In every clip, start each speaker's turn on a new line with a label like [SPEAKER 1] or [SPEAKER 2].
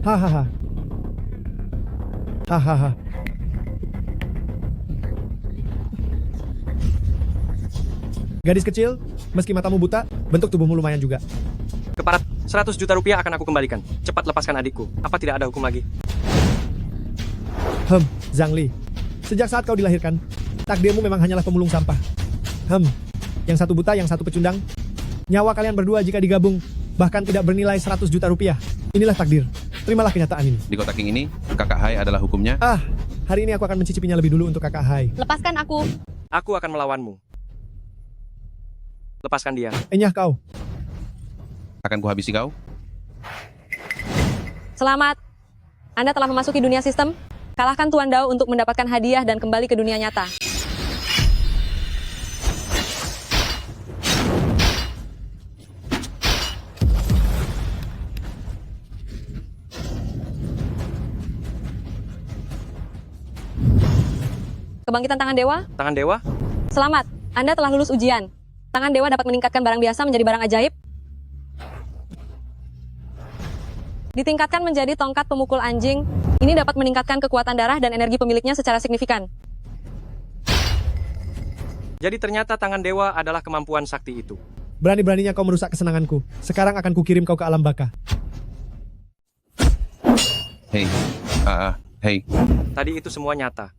[SPEAKER 1] Hahaha. Hahaha. Gadis kecil, meski matamu buta, bentuk tubuhmu lumayan juga.
[SPEAKER 2] Keparat, 100 juta rupiah akan aku kembalikan. Cepat lepaskan adikku. Apa tidak ada hukum lagi?
[SPEAKER 1] Zhang Li. Sejak saat kau dilahirkan, takdirmu memang hanyalah pemulung sampah. Yang satu buta, yang satu pecundang. Nyawa kalian berdua jika digabung, bahkan tidak bernilai 100 juta rupiah. Inilah takdir. Terimalah kenyataan ini.
[SPEAKER 3] Di kota King ini, kakak Hai adalah hukumnya.
[SPEAKER 1] Hari ini aku akan mencicipinya lebih dulu untuk kakak Hai.
[SPEAKER 4] Lepaskan aku.
[SPEAKER 2] Aku akan melawanmu. Lepaskan dia.
[SPEAKER 1] Enyah kau.
[SPEAKER 3] Akan kuhabisi kau.
[SPEAKER 4] Selamat. Anda telah memasuki dunia sistem. Kalahkan Tuan Dao untuk mendapatkan hadiah dan kembali ke dunia nyata. Kebangkitan tangan dewa.
[SPEAKER 2] Tangan dewa?
[SPEAKER 4] Selamat. Anda telah lulus ujian. Tangan dewa dapat meningkatkan barang biasa menjadi barang ajaib. Ditingkatkan menjadi tongkat pemukul anjing. Ini dapat meningkatkan kekuatan darah dan energi pemiliknya secara signifikan.
[SPEAKER 2] Jadi ternyata tangan dewa adalah kemampuan sakti itu.
[SPEAKER 1] Berani-beraninya kau merusak kesenanganku. Sekarang akan kukirim kau ke alam baka.
[SPEAKER 3] Hei. Hei.
[SPEAKER 2] Tadi itu semua nyata.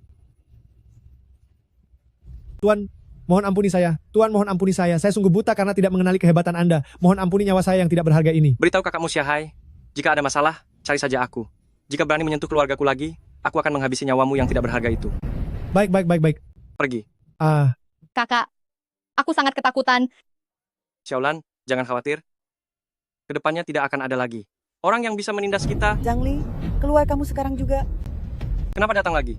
[SPEAKER 1] Tuan, mohon ampuni saya. Tuan, mohon ampuni saya. Saya sungguh buta karena tidak mengenali kehebatan Anda. Mohon ampuni nyawa saya yang tidak berharga ini.
[SPEAKER 2] Beritahu kakakmu Xiahai, jika ada masalah, cari saja aku. Jika berani menyentuh keluargaku lagi, aku akan menghabisi nyawamu yang tidak berharga itu.
[SPEAKER 1] Baik.
[SPEAKER 2] Pergi.
[SPEAKER 4] Kakak, aku sangat ketakutan.
[SPEAKER 2] Xiaolan, jangan khawatir. Kedepannya tidak akan ada lagi orang yang bisa menindas kita.
[SPEAKER 5] Zhang Li, keluar kamu sekarang juga.
[SPEAKER 2] Kenapa datang lagi?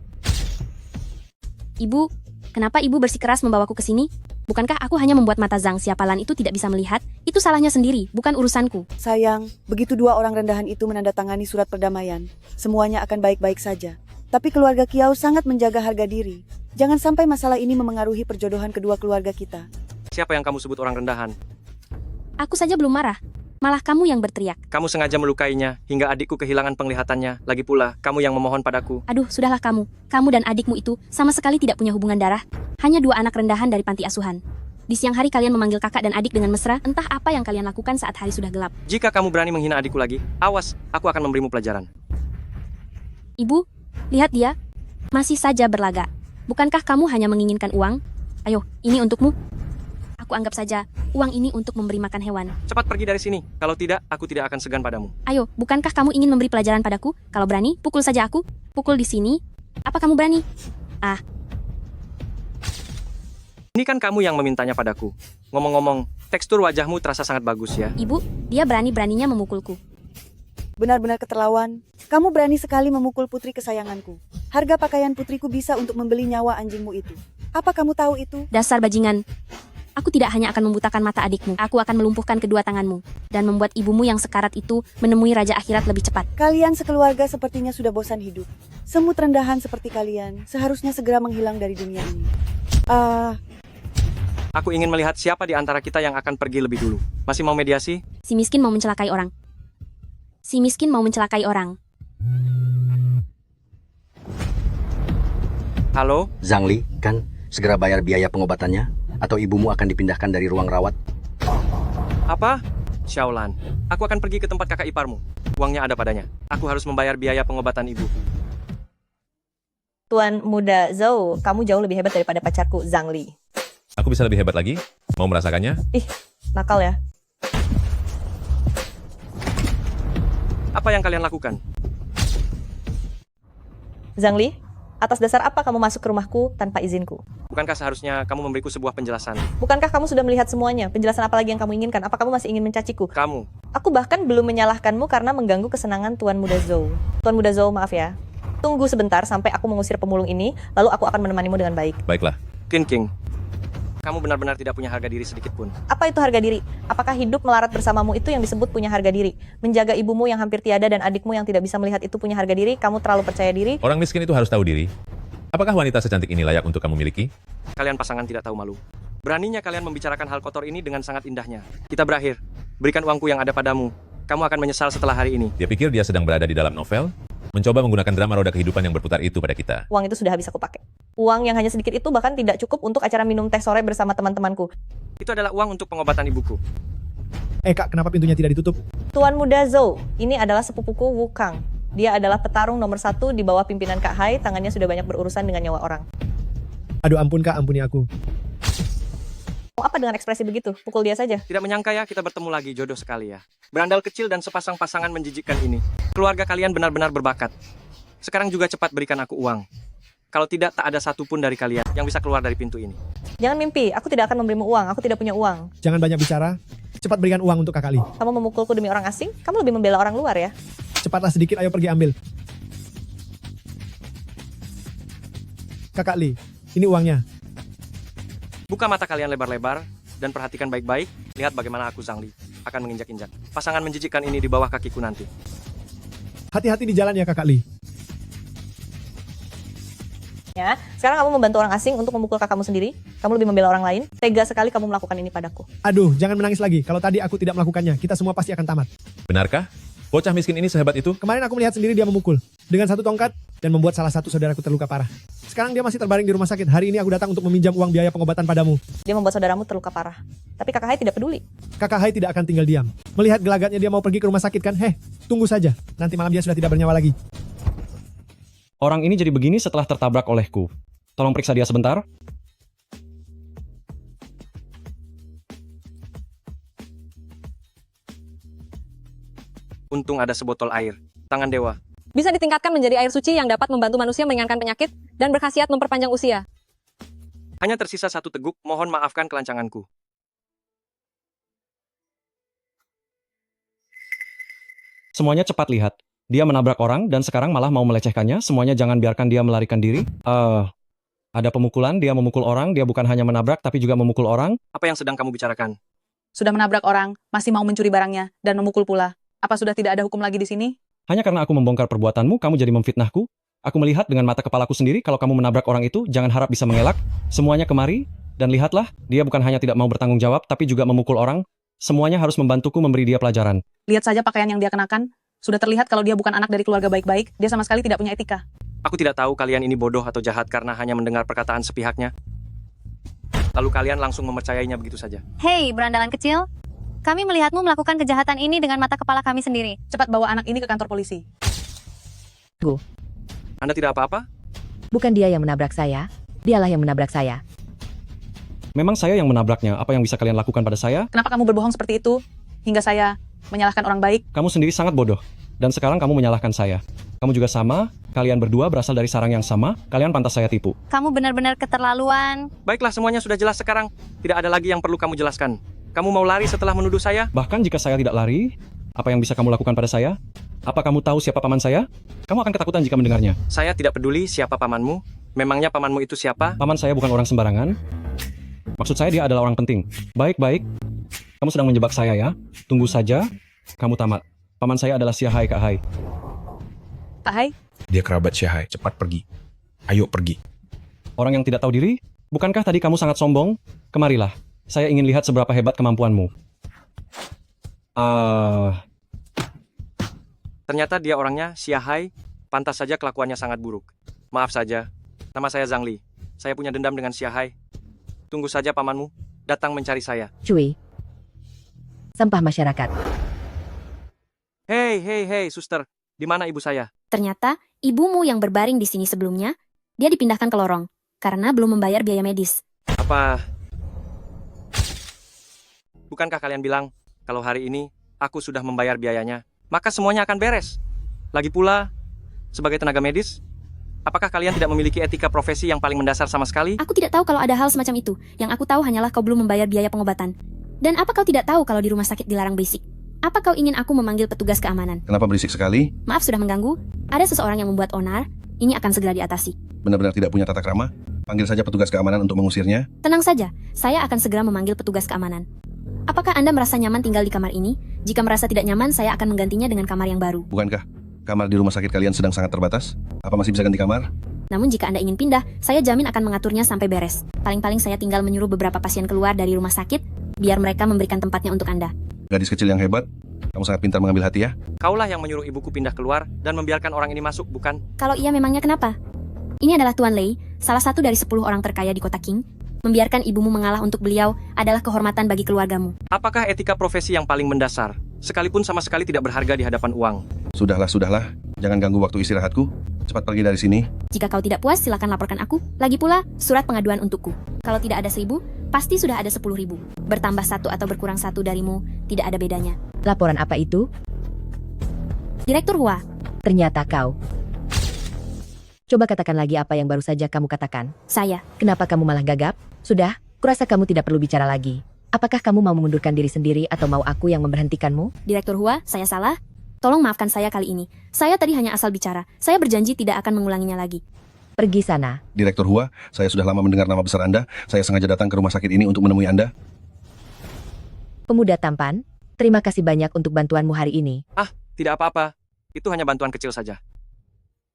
[SPEAKER 6] Ibu, kenapa ibu bersikeras membawaku ke sini? Bukankah aku hanya membuat mata Zhang Xiapalan itu tidak bisa melihat? Itu salahnya sendiri, bukan urusanku.
[SPEAKER 5] Sayang, begitu dua orang rendahan itu menandatangani surat perdamaian, semuanya akan baik-baik saja. Tapi keluarga Kiao sangat menjaga harga diri. Jangan sampai masalah ini memengaruhi perjodohan kedua keluarga kita.
[SPEAKER 2] Siapa yang kamu sebut orang rendahan?
[SPEAKER 6] Aku saja belum marah. Malah kamu yang berteriak.
[SPEAKER 2] Kamu sengaja melukainya, hingga adikku kehilangan penglihatannya. Lagi pula, kamu yang memohon padaku.
[SPEAKER 6] Aduh, sudahlah kamu. Kamu dan adikmu itu sama sekali tidak punya hubungan darah. Hanya dua anak rendahan dari panti asuhan. Di siang hari kalian memanggil kakak dan adik dengan mesra, entah apa yang kalian lakukan saat hari sudah gelap.
[SPEAKER 2] Jika kamu berani menghina adikku lagi, awas, aku akan memberimu pelajaran.
[SPEAKER 6] Ibu, lihat dia. Masih saja berlagak. Bukankah kamu hanya menginginkan uang? Ayo, ini untukmu. Aku anggap saja uang ini untuk memberi makan hewan.
[SPEAKER 2] Cepat pergi dari sini. Kalau tidak, aku tidak akan segan padamu.
[SPEAKER 6] Ayo, bukankah kamu ingin memberi pelajaran padaku? Kalau berani, pukul saja aku. Pukul di sini. Apa kamu berani?
[SPEAKER 2] Ini kan kamu yang memintanya padaku. Ngomong-ngomong, tekstur wajahmu terasa sangat bagus ya.
[SPEAKER 6] Ibu, dia berani-beraninya memukulku.
[SPEAKER 5] Benar-benar keterlaluan. Kamu berani sekali memukul putri kesayanganku. Harga pakaian putriku bisa untuk membeli nyawa anjingmu itu. Apa kamu tahu itu?
[SPEAKER 6] Dasar bajingan. Aku tidak hanya akan membutakan mata adikmu, aku akan melumpuhkan kedua tanganmu, dan membuat ibumu yang sekarat itu menemui Raja Akhirat lebih cepat.
[SPEAKER 5] Kalian sekeluarga sepertinya sudah bosan hidup. Semut rendahan seperti kalian seharusnya segera menghilang dari dunia ini.
[SPEAKER 2] Aku ingin melihat siapa di antara kita yang akan pergi lebih dulu. Masih mau mediasi?
[SPEAKER 6] Si miskin mau mencelakai orang. Si miskin mau mencelakai orang.
[SPEAKER 2] Halo?
[SPEAKER 7] Zhang Li, kan segera bayar biaya pengobatannya, atau ibumu akan dipindahkan dari ruang rawat.
[SPEAKER 2] Apa? Xiaolan, aku akan pergi ke tempat kakak iparmu. Uangnya ada padanya. Aku harus membayar biaya pengobatan ibu.
[SPEAKER 8] Tuan muda Zhou, kamu jauh lebih hebat daripada pacarku, Zhang Li.
[SPEAKER 9] Aku bisa lebih hebat lagi? Mau merasakannya?
[SPEAKER 8] Ih, nakal ya.
[SPEAKER 2] Apa yang kalian lakukan?
[SPEAKER 8] Zhang Li, atas dasar apa kamu masuk ke rumahku tanpa izinku?
[SPEAKER 2] Bukankah seharusnya kamu memberiku sebuah penjelasan?
[SPEAKER 8] Bukankah kamu sudah melihat semuanya? Penjelasan apa lagi yang kamu inginkan? Apa kamu masih ingin mencaciku?
[SPEAKER 2] Kamu.
[SPEAKER 8] Aku bahkan belum menyalahkanmu karena mengganggu kesenangan Tuan muda Zhou. Tuan muda Zhou, maaf ya. Tunggu sebentar sampai aku mengusir pemulung ini, lalu aku akan menemanimu dengan baik.
[SPEAKER 9] Baiklah.
[SPEAKER 2] King, kamu benar-benar tidak punya harga diri sedikit pun.
[SPEAKER 8] Apa itu harga diri? Apakah hidup melarat bersamamu itu yang disebut punya harga diri? Menjaga ibumu yang hampir tiada dan adikmu yang tidak bisa melihat itu punya harga diri? Kamu terlalu percaya diri?
[SPEAKER 9] Orang miskin itu harus tahu diri. Apakah wanita secantik ini layak untuk kamu miliki?
[SPEAKER 2] Kalian pasangan tidak tahu malu. Beraninya kalian membicarakan hal kotor ini dengan sangat indahnya. Kita berakhir. Berikan uangku yang ada padamu. Kamu akan menyesal setelah hari ini.
[SPEAKER 9] Dia pikir dia sedang berada di dalam novel, mencoba menggunakan drama roda kehidupan yang berputar itu pada kita.
[SPEAKER 8] Uang itu sudah habis aku pakai. Uang yang hanya sedikit itu bahkan tidak cukup untuk acara minum teh sore bersama teman-temanku.
[SPEAKER 2] Itu adalah uang untuk pengobatan ibuku.
[SPEAKER 1] Kak, kenapa pintunya tidak ditutup?
[SPEAKER 8] Tuan Muda Zhou, ini adalah sepupuku Wu Kang. Dia adalah petarung nomor 1 di bawah pimpinan Kak Hai, tangannya sudah banyak berurusan dengan nyawa orang.
[SPEAKER 1] Aduh ampun Kak, ampuni aku.
[SPEAKER 8] Mau apa dengan ekspresi begitu? Pukul dia saja.
[SPEAKER 2] Tidak menyangka ya kita bertemu lagi, jodoh sekali ya. Berandal kecil dan sepasang pasangan menjijikkan ini. Keluarga kalian benar-benar berbakat. Sekarang juga cepat berikan aku uang. Kalau tidak, tak ada satupun dari kalian yang bisa keluar dari pintu ini.
[SPEAKER 8] Jangan mimpi, aku tidak akan memberimu uang, aku tidak punya uang.
[SPEAKER 1] Jangan banyak bicara. Cepat berikan uang untuk Kak Kali.
[SPEAKER 8] Kamu memukulku demi orang asing? Kamu lebih membela orang luar ya?
[SPEAKER 1] Cepatlah sedikit, ayo pergi ambil. Kakak Li, ini uangnya.
[SPEAKER 2] Buka mata kalian lebar-lebar dan perhatikan baik-baik. Lihat bagaimana aku Zhang Li akan menginjak-injak pasangan menjijikkan ini di bawah kakiku nanti.
[SPEAKER 1] Hati-hati di jalan ya Kakak Li.
[SPEAKER 8] Ya, sekarang kamu membantu orang asing untuk memukul kakakmu sendiri. Kamu lebih membela orang lain. Tega sekali kamu melakukan ini padaku.
[SPEAKER 1] Aduh, jangan menangis lagi. Kalau tadi aku tidak melakukannya, kita semua pasti akan tamat.
[SPEAKER 9] Benarkah? Bocah miskin ini sehebat itu?
[SPEAKER 1] Kemarin aku melihat sendiri dia memukul dengan satu tongkat dan membuat salah satu saudaraku terluka parah. Sekarang dia masih terbaring di rumah sakit. Hari ini aku datang untuk meminjam uang biaya pengobatan padamu.
[SPEAKER 8] Dia membuat saudaramu terluka parah. Tapi kakak Hai tidak peduli.
[SPEAKER 1] Kakak Hai tidak akan tinggal diam. Melihat gelagatnya dia mau pergi ke rumah sakit kan? Tunggu saja. Nanti malam dia sudah tidak bernyawa lagi.
[SPEAKER 10] Orang ini jadi begini setelah tertabrak olehku. Tolong periksa dia sebentar.
[SPEAKER 2] Untung ada sebotol air. Tangan dewa.
[SPEAKER 4] Bisa ditingkatkan menjadi air suci yang dapat membantu manusia meringankan penyakit dan berkhasiat memperpanjang usia.
[SPEAKER 2] Hanya tersisa 1 teguk, mohon maafkan kelancanganku.
[SPEAKER 10] Semuanya cepat lihat. Dia menabrak orang dan sekarang malah mau melecehkannya. Semuanya jangan biarkan dia melarikan diri. Ada pemukulan, dia memukul orang. Dia bukan hanya menabrak tapi juga memukul orang.
[SPEAKER 2] Apa yang sedang kamu bicarakan?
[SPEAKER 11] Sudah menabrak orang, masih mau mencuri barangnya, dan memukul pula. Apa sudah tidak ada hukum lagi di sini?
[SPEAKER 10] Hanya karena aku membongkar perbuatanmu, kamu jadi memfitnahku. Aku melihat dengan mata kepalaku sendiri kalau kamu menabrak orang itu, jangan harap bisa mengelak. Semuanya kemari, dan lihatlah, dia bukan hanya tidak mau bertanggung jawab, tapi juga memukul orang. Semuanya harus membantuku memberi dia pelajaran.
[SPEAKER 11] Lihat saja pakaian yang dia kenakan. Sudah terlihat kalau dia bukan anak dari keluarga baik-baik, dia sama sekali tidak punya etika.
[SPEAKER 2] Aku tidak tahu kalian ini bodoh atau jahat karena hanya mendengar perkataan sepihaknya. Lalu kalian langsung mempercayainya begitu saja.
[SPEAKER 6] Hei, berandalan kecil. Kami melihatmu melakukan kejahatan ini dengan mata kepala kami sendiri.
[SPEAKER 11] Cepat bawa anak ini ke kantor polisi.
[SPEAKER 2] Anda tidak apa-apa?
[SPEAKER 12] Bukan dia yang menabrak saya, dialah yang menabrak saya.
[SPEAKER 10] Memang saya yang menabraknya, apa yang bisa kalian lakukan pada saya?
[SPEAKER 11] Kenapa kamu berbohong seperti itu? Hingga saya menyalahkan orang baik.
[SPEAKER 10] Kamu sendiri sangat bodoh. Dan sekarang kamu menyalahkan saya. Kamu juga sama, kalian berdua berasal dari sarang yang sama, kalian pantas saya tipu.
[SPEAKER 6] Kamu benar-benar keterlaluan.
[SPEAKER 2] Baiklah, semuanya sudah jelas sekarang. Tidak ada lagi yang perlu kamu jelaskan. Kamu mau lari setelah menuduh saya?
[SPEAKER 10] Bahkan jika saya tidak lari, apa yang bisa kamu lakukan pada saya? Apa kamu tahu siapa paman saya? Kamu akan ketakutan jika mendengarnya.
[SPEAKER 2] Saya tidak peduli siapa pamanmu. Memangnya pamanmu itu siapa?
[SPEAKER 10] Paman saya bukan orang sembarangan. Maksud saya dia adalah orang penting. Baik-baik. Kamu sedang menjebak saya ya. Tunggu saja. Kamu tamat. Paman saya adalah Siahai Kak Hai.
[SPEAKER 11] Kak Hai?
[SPEAKER 13] Dia kerabat Siahai. Cepat pergi. Ayo pergi.
[SPEAKER 10] Orang yang tidak tahu diri? Bukankah tadi kamu sangat sombong? Kemarilah. Saya ingin lihat seberapa hebat kemampuanmu.
[SPEAKER 2] Ternyata dia orangnya Siahai. Pantas saja kelakuannya sangat buruk. Maaf saja. Nama saya Zhang Li. Saya punya dendam dengan Siahai. Tunggu saja pamanmu datang mencari saya.
[SPEAKER 12] Cui. Sampah masyarakat.
[SPEAKER 2] Hei, suster. Di mana ibu saya?
[SPEAKER 6] Ternyata, ibumu yang berbaring di sini sebelumnya, dia dipindahkan ke lorong, karena belum membayar biaya medis.
[SPEAKER 2] Apa? Bukankah kalian bilang, kalau hari ini, aku sudah membayar biayanya, maka semuanya akan beres? Lagi pula, sebagai tenaga medis, apakah kalian tidak memiliki etika profesi yang paling mendasar sama sekali?
[SPEAKER 6] Aku tidak tahu kalau ada hal semacam itu. Yang aku tahu hanyalah kau belum membayar biaya pengobatan. Dan apa kau tidak tahu kalau di rumah sakit dilarang berisik? Apa kau ingin aku memanggil petugas keamanan?
[SPEAKER 3] Kenapa berisik sekali?
[SPEAKER 6] Maaf sudah mengganggu. Ada seseorang yang membuat onar. Ini akan segera diatasi.
[SPEAKER 3] Benar-benar tidak punya tata krama? Panggil saja petugas keamanan untuk mengusirnya.
[SPEAKER 6] Tenang saja, saya akan segera memanggil petugas keamanan. Apakah Anda merasa nyaman tinggal di kamar ini? Jika merasa tidak nyaman, saya akan menggantinya dengan kamar yang baru.
[SPEAKER 3] Bukankah kamar di rumah sakit kalian sedang sangat terbatas? Apa masih bisa ganti kamar?
[SPEAKER 6] Namun jika Anda ingin pindah, saya jamin akan mengaturnya sampai beres. Paling-paling saya tinggal menyuruh beberapa pasien keluar dari rumah sakit, biar mereka memberikan tempatnya untuk Anda.
[SPEAKER 3] Gadis kecil yang hebat, Kamu sangat pintar mengambil hati ya.
[SPEAKER 2] Kaulah yang menyuruh ibuku pindah keluar dan membiarkan orang ini masuk, bukan?
[SPEAKER 6] Kalau iya memangnya kenapa? Ini adalah Tuan Lei, salah satu dari 10 orang terkaya di kota King. Membiarkan ibumu mengalah untuk beliau adalah kehormatan bagi keluargamu.
[SPEAKER 2] Apakah etika profesi yang paling mendasar, sekalipun sama sekali tidak berharga di hadapan uang?
[SPEAKER 3] Sudahlah. Jangan ganggu waktu istirahatku. Cepat pergi dari sini.
[SPEAKER 6] Jika kau tidak puas, silakan laporkan aku. Lagi pula, surat pengaduan untukku. Kalau tidak ada 1.000, pasti sudah ada 10.000. Bertambah 1 atau berkurang 1 darimu, tidak ada bedanya.
[SPEAKER 12] Laporan apa itu?
[SPEAKER 6] Direktur Hua,
[SPEAKER 12] Ternyata kau. Coba katakan lagi apa yang baru saja kamu katakan.
[SPEAKER 6] saya.
[SPEAKER 12] Kenapa kamu malah gagap? Sudah, kurasa kamu tidak perlu bicara lagi. Apakah kamu mau mengundurkan diri sendiri atau mau aku yang memberhentikanmu?
[SPEAKER 6] Direktur Hua, saya salah. Tolong maafkan saya kali ini. Saya tadi hanya asal bicara. Saya berjanji tidak akan mengulanginya lagi.
[SPEAKER 12] Pergi sana.
[SPEAKER 3] Direktur Hua, saya sudah lama mendengar nama besar Anda. Saya sengaja datang ke rumah sakit ini untuk menemui Anda.
[SPEAKER 12] Pemuda tampan, terima kasih banyak untuk bantuanmu hari ini.
[SPEAKER 2] Ah, tidak apa-apa. Itu hanya bantuan kecil saja.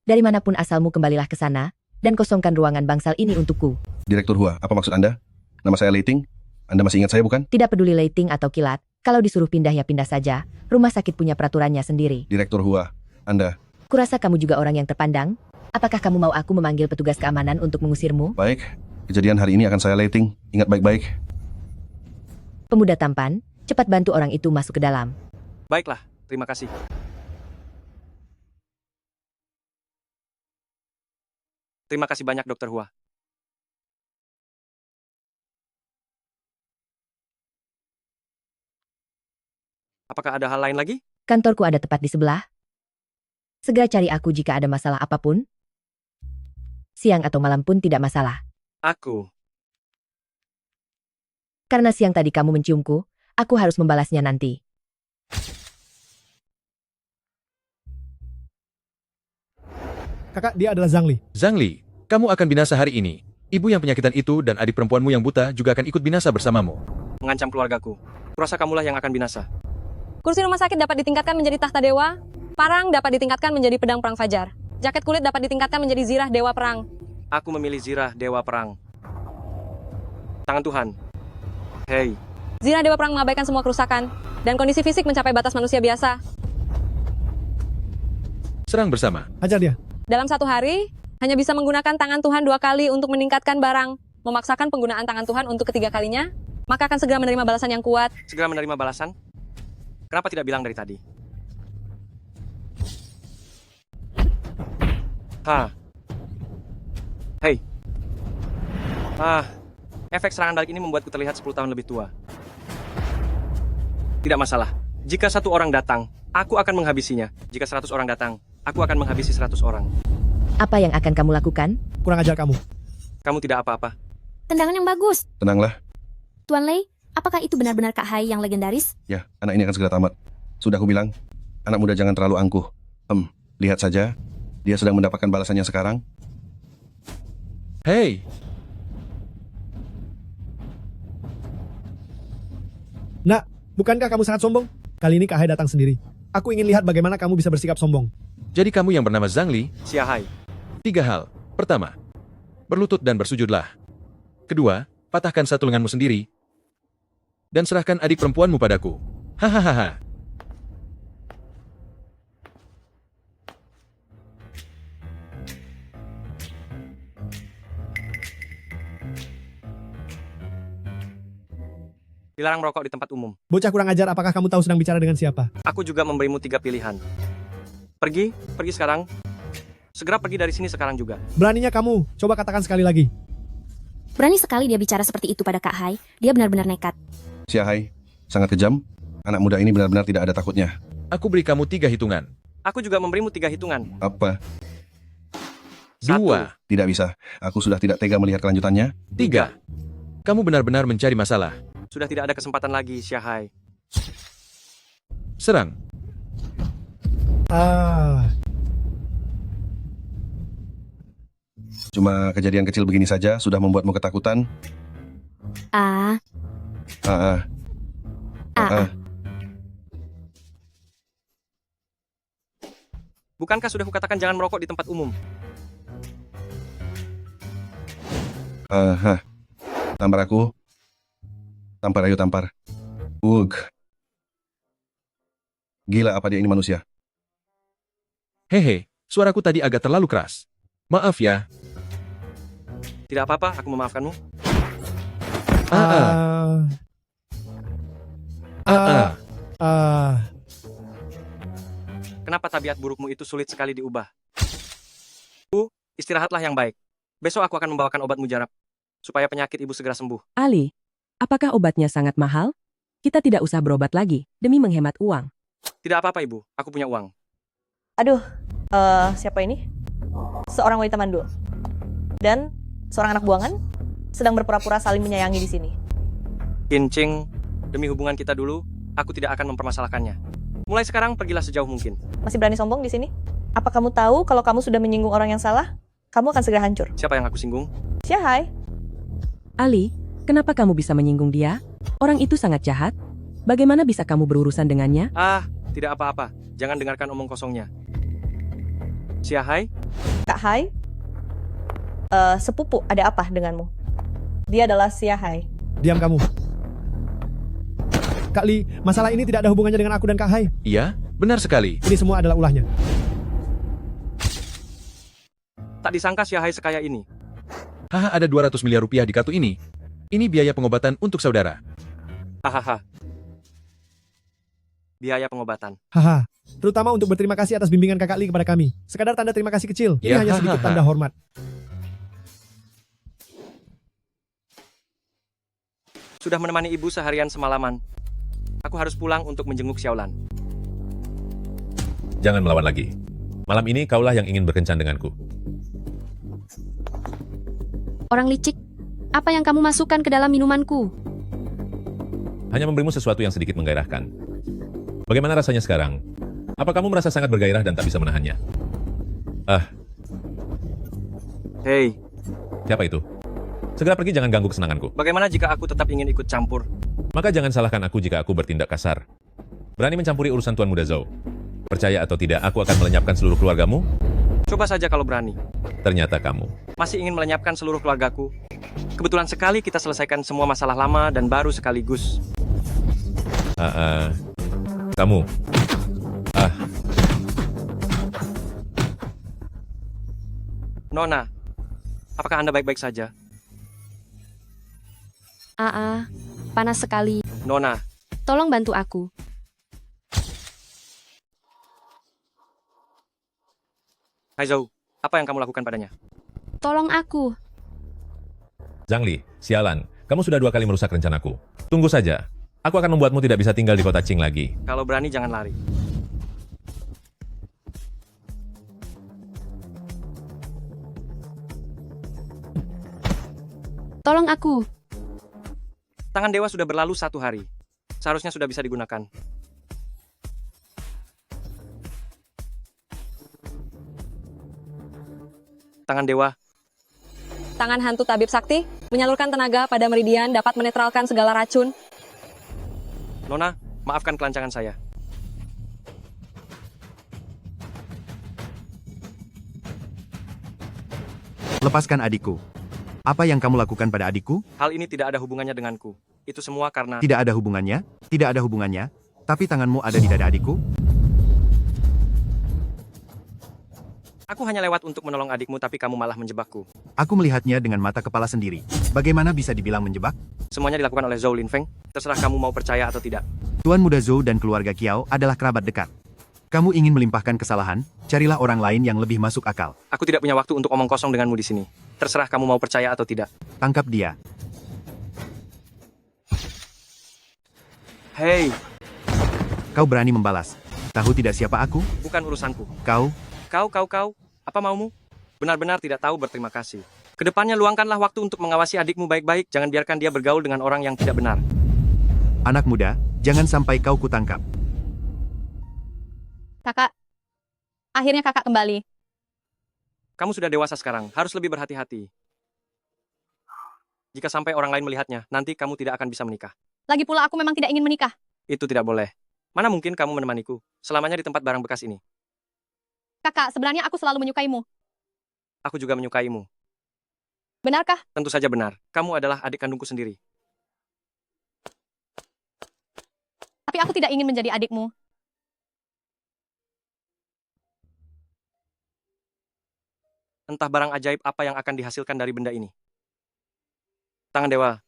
[SPEAKER 12] Dari manapun asalmu, kembalilah ke sana dan kosongkan ruangan bangsal ini untukku.
[SPEAKER 3] Direktur Hua, apa maksud Anda? Nama saya Leiting. Anda masih ingat saya bukan?
[SPEAKER 12] Tidak peduli Leiting atau Kilat, kalau disuruh pindah ya pindah saja. Rumah sakit punya peraturannya sendiri.
[SPEAKER 3] Direktur Hua, Anda.
[SPEAKER 12] Kurasa kamu juga orang yang terpandang. Apakah kamu mau aku memanggil petugas keamanan untuk mengusirmu?
[SPEAKER 3] Baik, kejadian hari ini akan saya Leiting. Ingat baik-baik.
[SPEAKER 12] Pemuda tampan, cepat bantu orang itu masuk ke dalam.
[SPEAKER 2] Baiklah, terima kasih. Terima kasih banyak, Dr. Hua. Apakah ada hal lain lagi?
[SPEAKER 12] Kantorku ada tepat di sebelah. Segera cari aku jika ada masalah apapun. Siang atau malam pun tidak masalah.
[SPEAKER 2] Aku.
[SPEAKER 12] Karena siang tadi kamu menciumku, aku harus membalasnya nanti.
[SPEAKER 1] Kakak, dia adalah Zhang Li.
[SPEAKER 13] Zhang Li, kamu akan binasa hari ini. Ibu yang penyakitan itu dan adik perempuanmu yang buta juga akan ikut binasa bersamamu.
[SPEAKER 2] Mengancam keluargaku. Kurasa kamulah yang akan binasa.
[SPEAKER 4] Kursi rumah sakit dapat ditingkatkan menjadi tahta dewa, parang dapat ditingkatkan menjadi pedang perang fajar, jaket kulit dapat ditingkatkan menjadi zirah dewa perang.
[SPEAKER 2] Aku memilih Zirah Dewa Perang. Tangan Tuhan. Hei,
[SPEAKER 4] Zirah dewa perang mengabaikan semua kerusakan, dan kondisi fisik mencapai batas manusia biasa.
[SPEAKER 13] Serang bersama.
[SPEAKER 1] Hajar dia.
[SPEAKER 4] Dalam satu hari, hanya bisa menggunakan tangan Tuhan 2 kali untuk meningkatkan barang. Memaksakan penggunaan tangan Tuhan untuk ketiga kalinya, maka akan segera menerima balasan yang kuat.
[SPEAKER 2] segera menerima balasan? Kenapa tidak bilang dari tadi? Hei. Efek serangan balik ini membuatku terlihat 10 tahun lebih tua. Tidak masalah. Jika 1 orang datang, aku akan menghabisinya. Jika 100 orang datang, aku akan menghabisi 100 orang.
[SPEAKER 12] Apa yang akan kamu lakukan?
[SPEAKER 1] Kurang ajar kamu.
[SPEAKER 2] Kamu tidak apa-apa.
[SPEAKER 6] Tendangan yang bagus.
[SPEAKER 3] Tenanglah.
[SPEAKER 6] Tuan Lei, apakah itu benar-benar Kak Hai yang legendaris?
[SPEAKER 3] Ya, anak ini akan segera tamat. Sudah aku bilang, anak muda jangan terlalu angkuh. Lihat saja. Dia sedang mendapatkan balasannya sekarang.
[SPEAKER 13] Hei,
[SPEAKER 1] Nak, bukankah kamu sangat sombong? Kali ini Kak Hai datang sendiri. Aku ingin lihat bagaimana kamu bisa bersikap sombong.
[SPEAKER 13] jadi kamu yang bernama Zhang Li?
[SPEAKER 2] Siahai.
[SPEAKER 13] 3 hal. Pertama, berlutut dan bersujudlah. Kedua, patahkan satu lenganmu sendiri. Dan serahkan adik perempuanmu padaku. Hahaha.
[SPEAKER 2] Dilarang merokok di tempat umum.
[SPEAKER 1] Bocah kurang ajar, apakah kamu tahu sedang bicara dengan siapa?
[SPEAKER 2] Aku juga memberimu 3 pilihan. Pergi sekarang. Segera pergi dari sini sekarang juga.
[SPEAKER 1] Beraninya kamu, coba katakan sekali lagi.
[SPEAKER 6] Berani sekali dia bicara seperti itu pada Kak Hai. Dia benar-benar nekat.
[SPEAKER 3] Siahai, sangat kejam. Anak muda ini benar-benar tidak ada takutnya.
[SPEAKER 13] Aku beri kamu 3 hitungan.
[SPEAKER 2] Aku juga memberimu 3 hitungan.
[SPEAKER 3] Apa?
[SPEAKER 13] 2,
[SPEAKER 3] Tidak bisa. Aku sudah tidak tega melihat kelanjutannya.
[SPEAKER 13] 3. Kamu benar-benar mencari masalah.
[SPEAKER 2] Sudah tidak ada kesempatan lagi, Siahai.
[SPEAKER 13] Serang.
[SPEAKER 3] Cuma kejadian kecil begini saja sudah membuatmu ketakutan.
[SPEAKER 2] Bukankah sudah kukatakan jangan merokok di tempat umum?
[SPEAKER 3] Tampar aku. Tampar, ayo tampar. Gila apa dia ini manusia?
[SPEAKER 13] Hehe, suaraku tadi agak terlalu keras. Maaf ya.
[SPEAKER 2] Tidak apa-apa, aku memaafkanmu.
[SPEAKER 13] Ah, ah.
[SPEAKER 2] Kenapa tabiat burukmu itu sulit sekali diubah? Istirahatlah yang baik. Besok aku akan membawakan obat mujarab, supaya penyakit ibu segera sembuh.
[SPEAKER 14] Ali, apakah obatnya sangat mahal? Kita tidak usah berobat lagi, demi menghemat uang.
[SPEAKER 2] Tidak apa-apa ibu, aku punya uang.
[SPEAKER 8] Aduh, siapa ini? Seorang wanita mandul. Dan seorang anak buangan sedang berpura-pura saling menyayangi di sini.
[SPEAKER 2] Kincing, demi hubungan kita dulu, aku tidak akan mempermasalahkannya. Mulai sekarang pergilah sejauh mungkin.
[SPEAKER 8] Masih berani sombong di sini? Apa kamu tahu kalau kamu sudah menyinggung orang yang salah, kamu akan segera hancur?
[SPEAKER 2] Siapa yang aku singgung?
[SPEAKER 8] Syahai.
[SPEAKER 14] Ali, kenapa kamu bisa menyinggung dia? Orang itu sangat jahat. Bagaimana bisa kamu berurusan dengannya?
[SPEAKER 2] Tidak apa-apa. Jangan dengarkan omong kosongnya. Syahai?
[SPEAKER 8] Kak Hai? Sepupu, ada apa denganmu? Dia adalah Syahai.
[SPEAKER 1] Diam kamu. Kak Li, masalah ini tidak ada hubungannya dengan aku dan Kak Hai.
[SPEAKER 13] Iya, benar sekali.
[SPEAKER 1] Ini semua adalah ulahnya.
[SPEAKER 2] Tak disangka Syahai sekaya ini.
[SPEAKER 13] Haha, ada 200 miliar rupiah di kartu ini. Ini biaya pengobatan untuk saudara.
[SPEAKER 2] Hahaha. Biaya pengobatan.
[SPEAKER 1] Haha. Terutama untuk berterima kasih atas bimbingan Kakak Li kepada kami. Sekadar tanda terima kasih kecil. Ini
[SPEAKER 13] Ya,
[SPEAKER 1] hanya sedikit
[SPEAKER 13] hahaha.
[SPEAKER 1] tanda hormat.
[SPEAKER 2] Sudah menemani ibu seharian semalaman. Aku harus pulang untuk menjenguk Xiaolan.
[SPEAKER 9] Jangan melawan lagi. Malam ini kaulah yang ingin berkencan denganku.
[SPEAKER 6] Orang licik, apa yang kamu masukkan ke dalam minumanku?
[SPEAKER 9] Hanya memberimu sesuatu yang sedikit menggairahkan. Bagaimana rasanya sekarang? Apa kamu merasa sangat bergairah dan tak bisa menahannya?
[SPEAKER 2] Hei,
[SPEAKER 9] Siapa itu? Segera pergi, jangan ganggu kesenanganku.
[SPEAKER 2] bagaimana jika aku tetap ingin ikut campur?
[SPEAKER 9] Maka jangan salahkan aku jika aku bertindak kasar. Berani mencampuri urusan Tuan Muda Zhou. Percaya atau tidak, aku akan melenyapkan seluruh keluargamu.
[SPEAKER 2] Coba saja kalau berani.
[SPEAKER 9] Ternyata kamu.
[SPEAKER 2] Masih ingin melenyapkan seluruh keluargaku. Kebetulan sekali kita selesaikan semua masalah lama dan baru sekaligus.
[SPEAKER 9] Kamu.
[SPEAKER 2] Nona, apakah Anda baik-baik saja?
[SPEAKER 6] Panas sekali.
[SPEAKER 2] Nona,
[SPEAKER 6] Tolong bantu aku.
[SPEAKER 2] Hai Zhou, apa yang kamu lakukan padanya?
[SPEAKER 6] Tolong aku.
[SPEAKER 9] Zhang Li, sialan. Kamu sudah 2 kali merusak rencanaku. Tunggu saja. Aku akan membuatmu tidak bisa tinggal di kota Qing lagi.
[SPEAKER 2] Kalau berani jangan lari.
[SPEAKER 6] Tolong aku.
[SPEAKER 2] Tangan dewa sudah berlalu 1 hari. Seharusnya sudah bisa digunakan. Tangan dewa.
[SPEAKER 4] Tangan hantu tabib sakti menyalurkan tenaga pada meridian dapat menetralkan segala racun.
[SPEAKER 2] Nona, maafkan kelancangan saya.
[SPEAKER 15] Lepaskan adikku. Apa yang kamu lakukan pada adikku?
[SPEAKER 2] Hal ini tidak ada hubungannya denganku. Itu semua karena...
[SPEAKER 15] Tidak ada hubungannya, tidak ada hubungannya. Tapi tanganmu ada di dada adikku?
[SPEAKER 2] Aku hanya lewat untuk menolong adikmu tapi kamu malah menjebakku.
[SPEAKER 15] Aku melihatnya dengan mata kepala sendiri. Bagaimana bisa dibilang menjebak?
[SPEAKER 2] Semuanya dilakukan oleh Zhou Linfeng. Terserah kamu mau percaya atau tidak.
[SPEAKER 15] Tuan Muda Zhou dan keluarga Kiao adalah kerabat dekat. Kamu ingin melimpahkan kesalahan, carilah orang lain yang lebih masuk akal.
[SPEAKER 2] Aku tidak punya waktu untuk omong kosong denganmu di sini. Terserah kamu mau percaya atau tidak.
[SPEAKER 15] Tangkap dia.
[SPEAKER 2] Hei,
[SPEAKER 15] Kau berani membalas. Tahu tidak siapa aku?
[SPEAKER 2] bukan urusanku.
[SPEAKER 15] Kau?
[SPEAKER 2] Kau, apa maumu? Benar-benar tidak tahu berterima kasih. Kedepannya luangkanlah waktu untuk mengawasi adikmu baik-baik. Jangan biarkan dia bergaul dengan orang yang tidak benar.
[SPEAKER 15] Anak muda, jangan sampai kau kutangkap.
[SPEAKER 11] Kakak, akhirnya kakak kembali.
[SPEAKER 2] Kamu sudah dewasa sekarang, harus lebih berhati-hati. Jika sampai orang lain melihatnya, nanti kamu tidak akan bisa menikah.
[SPEAKER 11] Lagi pula aku memang tidak ingin menikah.
[SPEAKER 2] Itu tidak boleh. Mana mungkin kamu menemaniku, selamanya di tempat barang bekas ini.
[SPEAKER 11] Kakak, sebenarnya aku selalu menyukaimu.
[SPEAKER 2] Aku juga menyukaimu.
[SPEAKER 11] Benarkah?
[SPEAKER 2] Tentu saja benar, kamu adalah adik kandungku sendiri.
[SPEAKER 11] Tapi aku tidak ingin menjadi adikmu.
[SPEAKER 2] Entah barang ajaib apa yang akan dihasilkan dari benda ini. Tangan dewa.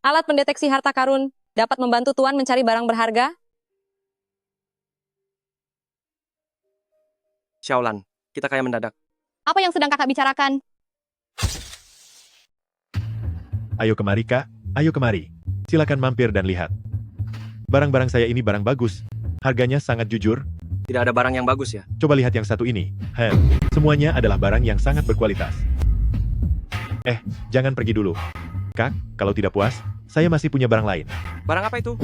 [SPEAKER 4] Alat pendeteksi harta karun dapat membantu Tuan mencari barang berharga.
[SPEAKER 2] Xiaolan, kita kaya mendadak.
[SPEAKER 6] Apa yang sedang kakak bicarakan?
[SPEAKER 16] Ayo kemari kak, ayo kemari. Silakan mampir dan lihat. Barang-barang saya ini barang bagus. Harganya sangat jujur.
[SPEAKER 2] Tidak ada barang yang bagus ya?
[SPEAKER 16] Coba lihat yang satu ini. Semuanya adalah barang yang sangat berkualitas. Jangan pergi dulu. Kak, kalau tidak puas, saya masih punya barang lain.
[SPEAKER 2] Barang apa itu?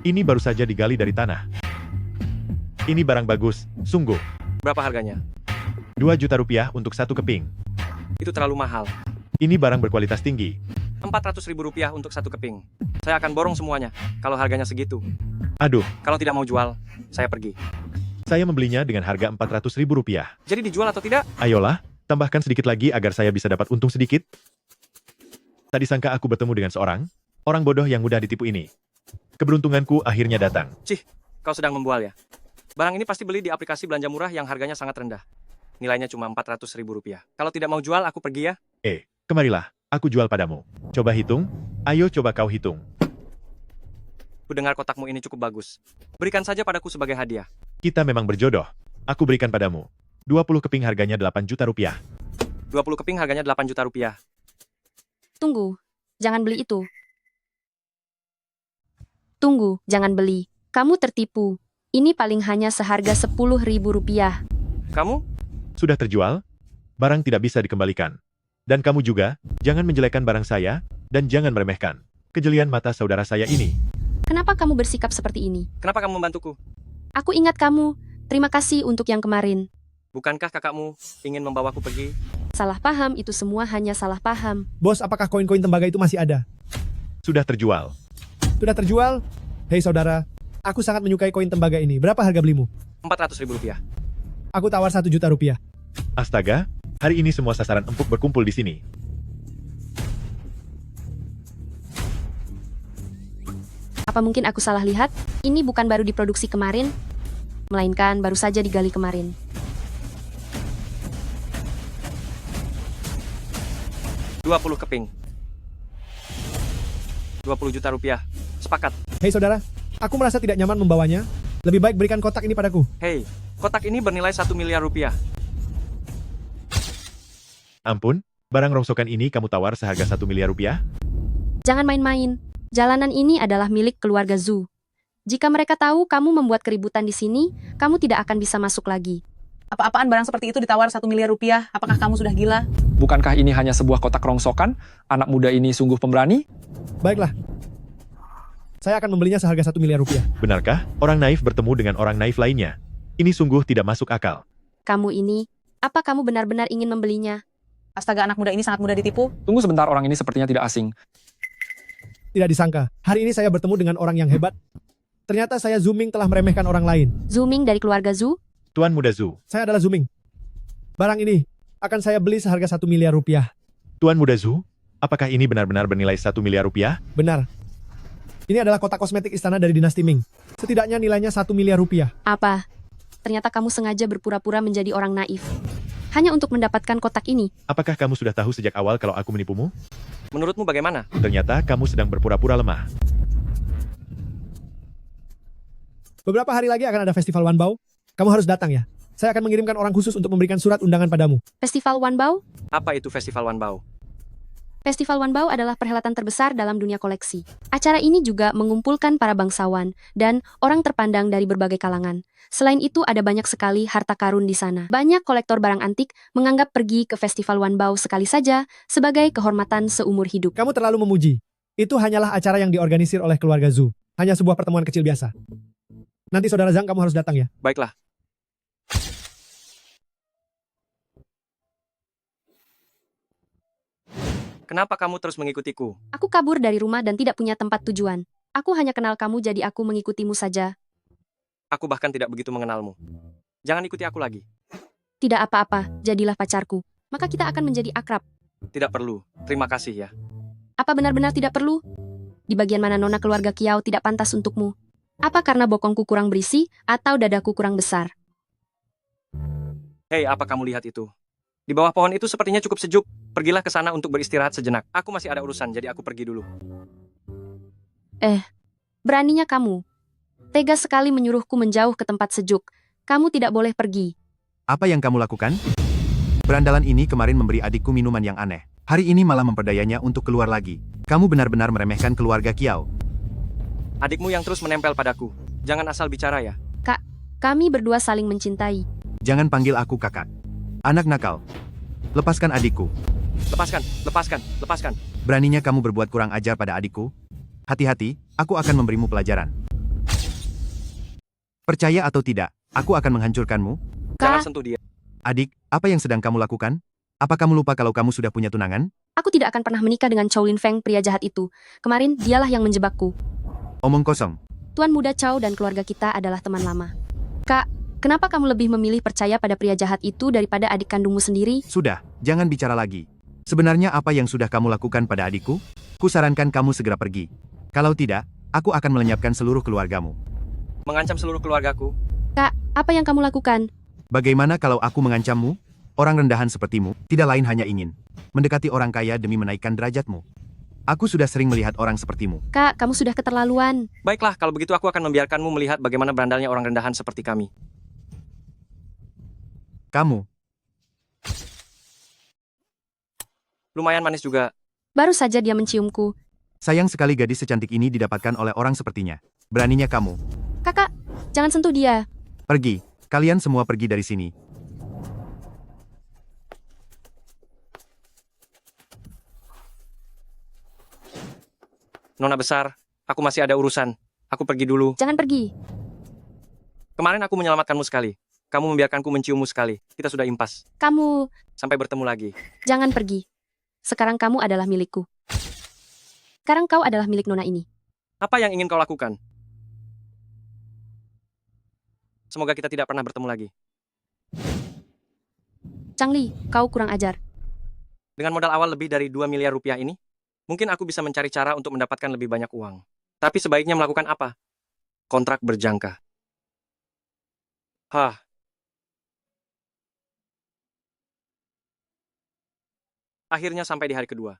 [SPEAKER 16] Ini baru saja digali dari tanah. Ini barang bagus, sungguh.
[SPEAKER 2] Berapa harganya?
[SPEAKER 16] 2 juta rupiah untuk 1 keping.
[SPEAKER 2] Itu terlalu mahal.
[SPEAKER 16] Ini barang berkualitas tinggi.
[SPEAKER 2] 400.000 rupiah untuk 1 keping. Saya akan borong semuanya, kalau harganya segitu.
[SPEAKER 16] Aduh,
[SPEAKER 2] Kalau tidak mau jual, saya pergi.
[SPEAKER 16] saya membelinya dengan harga 400.000 rupiah.
[SPEAKER 2] Jadi dijual atau tidak?
[SPEAKER 16] Ayolah, tambahkan sedikit lagi agar saya bisa dapat untung sedikit. Tadi sangka aku bertemu dengan orang bodoh yang mudah ditipu ini. Keberuntunganku akhirnya datang.
[SPEAKER 2] Cih, kau sedang membual ya? Barang ini pasti beli di aplikasi belanja murah yang harganya sangat rendah. Nilainya cuma 400.000 rupiah. Kalau tidak mau jual, aku pergi ya.
[SPEAKER 16] Kemarilah, aku jual padamu. Coba hitung. Ayo coba kau hitung.
[SPEAKER 2] Ku dengar kotakmu ini cukup bagus. Berikan saja padaku sebagai hadiah.
[SPEAKER 16] Kita memang berjodoh. Aku berikan padamu. 20 keping harganya 8 juta rupiah.
[SPEAKER 2] 20 keping harganya 8 juta rupiah.
[SPEAKER 6] Tunggu, jangan beli itu. Tunggu, jangan beli. Kamu tertipu. Ini paling hanya seharga 10.000 rupiah.
[SPEAKER 2] Kamu?
[SPEAKER 16] Sudah terjual? Barang tidak bisa dikembalikan. Dan kamu juga, jangan menjelekkan barang saya, dan jangan meremehkan kejelian mata saudara saya ini.
[SPEAKER 6] Kenapa kamu bersikap seperti ini?
[SPEAKER 2] Kenapa kamu membantuku?
[SPEAKER 6] Aku ingat kamu. Terima kasih untuk yang kemarin.
[SPEAKER 2] Bukankah kakakmu ingin membawaku pergi?
[SPEAKER 6] Salah paham, itu semua hanya salah paham.
[SPEAKER 1] Bos, apakah koin-koin tembaga itu masih ada?
[SPEAKER 16] Sudah terjual.
[SPEAKER 1] Sudah terjual? Hei saudara, aku sangat menyukai koin tembaga ini. Berapa harga belimu?
[SPEAKER 2] 400.000 rupiah.
[SPEAKER 1] Aku tawar 1 juta rupiah.
[SPEAKER 16] Astaga, hari ini semua sasaran empuk berkumpul di sini.
[SPEAKER 6] Apa mungkin aku salah lihat? Ini bukan baru diproduksi kemarin, melainkan baru saja digali kemarin.
[SPEAKER 2] $20 keping. 20 juta rupiah. Sepakat.
[SPEAKER 1] Hei saudara, aku merasa tidak nyaman membawanya. Lebih baik berikan kotak ini padaku.
[SPEAKER 2] Hei, kotak ini bernilai 1 miliar rupiah.
[SPEAKER 16] Ampun, barang rongsokan ini kamu tawar seharga 1 miliar rupiah?
[SPEAKER 6] Jangan main-main. Jalanan ini adalah milik keluarga Zhu. Jika mereka tahu kamu membuat keributan di sini, kamu tidak akan bisa masuk lagi.
[SPEAKER 11] Apa-apaan barang seperti itu ditawar 1 miliar rupiah? Apakah kamu sudah gila?
[SPEAKER 17] Bukankah ini hanya sebuah kotak rongsokan? Anak muda ini sungguh pemberani?
[SPEAKER 1] Baiklah. Saya akan membelinya seharga 1 miliar rupiah.
[SPEAKER 16] Benarkah orang naif bertemu dengan orang naif lainnya? Ini sungguh tidak masuk akal.
[SPEAKER 6] Kamu ini, apa kamu benar-benar ingin membelinya?
[SPEAKER 11] Astaga, anak muda ini sangat mudah ditipu.
[SPEAKER 17] Tunggu sebentar, orang ini sepertinya tidak asing.
[SPEAKER 1] Tidak disangka, hari ini saya bertemu dengan orang yang hebat. Ternyata saya Zuming telah meremehkan orang lain.
[SPEAKER 6] Zuming dari keluarga Zhu?
[SPEAKER 16] Tuan Muda Zhu.
[SPEAKER 1] Saya adalah Zuming. Barang ini akan saya beli seharga 1 miliar rupiah.
[SPEAKER 16] Tuan Muda Zhu, apakah ini benar-benar bernilai 1 miliar rupiah?
[SPEAKER 1] Benar. Ini adalah kotak kosmetik istana dari dinasti Ming. Setidaknya nilainya 1 miliar rupiah.
[SPEAKER 6] Apa? Ternyata kamu sengaja berpura-pura menjadi orang naif. Hanya untuk mendapatkan kotak ini.
[SPEAKER 16] Apakah kamu sudah tahu sejak awal kalau aku menipumu?
[SPEAKER 2] Menurutmu bagaimana?
[SPEAKER 16] Ternyata kamu sedang berpura-pura lemah.
[SPEAKER 1] Beberapa hari lagi akan ada festival Wanbao. Kamu harus datang ya. Saya akan mengirimkan orang khusus untuk memberikan surat undangan padamu.
[SPEAKER 6] Festival Wanbao?
[SPEAKER 2] Apa itu Festival Wanbao?
[SPEAKER 6] Festival Wanbao adalah perhelatan terbesar dalam dunia koleksi. Acara ini juga mengumpulkan para bangsawan dan orang terpandang dari berbagai kalangan. Selain itu ada banyak sekali harta karun di sana. Banyak kolektor barang antik menganggap pergi ke Festival Wanbao sekali saja sebagai kehormatan seumur hidup.
[SPEAKER 1] Kamu terlalu memuji. Itu hanyalah acara yang diorganisir oleh keluarga Zhu. Hanya sebuah pertemuan kecil biasa. Nanti saudara Zhang kamu harus datang ya.
[SPEAKER 2] Baiklah. Kenapa kamu terus mengikutiku?
[SPEAKER 6] Aku kabur dari rumah dan tidak punya tempat tujuan. Aku hanya kenal kamu jadi aku mengikutimu saja.
[SPEAKER 2] Aku bahkan tidak begitu mengenalmu. Jangan ikuti aku lagi.
[SPEAKER 6] Tidak apa-apa, jadilah pacarku. Maka kita akan menjadi akrab.
[SPEAKER 2] Tidak perlu. Terima kasih ya.
[SPEAKER 6] Apa benar-benar tidak perlu? Di bagian mana nona keluarga Kiao tidak pantas untukmu? Apa karena bokongku kurang berisi atau dadaku kurang besar?
[SPEAKER 2] Hei, apa kamu lihat itu? Di bawah pohon itu sepertinya cukup sejuk. Pergilah ke sana untuk beristirahat sejenak. Aku masih ada urusan, jadi aku pergi dulu.
[SPEAKER 6] Beraninya kamu. Tega sekali menyuruhku menjauh ke tempat sejuk. Kamu tidak boleh pergi.
[SPEAKER 15] Apa yang kamu lakukan? Berandalan ini kemarin memberi adikku minuman yang aneh. Hari ini malah memperdayanya untuk keluar lagi. Kamu benar-benar meremehkan keluarga Kiao.
[SPEAKER 2] Adikmu yang terus menempel padaku. Jangan asal bicara ya.
[SPEAKER 6] Kak, kami berdua saling mencintai.
[SPEAKER 15] Jangan panggil aku kakak. Anak nakal. Lepaskan adikku.
[SPEAKER 2] Lepaskan, lepaskan, lepaskan.
[SPEAKER 15] Beraninya kamu berbuat kurang ajar pada adikku? Hati-hati, aku akan memberimu pelajaran. Percaya atau tidak, aku akan menghancurkanmu.
[SPEAKER 2] Jangan sentuh dia.
[SPEAKER 15] Adik, apa yang sedang kamu lakukan? Apa kamu lupa kalau kamu sudah punya tunangan?
[SPEAKER 6] Aku tidak akan pernah menikah dengan Chow Lin Feng, pria jahat itu. Kemarin dialah yang menjebakku.
[SPEAKER 15] Omong kosong.
[SPEAKER 6] Tuan muda Chow dan keluarga kita adalah teman lama. Kak, kenapa kamu lebih memilih percaya pada pria jahat itu daripada adik kandungmu sendiri?
[SPEAKER 15] Sudah, jangan bicara lagi. Sebenarnya apa yang sudah kamu lakukan pada adikku? Kusarankan kamu segera pergi. Kalau tidak, aku akan melenyapkan seluruh keluargamu.
[SPEAKER 2] Mengancam seluruh keluargaku.
[SPEAKER 6] Kak, apa yang kamu lakukan?
[SPEAKER 15] Bagaimana kalau aku mengancammu? Orang rendahan sepertimu, tidak lain hanya ingin mendekati orang kaya demi menaikkan derajatmu. Aku sudah sering melihat orang sepertimu.
[SPEAKER 6] Kak, kamu sudah keterlaluan.
[SPEAKER 2] Baiklah, kalau begitu aku akan membiarkanmu melihat bagaimana berandalnya orang rendahan seperti kami.
[SPEAKER 15] Kamu.
[SPEAKER 2] Lumayan manis juga.
[SPEAKER 6] Baru saja dia menciumku.
[SPEAKER 15] Sayang sekali gadis secantik ini didapatkan oleh orang sepertinya. Beraninya kamu.
[SPEAKER 6] Kakak, jangan sentuh dia.
[SPEAKER 15] Pergi. Kalian semua pergi dari sini.
[SPEAKER 2] Nona besar, aku masih ada urusan. Aku pergi dulu.
[SPEAKER 6] Jangan pergi.
[SPEAKER 2] Kemarin aku menyelamatkanmu sekali. Kamu membiarkanku menciummu sekali. Kita sudah impas.
[SPEAKER 6] Kamu...
[SPEAKER 2] Sampai bertemu lagi.
[SPEAKER 6] Jangan pergi. Sekarang kamu adalah milikku. Sekarang kau adalah milik Nona ini.
[SPEAKER 2] Apa yang ingin kau lakukan? Semoga kita tidak pernah bertemu lagi.
[SPEAKER 6] Changli, kau kurang ajar.
[SPEAKER 2] Dengan modal awal lebih dari 2 miliar rupiah ini, mungkin aku bisa mencari cara untuk mendapatkan lebih banyak uang. Tapi sebaiknya melakukan apa? Kontrak berjangka. Hah. Akhirnya sampai di hari kedua.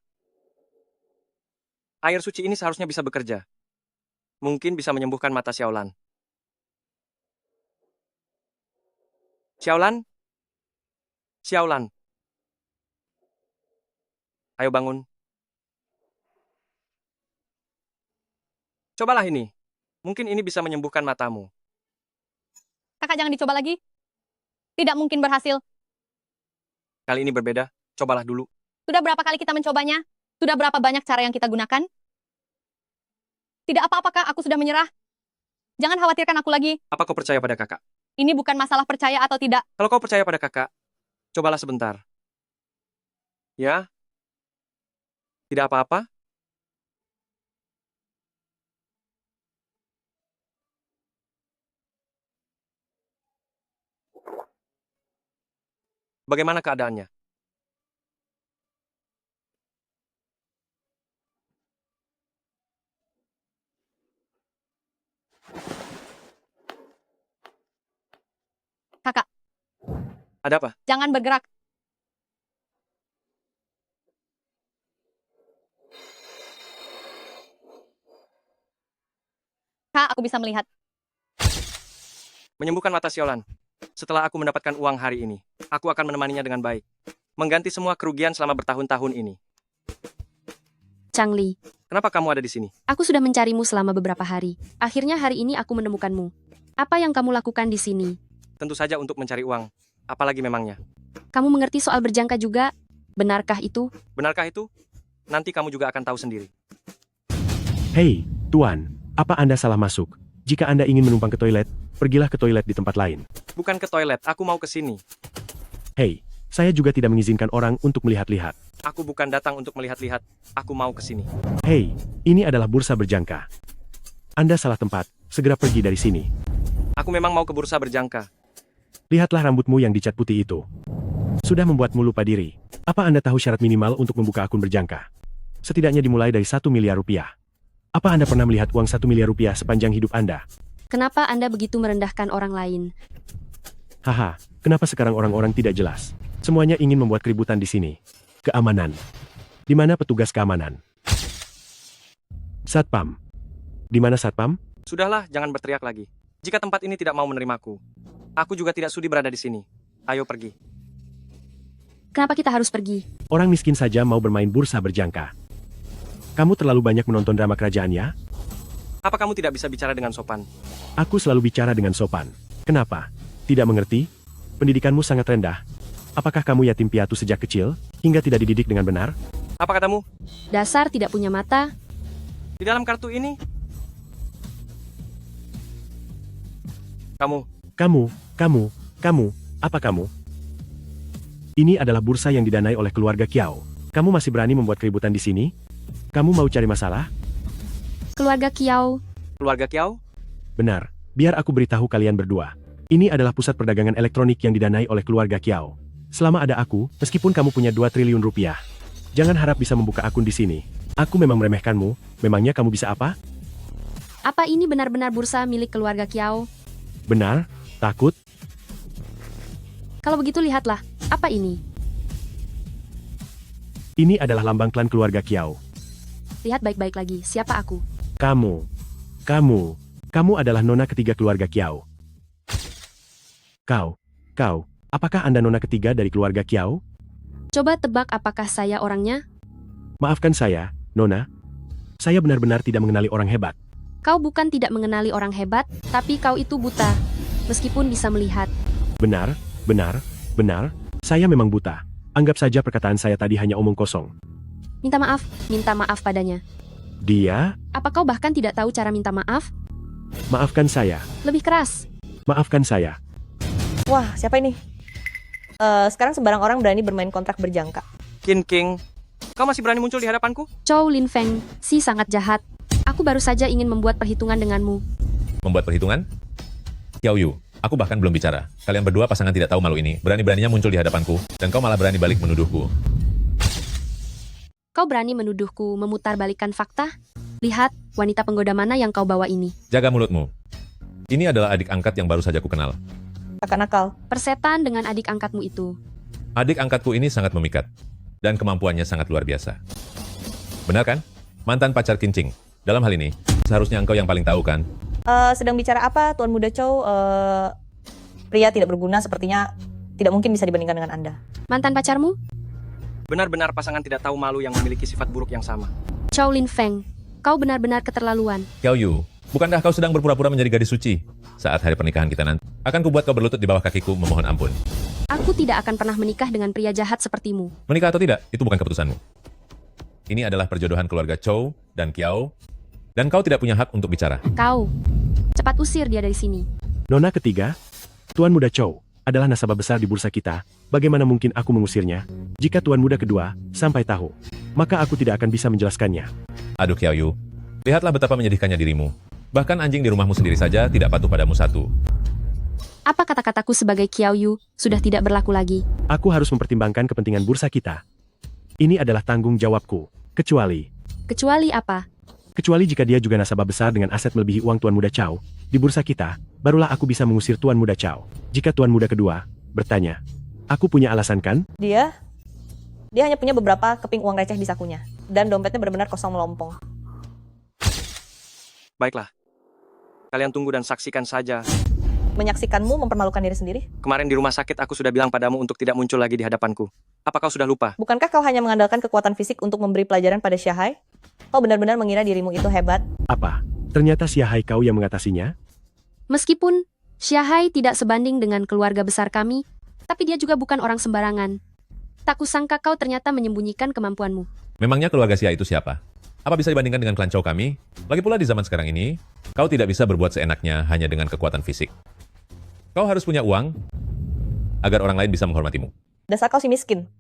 [SPEAKER 2] Air suci ini seharusnya bisa bekerja. Mungkin bisa menyembuhkan mata Xiaolan. Xiaolan? Xiaolan. Ayo bangun. Cobalah ini. Mungkin ini bisa menyembuhkan matamu.
[SPEAKER 4] Kakak jangan dicoba lagi. Tidak mungkin berhasil.
[SPEAKER 2] Kali ini berbeda. Cobalah dulu.
[SPEAKER 4] Sudah berapa kali kita mencobanya? Sudah berapa banyak cara yang kita gunakan? Tidak apa-apakah aku sudah menyerah? Jangan khawatirkan aku lagi.
[SPEAKER 2] Apa kau percaya pada kakak?
[SPEAKER 4] Ini bukan masalah percaya atau tidak.
[SPEAKER 2] Kalau kau percaya pada kakak, cobalah sebentar. Ya? Tidak apa-apa? Bagaimana keadaannya?
[SPEAKER 4] Kakak,
[SPEAKER 2] Ada apa?
[SPEAKER 4] jangan bergerak. Kak, aku bisa melihat.
[SPEAKER 2] Menyembuhkan mata Xiaolan. Setelah aku mendapatkan uang hari ini, aku akan menemaninya dengan baik. Mengganti semua kerugian selama bertahun-tahun ini.
[SPEAKER 6] Changli,
[SPEAKER 2] Kenapa kamu ada di sini?
[SPEAKER 6] aku sudah mencarimu selama beberapa hari. Akhirnya hari ini aku menemukanmu. Apa yang kamu lakukan di sini?
[SPEAKER 2] Tentu saja untuk mencari uang. Apalagi memangnya.
[SPEAKER 6] Kamu mengerti soal berjangka juga? Benarkah itu?
[SPEAKER 2] Benarkah itu? Nanti kamu juga akan tahu sendiri.
[SPEAKER 16] Hei, Tuan, apa Anda salah masuk? Jika Anda ingin menumpang ke toilet, pergilah ke toilet di tempat lain.
[SPEAKER 2] Bukan ke toilet, aku mau ke sini.
[SPEAKER 16] Hei, saya juga tidak mengizinkan orang untuk melihat-lihat.
[SPEAKER 2] Aku bukan datang untuk melihat-lihat, aku mau ke sini.
[SPEAKER 16] Hei, ini adalah bursa berjangka. Anda salah tempat, segera pergi dari sini.
[SPEAKER 2] Aku memang mau ke bursa berjangka.
[SPEAKER 16] Lihatlah rambutmu yang dicat putih itu. Sudah membuatmu lupa diri. Apa Anda tahu syarat minimal untuk membuka akun berjangka? Setidaknya dimulai dari 1 miliar rupiah. Apa Anda pernah melihat uang 1 miliar rupiah sepanjang hidup Anda?
[SPEAKER 6] Kenapa Anda begitu merendahkan orang lain?
[SPEAKER 16] Haha, kenapa sekarang orang-orang tidak jelas? Semuanya ingin membuat keributan di sini. Keamanan. Di mana petugas keamanan? Satpam. Di mana Satpam?
[SPEAKER 2] Sudahlah, jangan berteriak lagi. Jika tempat ini tidak mau menerimaku, aku juga tidak sudi berada di sini. Ayo pergi.
[SPEAKER 6] Kenapa kita harus pergi?
[SPEAKER 16] Orang miskin saja mau bermain bursa berjangka. Kamu terlalu banyak menonton drama kerajaan ya?
[SPEAKER 2] Apa kamu tidak bisa bicara dengan sopan?
[SPEAKER 16] Aku selalu bicara dengan sopan. Kenapa? Tidak mengerti? Pendidikanmu sangat rendah. Apakah kamu yatim piatu sejak kecil, hingga tidak dididik dengan benar?
[SPEAKER 2] Apa katamu?
[SPEAKER 6] Dasar tidak punya mata.
[SPEAKER 2] Di dalam kartu ini?
[SPEAKER 16] Kamu, apa kamu? Ini adalah bursa yang didanai oleh keluarga Kiao. Kamu masih berani membuat keributan di sini? Kamu mau cari masalah?
[SPEAKER 6] Keluarga Kiao.
[SPEAKER 2] Keluarga Kiao?
[SPEAKER 16] Benar, biar aku beritahu kalian berdua. Ini adalah pusat perdagangan elektronik yang didanai oleh keluarga Kiao. Selama ada aku, meskipun kamu punya 2 triliun rupiah, jangan harap bisa membuka akun di sini. Aku memang meremehkanmu, memangnya kamu bisa apa?
[SPEAKER 6] Apa ini benar-benar bursa milik keluarga Kiao?
[SPEAKER 16] Benar? Takut?
[SPEAKER 6] Kalau begitu lihatlah, apa ini?
[SPEAKER 16] Ini adalah lambang klan keluarga Kiao.
[SPEAKER 6] Lihat baik-baik lagi, siapa aku?
[SPEAKER 16] Kamu adalah nona ketiga keluarga Kiao. Kau, apakah Anda nona ketiga dari keluarga Kiao?
[SPEAKER 6] Coba tebak apakah saya orangnya?
[SPEAKER 16] Maafkan saya, nona. Saya benar-benar tidak mengenali orang hebat.
[SPEAKER 6] Kau bukan tidak mengenali orang hebat, tapi kau itu buta, meskipun bisa melihat.
[SPEAKER 16] Benar. Saya memang buta. Anggap saja perkataan saya tadi hanya omong kosong.
[SPEAKER 6] Minta maaf padanya.
[SPEAKER 16] Dia?
[SPEAKER 6] Apa kau bahkan tidak tahu cara minta maaf?
[SPEAKER 16] Maafkan saya.
[SPEAKER 6] Lebih keras.
[SPEAKER 16] Maafkan saya.
[SPEAKER 8] Wah, siapa ini? Sekarang sembarang orang berani bermain kontrak berjangka.
[SPEAKER 2] King, kau masih berani muncul di hadapanku?
[SPEAKER 6] Chow Lin Feng, si sangat jahat. Aku baru saja ingin membuat perhitungan denganmu.
[SPEAKER 9] Membuat perhitungan? Xiao Yu, aku bahkan belum bicara. Kalian berdua pasangan tidak tahu malu ini, berani-beraninya muncul di hadapanku, dan kau malah berani balik menuduhku.
[SPEAKER 6] Kau berani menuduhku memutarbalikkan fakta? Lihat, wanita penggoda mana yang kau bawa ini.
[SPEAKER 9] Jaga mulutmu. Ini adalah adik angkat yang baru saja ku kenal.
[SPEAKER 8] Kakak nakal.
[SPEAKER 6] Persetan dengan adik angkatmu itu.
[SPEAKER 9] Adik angkatku ini sangat memikat, dan kemampuannya sangat luar biasa. Benar kan? Mantan pacar Kincing. Dalam hal ini, seharusnya engkau yang paling tahu kan?
[SPEAKER 8] Sedang bicara apa, Tuan Muda Chow? Pria tidak berguna sepertinya tidak mungkin bisa dibandingkan dengan Anda.
[SPEAKER 6] Mantan pacarmu?
[SPEAKER 2] Benar-benar pasangan tidak tahu malu yang memiliki sifat buruk yang sama.
[SPEAKER 6] Chow Lin Feng, kau benar-benar keterlaluan.
[SPEAKER 9] Xiao Yu, bukankah kau sedang berpura-pura menjadi gadis suci? Saat hari pernikahan kita nanti, akan kubuat kau berlutut di bawah kakiku memohon ampun.
[SPEAKER 6] Aku tidak akan pernah menikah dengan pria jahat sepertimu.
[SPEAKER 9] Menikah atau tidak, itu bukan keputusanmu. Ini adalah perjodohan keluarga Chow dan Kiao, dan kau tidak punya hak untuk bicara.
[SPEAKER 6] Kau, cepat usir dia dari sini.
[SPEAKER 16] Nona ketiga, Tuan Muda Chow, adalah nasabah besar di bursa kita. Bagaimana mungkin aku mengusirnya? Jika Tuan Muda kedua sampai tahu, maka aku tidak akan bisa menjelaskannya.
[SPEAKER 9] Aduh Xiao Yu, lihatlah betapa menyedihkannya dirimu. Bahkan anjing di rumahmu sendiri saja tidak patuh padamu satu.
[SPEAKER 6] Apa kata-kataku sebagai Xiao Yu sudah tidak berlaku lagi?
[SPEAKER 16] Aku harus mempertimbangkan kepentingan bursa kita. Ini adalah tanggung jawabku.
[SPEAKER 6] Kecuali apa?
[SPEAKER 16] Kecuali jika dia juga nasabah besar dengan aset melebihi uang Tuan Muda Chow di bursa kita, barulah aku bisa mengusir Tuan Muda Chow. Jika Tuan Muda kedua bertanya, aku punya alasan kan?
[SPEAKER 8] Dia hanya punya beberapa keping uang receh di sakunya, dan dompetnya benar-benar kosong melompong.
[SPEAKER 2] Baiklah. Kalian tunggu dan saksikan saja.
[SPEAKER 8] Menyaksikanmu mempermalukan diri sendiri?
[SPEAKER 2] Kemarin di rumah sakit aku sudah bilang padamu untuk tidak muncul lagi di hadapanku. Apa kau sudah lupa?
[SPEAKER 8] Bukankah kau hanya mengandalkan kekuatan fisik untuk memberi pelajaran pada Xiahai? Kau benar-benar mengira dirimu itu hebat?
[SPEAKER 16] Apa? Ternyata Xiahai kau yang mengatasinya?
[SPEAKER 6] Meskipun Xiahai tidak sebanding dengan keluarga besar kami, tapi dia juga bukan orang sembarangan. Tak kusangka kau ternyata menyembunyikan kemampuanmu.
[SPEAKER 9] Memangnya keluarga Xia itu siapa? Apa bisa dibandingkan dengan klan Chow kami? Lagi pula di zaman sekarang ini, kau tidak bisa berbuat seenaknya hanya dengan kekuatan fisik. Kau harus punya uang agar orang lain bisa menghormatimu.
[SPEAKER 8] Dasar kau si miskin.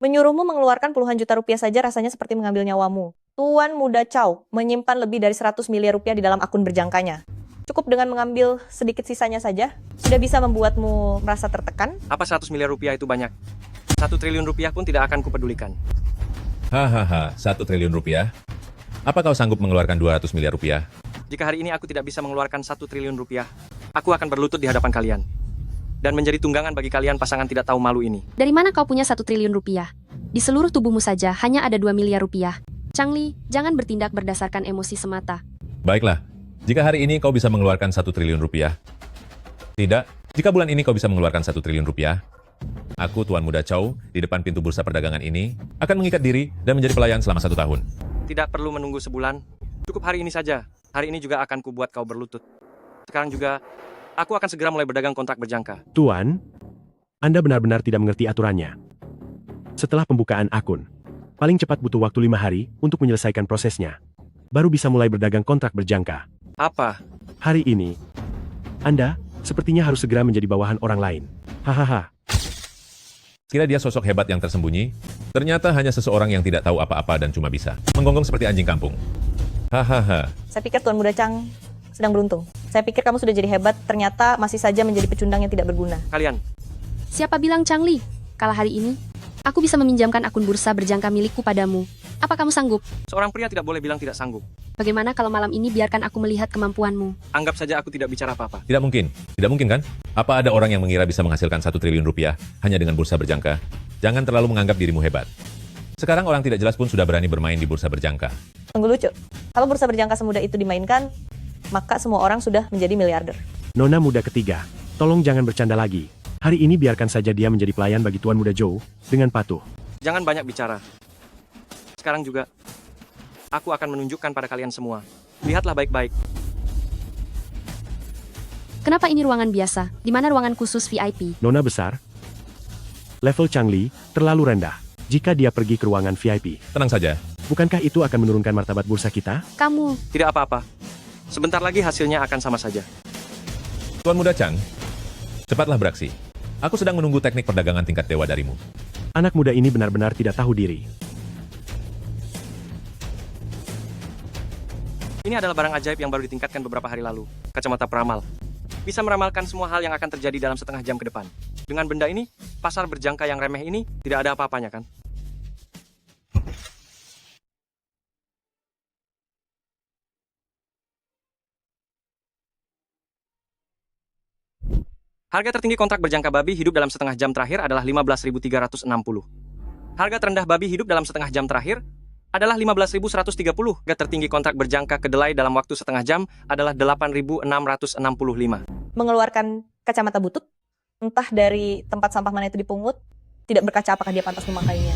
[SPEAKER 8] Menyuruhmu mengeluarkan puluhan juta rupiah saja rasanya seperti mengambil nyawamu. Tuan Muda Chow menyimpan lebih dari 100 miliar rupiah di dalam akun berjangkanya. Cukup dengan mengambil sedikit sisanya saja, sudah bisa membuatmu merasa tertekan?
[SPEAKER 2] Apa 100 miliar rupiah itu banyak? 1 triliun rupiah pun tidak akan kupedulikan.
[SPEAKER 9] Hahaha, 1 triliun rupiah? Apa kau sanggup mengeluarkan 200 miliar rupiah?
[SPEAKER 2] Jika hari ini aku tidak bisa mengeluarkan 1 triliun rupiah, aku akan berlutut di hadapan kalian. dan menjadi tunggangan bagi kalian pasangan tidak tahu malu ini.
[SPEAKER 6] Dari mana kau punya 1 triliun rupiah? Di seluruh tubuhmu saja hanya ada 2 miliar rupiah. Changli, jangan bertindak berdasarkan emosi semata.
[SPEAKER 9] Baiklah, jika hari ini kau bisa mengeluarkan 1 triliun rupiah. Tidak, jika bulan ini kau bisa mengeluarkan 1 triliun rupiah, aku, Tuan Muda Chow, di depan pintu bursa perdagangan ini, akan mengikat diri dan menjadi pelayan selama 1 tahun.
[SPEAKER 2] Tidak perlu menunggu sebulan, cukup hari ini saja. Hari ini juga akan kubuat kau berlutut. Sekarang juga, aku akan segera mulai berdagang kontrak berjangka.
[SPEAKER 16] Tuan, Anda benar-benar tidak mengerti aturannya. Setelah pembukaan akun, paling cepat butuh waktu 5 hari untuk menyelesaikan prosesnya. Baru bisa mulai berdagang kontrak berjangka.
[SPEAKER 2] Apa?
[SPEAKER 16] Hari ini, Anda sepertinya harus segera menjadi bawahan orang lain. Hahaha.
[SPEAKER 9] Kira dia sosok hebat yang tersembunyi, ternyata hanya seseorang yang tidak tahu apa-apa dan cuma bisa menggonggong seperti anjing kampung. Hahaha.
[SPEAKER 8] Saya pikir Tuan Muda Chang sedang beruntung. Saya pikir kamu sudah jadi hebat, ternyata masih saja menjadi pecundang yang tidak berguna.
[SPEAKER 2] Kalian.
[SPEAKER 6] Siapa bilang Changli? Kala hari ini, aku bisa meminjamkan akun bursa berjangka milikku padamu. Apa kamu sanggup?
[SPEAKER 2] Seorang pria tidak boleh bilang tidak sanggup.
[SPEAKER 6] Bagaimana kalau malam ini biarkan aku melihat kemampuanmu?
[SPEAKER 2] Anggap saja aku tidak bicara apa-apa.
[SPEAKER 9] Tidak mungkin. Tidak mungkin kan? Apa ada orang yang mengira bisa menghasilkan 1 triliun rupiah hanya dengan bursa berjangka? Jangan terlalu menganggap dirimu hebat. Sekarang orang tidak jelas pun sudah berani bermain di bursa berjangka.
[SPEAKER 8] Tunggu lucu. Kalau bursa berjangka semudah itu dimainkan, maka semua orang sudah menjadi miliarder.
[SPEAKER 16] Nona muda ketiga, tolong jangan bercanda lagi. Hari ini biarkan saja dia menjadi pelayan bagi Tuan Muda Zhou dengan patuh.
[SPEAKER 2] Jangan banyak bicara. Sekarang juga, aku akan menunjukkan pada kalian semua. Lihatlah baik-baik.
[SPEAKER 6] Kenapa ini ruangan biasa? Di mana ruangan khusus VIP?
[SPEAKER 16] Nona besar, level Changli terlalu rendah. Jika dia pergi ke ruangan VIP,
[SPEAKER 9] tenang saja.
[SPEAKER 16] Bukankah itu akan menurunkan martabat bursa kita?
[SPEAKER 6] Kamu.
[SPEAKER 2] Tidak apa-apa. Sebentar lagi hasilnya akan sama saja.
[SPEAKER 9] Tuan Muda Chang, cepatlah beraksi. Aku sedang menunggu teknik perdagangan tingkat dewa darimu.
[SPEAKER 16] Anak muda ini benar-benar tidak tahu diri.
[SPEAKER 2] Ini adalah barang ajaib yang baru ditingkatkan beberapa hari lalu. Kacamata peramal. Bisa meramalkan semua hal yang akan terjadi dalam setengah jam ke depan. Dengan benda ini, pasar berjangka yang remeh ini tidak ada apa-apanya kan? Harga tertinggi kontrak berjangka babi hidup dalam setengah jam terakhir adalah 15.360. Harga terendah babi hidup dalam setengah jam terakhir adalah 15.130. Harga tertinggi kontrak berjangka kedelai dalam waktu setengah jam adalah 8.665.
[SPEAKER 8] Mengeluarkan kacamata butut, entah dari tempat sampah mana itu dipungut, tidak berkaca apakah dia pantas memakainya.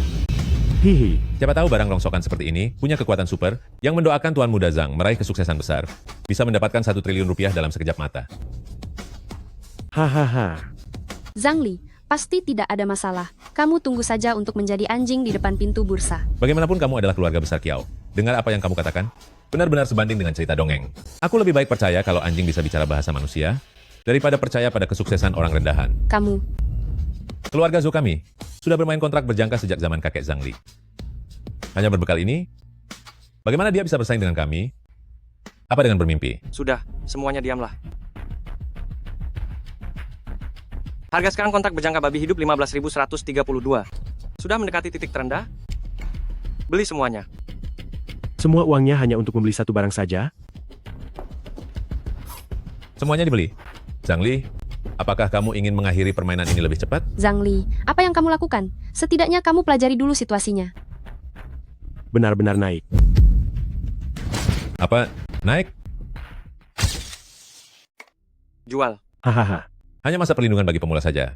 [SPEAKER 16] Hihi.
[SPEAKER 9] Siapa tahu barang rongsokan seperti ini punya kekuatan super yang mendoakan Tuan Muda Zhang meraih kesuksesan besar. Bisa mendapatkan 1 triliun rupiah dalam sekejap mata.
[SPEAKER 16] Hahaha.
[SPEAKER 6] Zhangli, pasti tidak ada masalah. Kamu tunggu saja untuk menjadi anjing di depan pintu bursa.
[SPEAKER 9] Bagaimanapun kamu adalah keluarga besar Kiao. Dengar apa yang kamu katakan? Benar-benar sebanding dengan cerita dongeng. Aku lebih baik percaya kalau anjing bisa bicara bahasa manusia daripada percaya pada kesuksesan orang rendahan.
[SPEAKER 6] Kamu.
[SPEAKER 9] Keluarga Zhou kami sudah bermain kontrak berjangka sejak zaman kakek Zhangli. Hanya berbekal ini, bagaimana dia bisa bersaing dengan kami? Apa dengan bermimpi?
[SPEAKER 2] Sudah, semuanya diamlah. Harga sekarang kontrak berjangka babi hidup 15.132. Sudah mendekati titik terendah? Beli semuanya.
[SPEAKER 16] Semua uangnya hanya untuk membeli satu barang saja?
[SPEAKER 9] Semuanya dibeli. Zhangli, apakah kamu ingin mengakhiri permainan ini lebih cepat?
[SPEAKER 6] Zhangli, apa yang kamu lakukan? Setidaknya kamu pelajari dulu situasinya.
[SPEAKER 16] Benar-benar naik.
[SPEAKER 9] Apa? Naik?
[SPEAKER 2] Jual.
[SPEAKER 16] Hahaha.
[SPEAKER 9] Hanya masa perlindungan bagi pemula saja.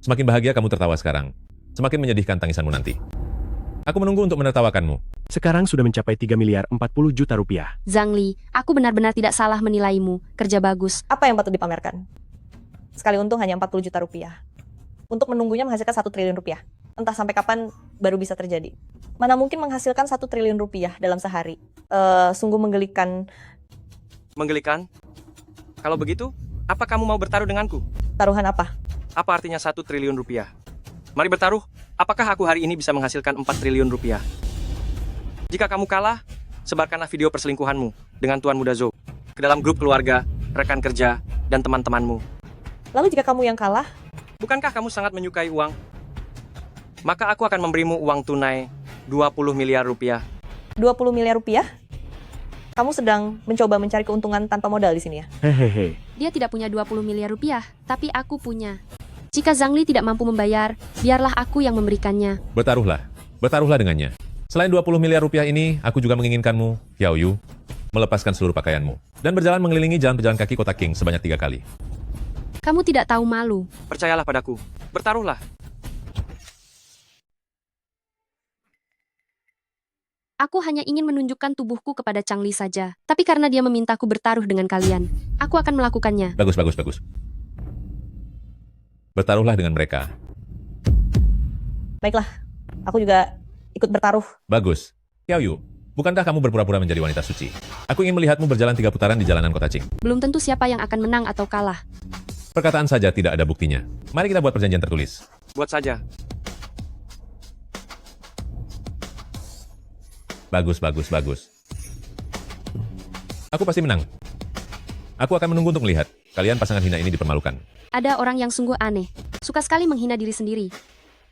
[SPEAKER 9] Semakin bahagia kamu tertawa sekarang, semakin menyedihkan tangisanmu nanti. Aku menunggu untuk menertawakanmu.
[SPEAKER 16] Sekarang sudah mencapai 3 miliar 40 juta rupiah.
[SPEAKER 6] Zhangli, aku benar-benar tidak salah menilaimu. Kerja bagus.
[SPEAKER 8] Apa yang patut dipamerkan? Sekali untung hanya 40 juta rupiah. Untuk menunggunya menghasilkan 1 triliun rupiah. Entah sampai kapan baru bisa terjadi. Mana mungkin menghasilkan 1 triliun rupiah dalam sehari? Sungguh menggelikan.
[SPEAKER 2] Menggelikan? Kalau begitu, apa kamu mau bertaruh denganku?
[SPEAKER 8] Taruhan apa?
[SPEAKER 2] Apa artinya 1 triliun rupiah? Mari bertaruh. Apakah aku hari ini bisa menghasilkan 4 triliun rupiah? Jika kamu kalah, sebarkanlah video perselingkuhanmu dengan Tuan Muda Zhou ke dalam grup keluarga, rekan kerja, dan teman-temanmu.
[SPEAKER 8] Lalu jika kamu yang kalah?
[SPEAKER 2] Bukankah kamu sangat menyukai uang? Maka aku akan memberimu uang tunai 20 miliar rupiah.
[SPEAKER 8] 20 miliar rupiah? Kamu sedang mencoba mencari keuntungan tanpa modal di sini ya?
[SPEAKER 16] Hehehe.
[SPEAKER 6] Dia tidak punya 20 miliar rupiah, tapi aku punya. Jika Zhang Li tidak mampu membayar, biarlah aku yang memberikannya.
[SPEAKER 9] Bertaruhlah. Bertaruhlah dengannya. Selain 20 miliar rupiah ini, aku juga menginginkanmu, Xiao Yu, melepaskan seluruh pakaianmu dan berjalan mengelilingi jalan pejalan kaki kota King sebanyak 3 kali.
[SPEAKER 6] Kamu tidak tahu malu.
[SPEAKER 2] Percayalah padaku. Bertaruhlah.
[SPEAKER 6] Aku hanya ingin menunjukkan tubuhku kepada Chang Li saja. Tapi karena dia memintaku bertaruh dengan kalian, aku akan melakukannya.
[SPEAKER 9] Bagus, bagus, bagus. Bertaruhlah dengan mereka.
[SPEAKER 8] Baiklah, aku juga ikut bertaruh.
[SPEAKER 9] Bagus. Xiao Yu, bukankah kamu berpura-pura menjadi wanita suci? Aku ingin melihatmu berjalan 3 putaran di jalanan kota Qing.
[SPEAKER 6] Belum tentu siapa yang akan menang atau kalah.
[SPEAKER 9] Perkataan saja tidak ada buktinya. Mari kita buat perjanjian tertulis.
[SPEAKER 2] Buat saja.
[SPEAKER 9] Bagus, bagus, bagus. Aku pasti menang. Aku akan menunggu untuk melihat kalian pasangan hina ini dipermalukan.
[SPEAKER 6] Ada orang yang sungguh aneh. Suka sekali menghina diri sendiri.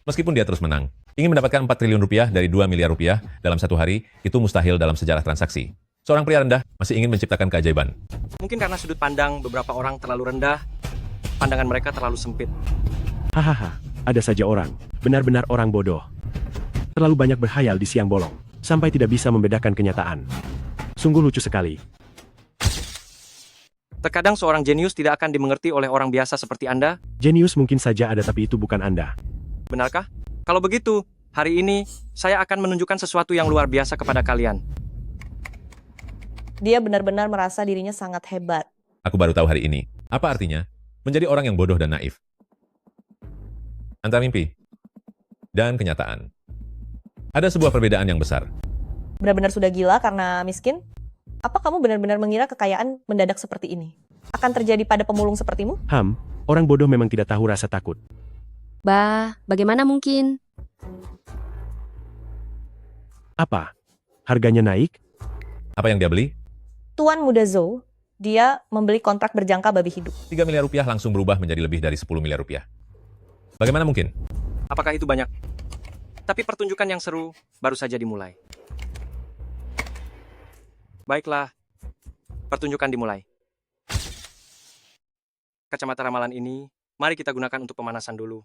[SPEAKER 9] Meskipun dia terus menang, ingin mendapatkan 4 triliun rupiah dari 2 miliar rupiah dalam 1 hari, itu mustahil dalam sejarah transaksi. Seorang pria rendah masih ingin menciptakan keajaiban.
[SPEAKER 2] Mungkin karena sudut pandang beberapa orang terlalu rendah, pandangan mereka terlalu sempit.
[SPEAKER 16] Hahaha, ada saja orang, benar-benar orang bodoh. Terlalu banyak berhayal di siang bolong, sampai tidak bisa membedakan kenyataan. Sungguh lucu sekali.
[SPEAKER 2] Terkadang seorang jenius tidak akan dimengerti oleh orang biasa seperti Anda.
[SPEAKER 16] Jenius mungkin saja ada tapi itu bukan Anda.
[SPEAKER 2] Benarkah? Kalau begitu, hari ini saya akan menunjukkan sesuatu yang luar biasa kepada kalian.
[SPEAKER 8] Dia benar-benar merasa dirinya sangat hebat.
[SPEAKER 9] Aku baru tahu hari ini. Apa artinya? Menjadi orang yang bodoh dan naif. Antara mimpi dan kenyataan. Ada sebuah perbedaan yang besar.
[SPEAKER 8] Benar-benar sudah gila karena miskin? Apa kamu benar-benar mengira kekayaan mendadak seperti ini akan terjadi pada pemulung sepertimu?
[SPEAKER 16] Orang bodoh memang tidak tahu rasa takut.
[SPEAKER 6] Bah, bagaimana mungkin?
[SPEAKER 16] Apa? Harganya naik?
[SPEAKER 9] Apa yang dia beli?
[SPEAKER 8] Tuan Muda Zhou, dia membeli kontrak berjangka babi hidup.
[SPEAKER 9] 3 miliar rupiah langsung berubah menjadi lebih dari 10 miliar rupiah. Bagaimana mungkin?
[SPEAKER 2] Apakah itu banyak? Tapi pertunjukan yang seru baru saja dimulai. Baiklah, pertunjukan dimulai. Kacamata ramalan ini, mari kita gunakan untuk pemanasan dulu.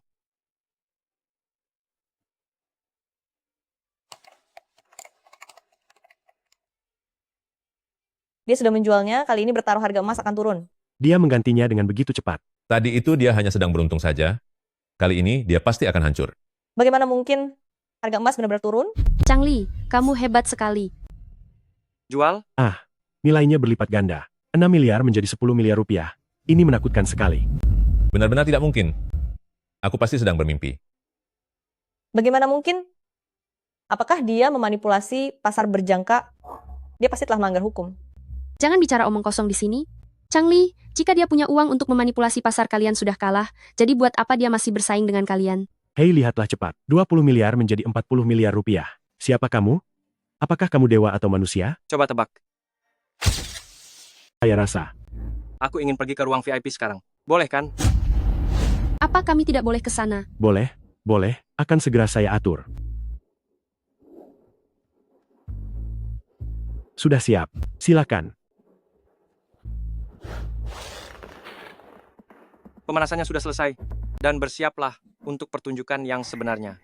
[SPEAKER 8] Dia sudah menjualnya, kali ini bertaruh harga emas akan turun.
[SPEAKER 16] Dia menggantinya dengan begitu cepat.
[SPEAKER 9] Tadi itu dia hanya sedang beruntung saja. Kali ini dia pasti akan hancur.
[SPEAKER 8] Bagaimana mungkin harga emas benar-benar turun?
[SPEAKER 6] Chang Li, kamu hebat sekali.
[SPEAKER 2] Jual?
[SPEAKER 16] Nilainya berlipat ganda. 6 miliar menjadi 10 miliar rupiah. Ini menakutkan sekali.
[SPEAKER 9] Benar-benar tidak mungkin. Aku pasti sedang bermimpi.
[SPEAKER 8] Bagaimana mungkin? Apakah dia memanipulasi pasar berjangka? Dia pasti telah melanggar hukum.
[SPEAKER 6] Jangan bicara omong kosong di sini. Chang Li, jika dia punya uang untuk memanipulasi pasar kalian sudah kalah, jadi buat apa dia masih bersaing dengan kalian?
[SPEAKER 16] Hei, lihatlah cepat. 20 miliar menjadi 40 miliar rupiah. Siapa kamu? Apakah kamu dewa atau manusia?
[SPEAKER 2] Coba tebak.
[SPEAKER 16] Saya rasa.
[SPEAKER 2] Aku ingin pergi ke ruang VIP sekarang. Boleh kan?
[SPEAKER 6] Apa kami tidak boleh ke sana?
[SPEAKER 16] Boleh, boleh. Akan segera saya atur. Sudah siap. Silakan.
[SPEAKER 2] Pemanasannya sudah selesai. Dan bersiaplah untuk pertunjukan yang sebenarnya.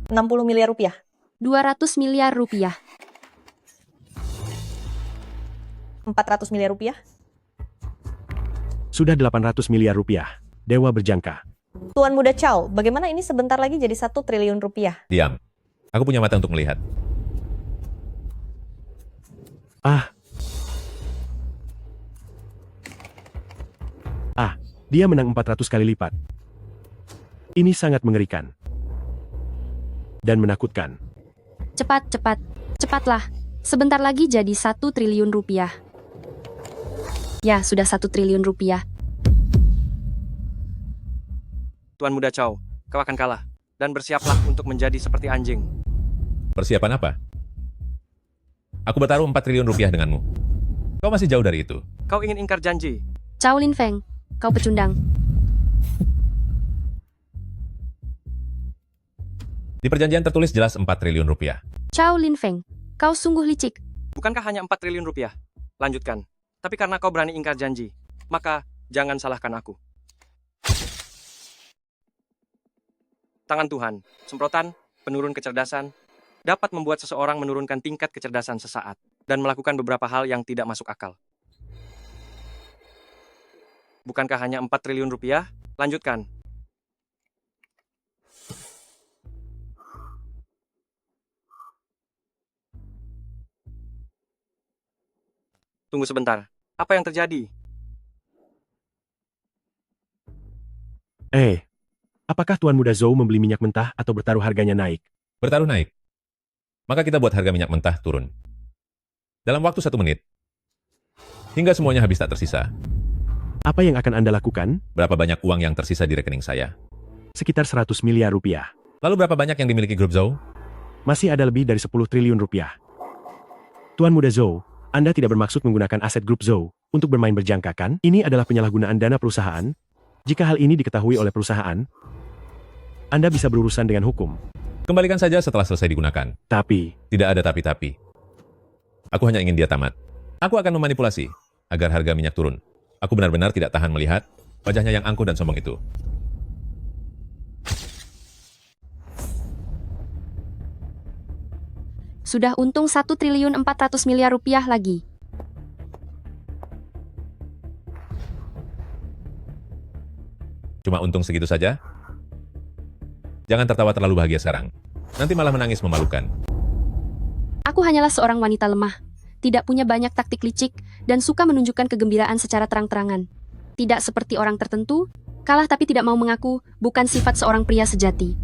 [SPEAKER 8] $60 miliar rupiah.
[SPEAKER 6] 200 miliar rupiah.
[SPEAKER 8] 400 miliar rupiah.
[SPEAKER 16] Sudah 800 miliar rupiah. Dewa berjangka.
[SPEAKER 8] Tuan Muda Chow, bagaimana ini sebentar lagi jadi 1 triliun rupiah?
[SPEAKER 9] Diam. Aku punya mata untuk melihat.
[SPEAKER 16] Dia menang 400 kali lipat. Ini sangat mengerikan. Dan menakutkan.
[SPEAKER 6] Cepat, cepat. Cepatlah. Sebentar lagi jadi 1 triliun rupiah. Ya, sudah 1 triliun rupiah.
[SPEAKER 2] Tuan Muda Chow, kau akan kalah. Dan bersiaplah untuk menjadi seperti anjing.
[SPEAKER 9] Persiapan apa? Aku bertaruh 4 triliun rupiah denganmu. Kau masih jauh dari itu.
[SPEAKER 2] Kau ingin ingkar janji.
[SPEAKER 6] Chow Lin Feng, kau pecundang.
[SPEAKER 9] Di perjanjian tertulis jelas 4 triliun rupiah.
[SPEAKER 6] Chow Lin Feng, kau sungguh licik.
[SPEAKER 2] Bukankah hanya 4 triliun rupiah? Lanjutkan. Tapi karena kau berani ingkar janji, maka jangan salahkan aku. Tangan Tuhan, semprotan, penurun kecerdasan, dapat membuat seseorang menurunkan tingkat kecerdasan sesaat dan melakukan beberapa hal yang tidak masuk akal. Bukankah hanya 4 triliun rupiah? Lanjutkan. Tunggu sebentar. Apa yang terjadi?
[SPEAKER 16] Apakah Tuan Muda Zhou membeli minyak mentah atau bertaruh harganya naik?
[SPEAKER 9] Bertaruh naik. Maka kita buat harga minyak mentah turun. Dalam waktu 1 menit. Hingga semuanya habis tak tersisa.
[SPEAKER 16] Apa yang akan Anda lakukan?
[SPEAKER 9] Berapa banyak uang yang tersisa di rekening saya?
[SPEAKER 16] Sekitar 100 miliar rupiah.
[SPEAKER 9] Lalu berapa banyak yang dimiliki grup Zhou?
[SPEAKER 16] Masih ada lebih dari 10 triliun rupiah. Tuan Muda Zhou, Anda tidak bermaksud menggunakan aset grup Zhou untuk bermain berjangka kan? Ini adalah penyalahgunaan dana perusahaan. Jika hal ini diketahui oleh perusahaan, Anda bisa berurusan dengan hukum.
[SPEAKER 9] Kembalikan saja setelah selesai digunakan.
[SPEAKER 16] Tapi,
[SPEAKER 9] tidak ada tapi-tapi. Aku hanya ingin dia tamat. Aku akan memanipulasi agar harga minyak turun. Aku benar-benar tidak tahan melihat wajahnya yang angkuh dan sombong itu.
[SPEAKER 6] Sudah untung 1.400 miliar rupiah lagi.
[SPEAKER 9] Cuma untung segitu saja? Jangan tertawa terlalu bahagia sekarang. Nanti malah menangis memalukan.
[SPEAKER 6] Aku hanyalah seorang wanita lemah, tidak punya banyak taktik licik, dan suka menunjukkan kegembiraan secara terang-terangan. Tidak seperti orang tertentu, kalah tapi tidak mau mengaku, bukan sifat seorang pria sejati.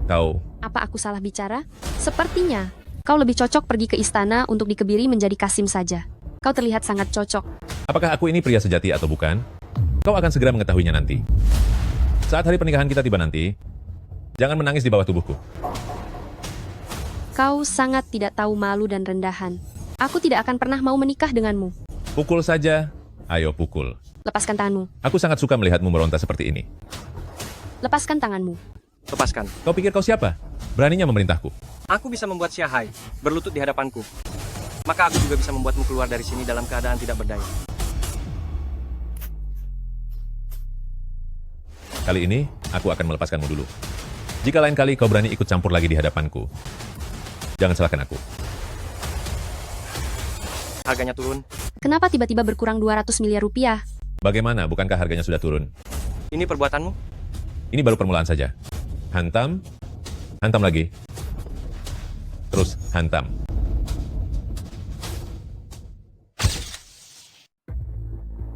[SPEAKER 9] Kau,
[SPEAKER 6] Apa aku salah bicara? Sepertinya, kau lebih cocok pergi ke istana untuk dikebiri menjadi Kasim saja. Kau terlihat sangat cocok.
[SPEAKER 9] apakah aku ini pria sejati atau bukan? Kau akan segera mengetahuinya nanti. Saat hari pernikahan kita tiba nanti, jangan menangis di bawah tubuhku.
[SPEAKER 6] Kau sangat tidak tahu malu dan rendahan. Aku tidak akan pernah mau menikah denganmu.
[SPEAKER 9] Pukul saja. Ayo pukul.
[SPEAKER 6] Lepaskan tanganmu.
[SPEAKER 9] Aku sangat suka melihatmu meronta seperti ini.
[SPEAKER 6] Lepaskan tanganmu.
[SPEAKER 2] Lepaskan.
[SPEAKER 9] Kau pikir kau siapa? Beraninya memerintahku.
[SPEAKER 2] Aku bisa membuat Xiahai berlutut di hadapanku. Maka aku juga bisa membuatmu keluar dari sini dalam keadaan tidak berdaya.
[SPEAKER 9] Kali ini, aku akan melepaskanmu dulu. Jika lain kali kau berani ikut campur lagi di hadapanku, jangan salahkan aku.
[SPEAKER 2] Harganya turun.
[SPEAKER 6] Kenapa tiba-tiba berkurang 200 miliar rupiah?
[SPEAKER 9] Bagaimana, bukankah harganya sudah turun?
[SPEAKER 2] Ini perbuatanmu?
[SPEAKER 9] Ini baru permulaan saja. Hantam, hantam lagi. Terus, hantam.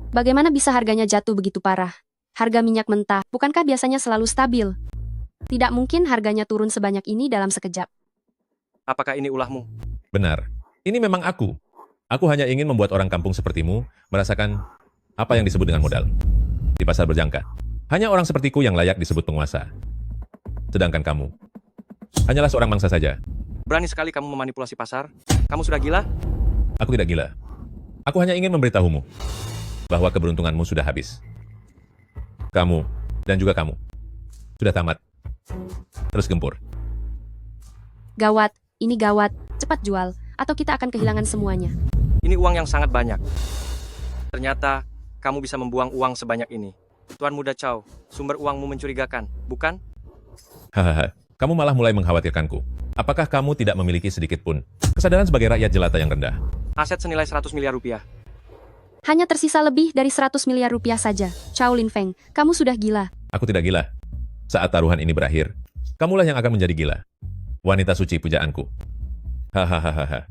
[SPEAKER 6] Bagaimana bisa harganya jatuh begitu parah? Harga minyak mentah, bukankah biasanya selalu stabil? Tidak mungkin harganya turun sebanyak ini dalam sekejap.
[SPEAKER 2] Apakah ini ulahmu?
[SPEAKER 9] Benar. Ini memang aku. Aku hanya ingin membuat orang kampung sepertimu merasakan apa yang disebut dengan modal. Di pasar berjangka. Hanya orang sepertiku yang layak disebut penguasa. Sedangkan kamu, hanyalah seorang mangsa saja.
[SPEAKER 2] Berani sekali kamu memanipulasi pasar? Kamu sudah gila?
[SPEAKER 9] Aku tidak gila. Aku hanya ingin memberitahumu bahwa keberuntunganmu sudah habis. Kamu, dan juga kamu, sudah tamat. Terus gempur.
[SPEAKER 6] Gawat, ini gawat. Cepat jual, atau kita akan kehilangan semuanya.
[SPEAKER 2] Ini uang yang sangat banyak. Ternyata, kamu bisa membuang uang sebanyak ini. Tuan Muda Chow, sumber uangmu mencurigakan, bukan?
[SPEAKER 9] Hahaha, kamu malah mulai mengkhawatirkanku. Apakah kamu tidak memiliki sedikit pun kesadaran sebagai rakyat jelata yang rendah?
[SPEAKER 2] Aset senilai 100 miliar rupiah.
[SPEAKER 6] Hanya tersisa lebih dari 100 miliar rupiah saja. Chow Lin Feng, kamu sudah gila.
[SPEAKER 9] Aku tidak gila. Saat taruhan ini berakhir, kamulah yang akan menjadi gila. Wanita suci pujaanku. Hahaha.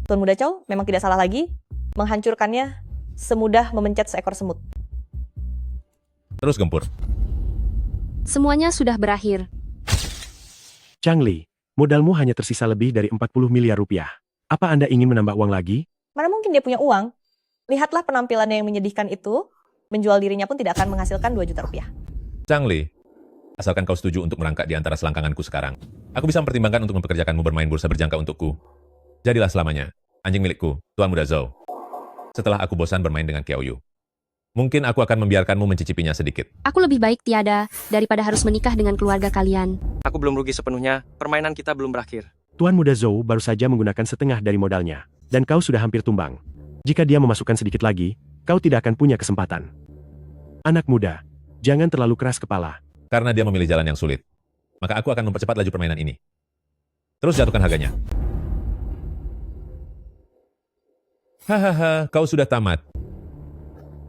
[SPEAKER 8] Tuan Muda Chow memang tidak salah lagi. Menghancurkannya semudah memencet seekor semut.
[SPEAKER 9] Terus gempur.
[SPEAKER 6] Semuanya sudah berakhir.
[SPEAKER 16] Chang Li, modalmu hanya tersisa lebih dari 40 miliar rupiah. Apa Anda ingin menambah uang lagi?
[SPEAKER 8] Mana mungkin dia punya uang? Lihatlah penampilannya yang menyedihkan itu. Menjual dirinya pun tidak akan menghasilkan 2 juta rupiah.
[SPEAKER 9] Chang Li, asalkan kau setuju untuk merangkak di antara selangkanganku sekarang, aku bisa mempertimbangkan untuk mempekerjakanmu bermain bursa berjangka untukku. Jadilah selamanya anjing milikku, Tuan Muda Zhou. Setelah aku bosan bermain dengan Kiao Yu, mungkin aku akan membiarkanmu mencicipinya sedikit.
[SPEAKER 6] Aku lebih baik tiada, daripada harus menikah dengan keluarga kalian.
[SPEAKER 2] Aku belum rugi sepenuhnya, permainan kita belum berakhir.
[SPEAKER 16] Tuan Muda Zhou baru saja menggunakan setengah dari modalnya, dan kau sudah hampir tumbang. Jika dia memasukkan sedikit lagi, kau tidak akan punya kesempatan. Anak muda, jangan terlalu keras kepala.
[SPEAKER 9] Karena dia memilih jalan yang sulit. Maka aku akan mempercepat laju permainan ini. Terus jatuhkan harganya. Hahaha, kau sudah tamat.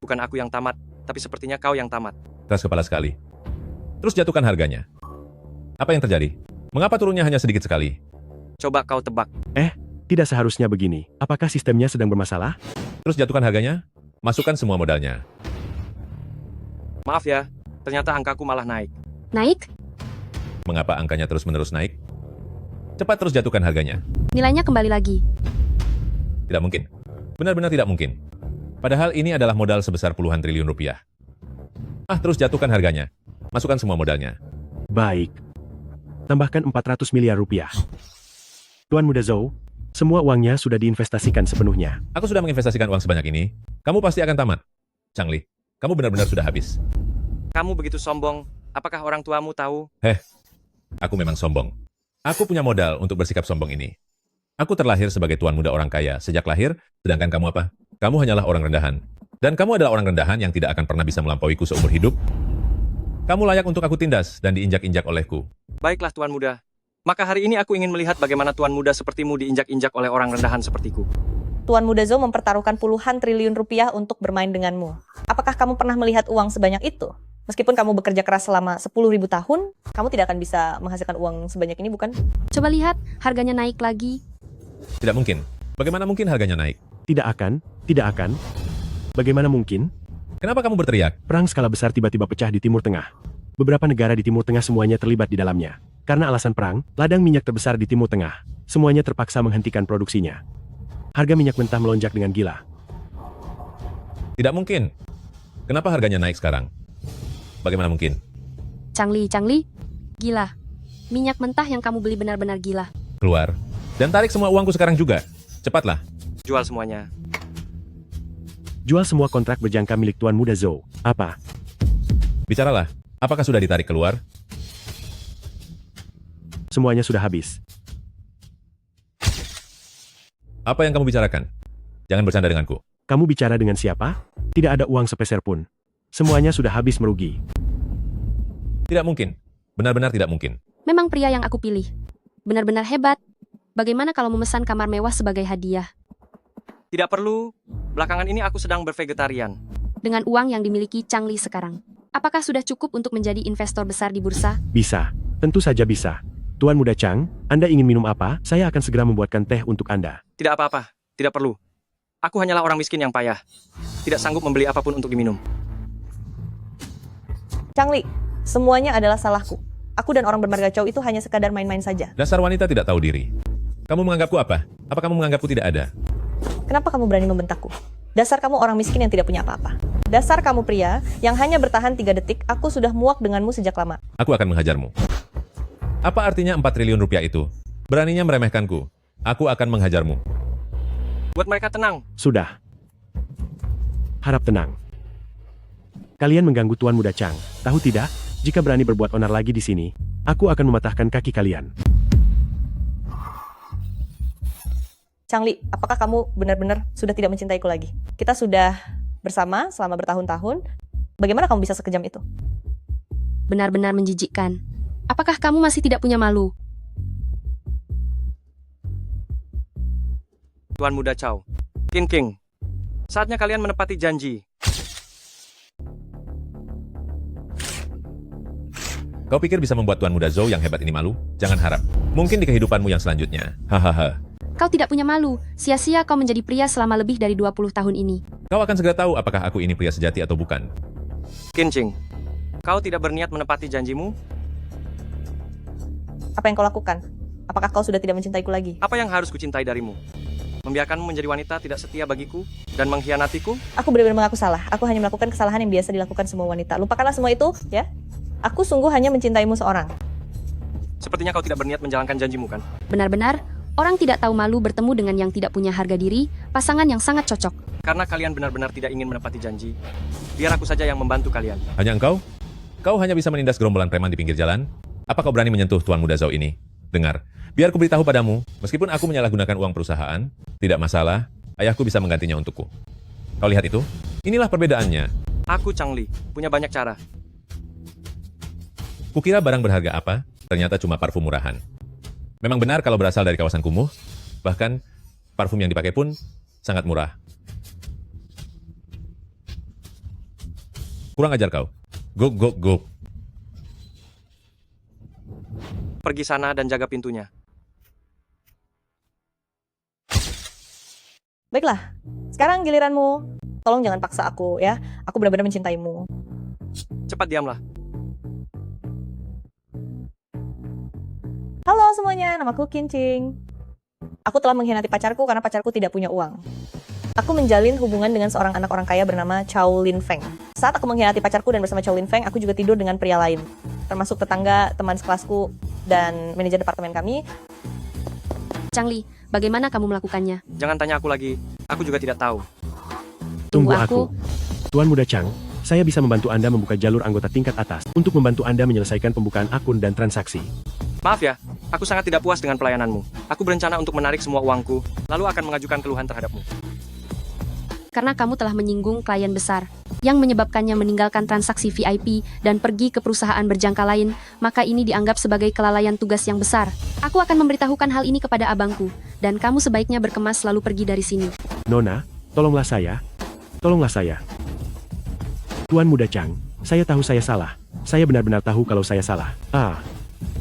[SPEAKER 2] Bukan aku yang tamat, tapi sepertinya kau yang tamat.
[SPEAKER 9] Keras kepala sekali. Terus jatuhkan harganya. Apa yang terjadi? Mengapa turunnya hanya sedikit sekali?
[SPEAKER 2] Coba kau tebak.
[SPEAKER 16] Tidak seharusnya begini. Apakah sistemnya sedang bermasalah?
[SPEAKER 9] Terus jatuhkan harganya. Masukkan semua modalnya.
[SPEAKER 2] Maaf ya, ternyata angkaku malah naik.
[SPEAKER 6] Naik?
[SPEAKER 9] Mengapa angkanya terus-menerus naik? Cepat terus jatuhkan harganya.
[SPEAKER 6] Nilainya kembali lagi.
[SPEAKER 9] Tidak mungkin. Benar-benar tidak mungkin. Padahal ini adalah modal sebesar puluhan triliun rupiah. Terus jatuhkan harganya. Masukkan semua modalnya.
[SPEAKER 16] Baik. Tambahkan 400 miliar rupiah. Tuan Muda Zhou, semua uangnya sudah diinvestasikan sepenuhnya.
[SPEAKER 9] Aku sudah menginvestasikan uang sebanyak ini. Kamu pasti akan tamat. Changli, kamu benar-benar sudah habis.
[SPEAKER 2] Kamu begitu sombong. Apakah orang tuamu tahu?
[SPEAKER 9] Aku memang sombong. Aku punya modal untuk bersikap sombong ini. Aku terlahir sebagai tuan muda orang kaya sejak lahir, sedangkan kamu apa? Kamu hanyalah orang rendahan. Dan kamu adalah orang rendahan yang tidak akan pernah bisa melampauiku seumur hidup. Kamu layak untuk aku tindas dan diinjak-injak olehku.
[SPEAKER 2] Baiklah Tuan Muda. Maka hari ini aku ingin melihat bagaimana Tuan Muda sepertimu diinjak-injak oleh orang rendahan sepertiku.
[SPEAKER 8] Tuan Muda Zhou mempertaruhkan puluhan triliun rupiah untuk bermain denganmu. Apakah kamu pernah melihat uang sebanyak itu? Meskipun kamu bekerja keras selama 10.000 tahun, kamu tidak akan bisa menghasilkan uang sebanyak ini, bukan?
[SPEAKER 6] Coba lihat, harganya naik lagi.
[SPEAKER 9] Tidak mungkin. Bagaimana mungkin harganya naik?
[SPEAKER 16] Tidak akan. Bagaimana mungkin?
[SPEAKER 9] Kenapa kamu berteriak?
[SPEAKER 16] Perang skala besar tiba-tiba pecah di Timur Tengah. Beberapa negara di Timur Tengah semuanya terlibat di dalamnya. Karena alasan perang, ladang minyak terbesar di Timur Tengah. Semuanya terpaksa menghentikan produksinya. Harga minyak mentah melonjak dengan gila.
[SPEAKER 9] Tidak mungkin. Kenapa harganya naik sekarang? Bagaimana mungkin?
[SPEAKER 6] Changli, gila. Minyak mentah yang kamu beli benar-benar gila.
[SPEAKER 9] Keluar. Dan tarik semua uangku sekarang juga. Cepatlah.
[SPEAKER 2] Jual semuanya.
[SPEAKER 16] Jual semua kontrak berjangka milik Tuan Muda Zhou. Apa?
[SPEAKER 9] Bicaralah. Apakah sudah ditarik keluar?
[SPEAKER 16] Semuanya sudah habis.
[SPEAKER 9] Apa yang kamu bicarakan? Jangan bercanda denganku.
[SPEAKER 16] Kamu bicara dengan siapa? Tidak ada uang sepeser pun. Semuanya sudah habis merugi.
[SPEAKER 9] Tidak mungkin. Benar-benar tidak mungkin.
[SPEAKER 6] Memang pria yang aku pilih. Benar-benar hebat. Bagaimana kalau memesan kamar mewah sebagai hadiah?
[SPEAKER 2] Tidak perlu. Belakangan ini aku sedang bervegetarian.
[SPEAKER 6] Dengan uang yang dimiliki Changli sekarang. Apakah sudah cukup untuk menjadi investor besar di bursa?
[SPEAKER 16] Bisa. Tentu saja bisa. Tuan Muda Chang, Anda ingin minum apa? Saya akan segera membuatkan teh untuk Anda.
[SPEAKER 2] Tidak apa-apa. Tidak perlu. Aku hanyalah orang miskin yang payah. Tidak sanggup membeli apapun untuk diminum.
[SPEAKER 8] Changli, semuanya adalah salahku. Aku dan orang bermarga Chow itu hanya sekadar main-main saja.
[SPEAKER 9] Dasar wanita tidak tahu diri. Kamu menganggapku apa? Apa kamu menganggapku tidak ada?
[SPEAKER 8] Kenapa kamu berani membentakku? Dasar kamu orang miskin yang tidak punya apa-apa. Dasar kamu pria yang hanya bertahan 3 detik, aku sudah muak denganmu sejak lama.
[SPEAKER 9] Aku akan menghajarmu. Apa artinya 4 triliun rupiah itu? Beraninya meremehkanku. Aku akan menghajarmu.
[SPEAKER 2] Buat mereka tenang.
[SPEAKER 16] Sudah. Harap tenang. Kalian mengganggu Tuan Muda Chang. Tahu tidak? Jika berani berbuat onar lagi di sini, aku akan mematahkan kaki kalian.
[SPEAKER 8] Changli, apakah kamu benar-benar sudah tidak mencintaiku lagi? Kita sudah bersama selama bertahun-tahun. Bagaimana kamu bisa sekejam itu?
[SPEAKER 6] Benar-benar menjijikkan. Apakah kamu masih tidak punya malu?
[SPEAKER 2] Tuan Muda Chow. King. Saatnya kalian menepati janji.
[SPEAKER 9] Kau pikir bisa membuat Tuan Muda Zhou yang hebat ini malu? Jangan harap. Mungkin di kehidupanmu yang selanjutnya. Hahaha.
[SPEAKER 6] Kau tidak punya malu. Sia-sia kau menjadi pria selama lebih dari 20 tahun ini.
[SPEAKER 9] Kau akan segera tahu apakah aku ini pria sejati atau bukan.
[SPEAKER 2] King, kau tidak berniat menepati janjimu?
[SPEAKER 8] Apa yang kau lakukan? Apakah kau sudah tidak mencintaiku lagi?
[SPEAKER 2] Apa yang harus kucintai darimu? Membiarkanmu menjadi wanita tidak setia bagiku dan mengkhianatiku?
[SPEAKER 8] Aku benar-benar mengaku salah. Aku hanya melakukan kesalahan yang biasa dilakukan semua wanita. Lupakanlah semua itu, ya. Aku sungguh hanya mencintaimu seorang.
[SPEAKER 2] Sepertinya kau tidak berniat menjalankan janjimu, kan?
[SPEAKER 6] Benar-benar, orang tidak tahu malu bertemu dengan yang tidak punya harga diri, pasangan yang sangat cocok.
[SPEAKER 2] Karena kalian benar-benar tidak ingin menepati janji, biar aku saja yang membantu kalian.
[SPEAKER 9] Hanya engkau? Kau hanya bisa menindas gerombolan preman di pinggir jalan? Apa kau berani menyentuh Tuan Muda Zhou ini? Dengar, biar ku beritahu padamu, meskipun aku menyalahgunakan uang perusahaan, tidak masalah. ayahku bisa menggantinya untukku. Kau lihat itu? Inilah perbedaannya.
[SPEAKER 2] Aku Changli, punya banyak cara.
[SPEAKER 9] Kukira barang berharga apa, ternyata cuma parfum murahan. Memang benar kalau berasal dari kawasan kumuh, bahkan parfum yang dipakai pun sangat murah. Kurang ajar kau. Gok, gok, gok.
[SPEAKER 2] Pergi sana dan jaga pintunya.
[SPEAKER 8] Baiklah, sekarang giliranmu. Tolong jangan paksa aku ya. Aku benar-benar mencintaimu.
[SPEAKER 2] Cepat diamlah.
[SPEAKER 8] Halo semuanya, namaku Kincing. Aku telah mengkhianati pacarku karena pacarku tidak punya uang. Aku menjalin hubungan dengan seorang anak orang kaya bernama Chow Lin Feng. Saat aku mengkhianati pacarku dan bersama Chow Lin Feng, aku juga tidur dengan pria lain. Termasuk tetangga, teman sekelasku, dan manajer departemen kami.
[SPEAKER 6] Changli, bagaimana kamu melakukannya?
[SPEAKER 2] Jangan tanya aku lagi. Aku juga tidak tahu.
[SPEAKER 16] Tunggu aku. Tuan Muda Chang, saya bisa membantu Anda membuka jalur anggota tingkat atas untuk membantu Anda menyelesaikan pembukaan akun dan transaksi.
[SPEAKER 2] Maaf ya, aku sangat tidak puas dengan pelayananmu. Aku berencana untuk menarik semua uangku, lalu akan mengajukan keluhan terhadapmu.
[SPEAKER 6] Karena kamu telah menyinggung klien besar, yang menyebabkannya meninggalkan transaksi VIP dan pergi ke perusahaan berjangka lain, maka ini dianggap sebagai kelalaian tugas yang besar. Aku akan memberitahukan hal ini kepada abangku, dan kamu sebaiknya berkemas lalu pergi dari sini.
[SPEAKER 16] Nona, tolonglah saya. Tolonglah saya. Tuan Muda Chang, saya tahu saya salah. Saya benar-benar tahu kalau saya salah.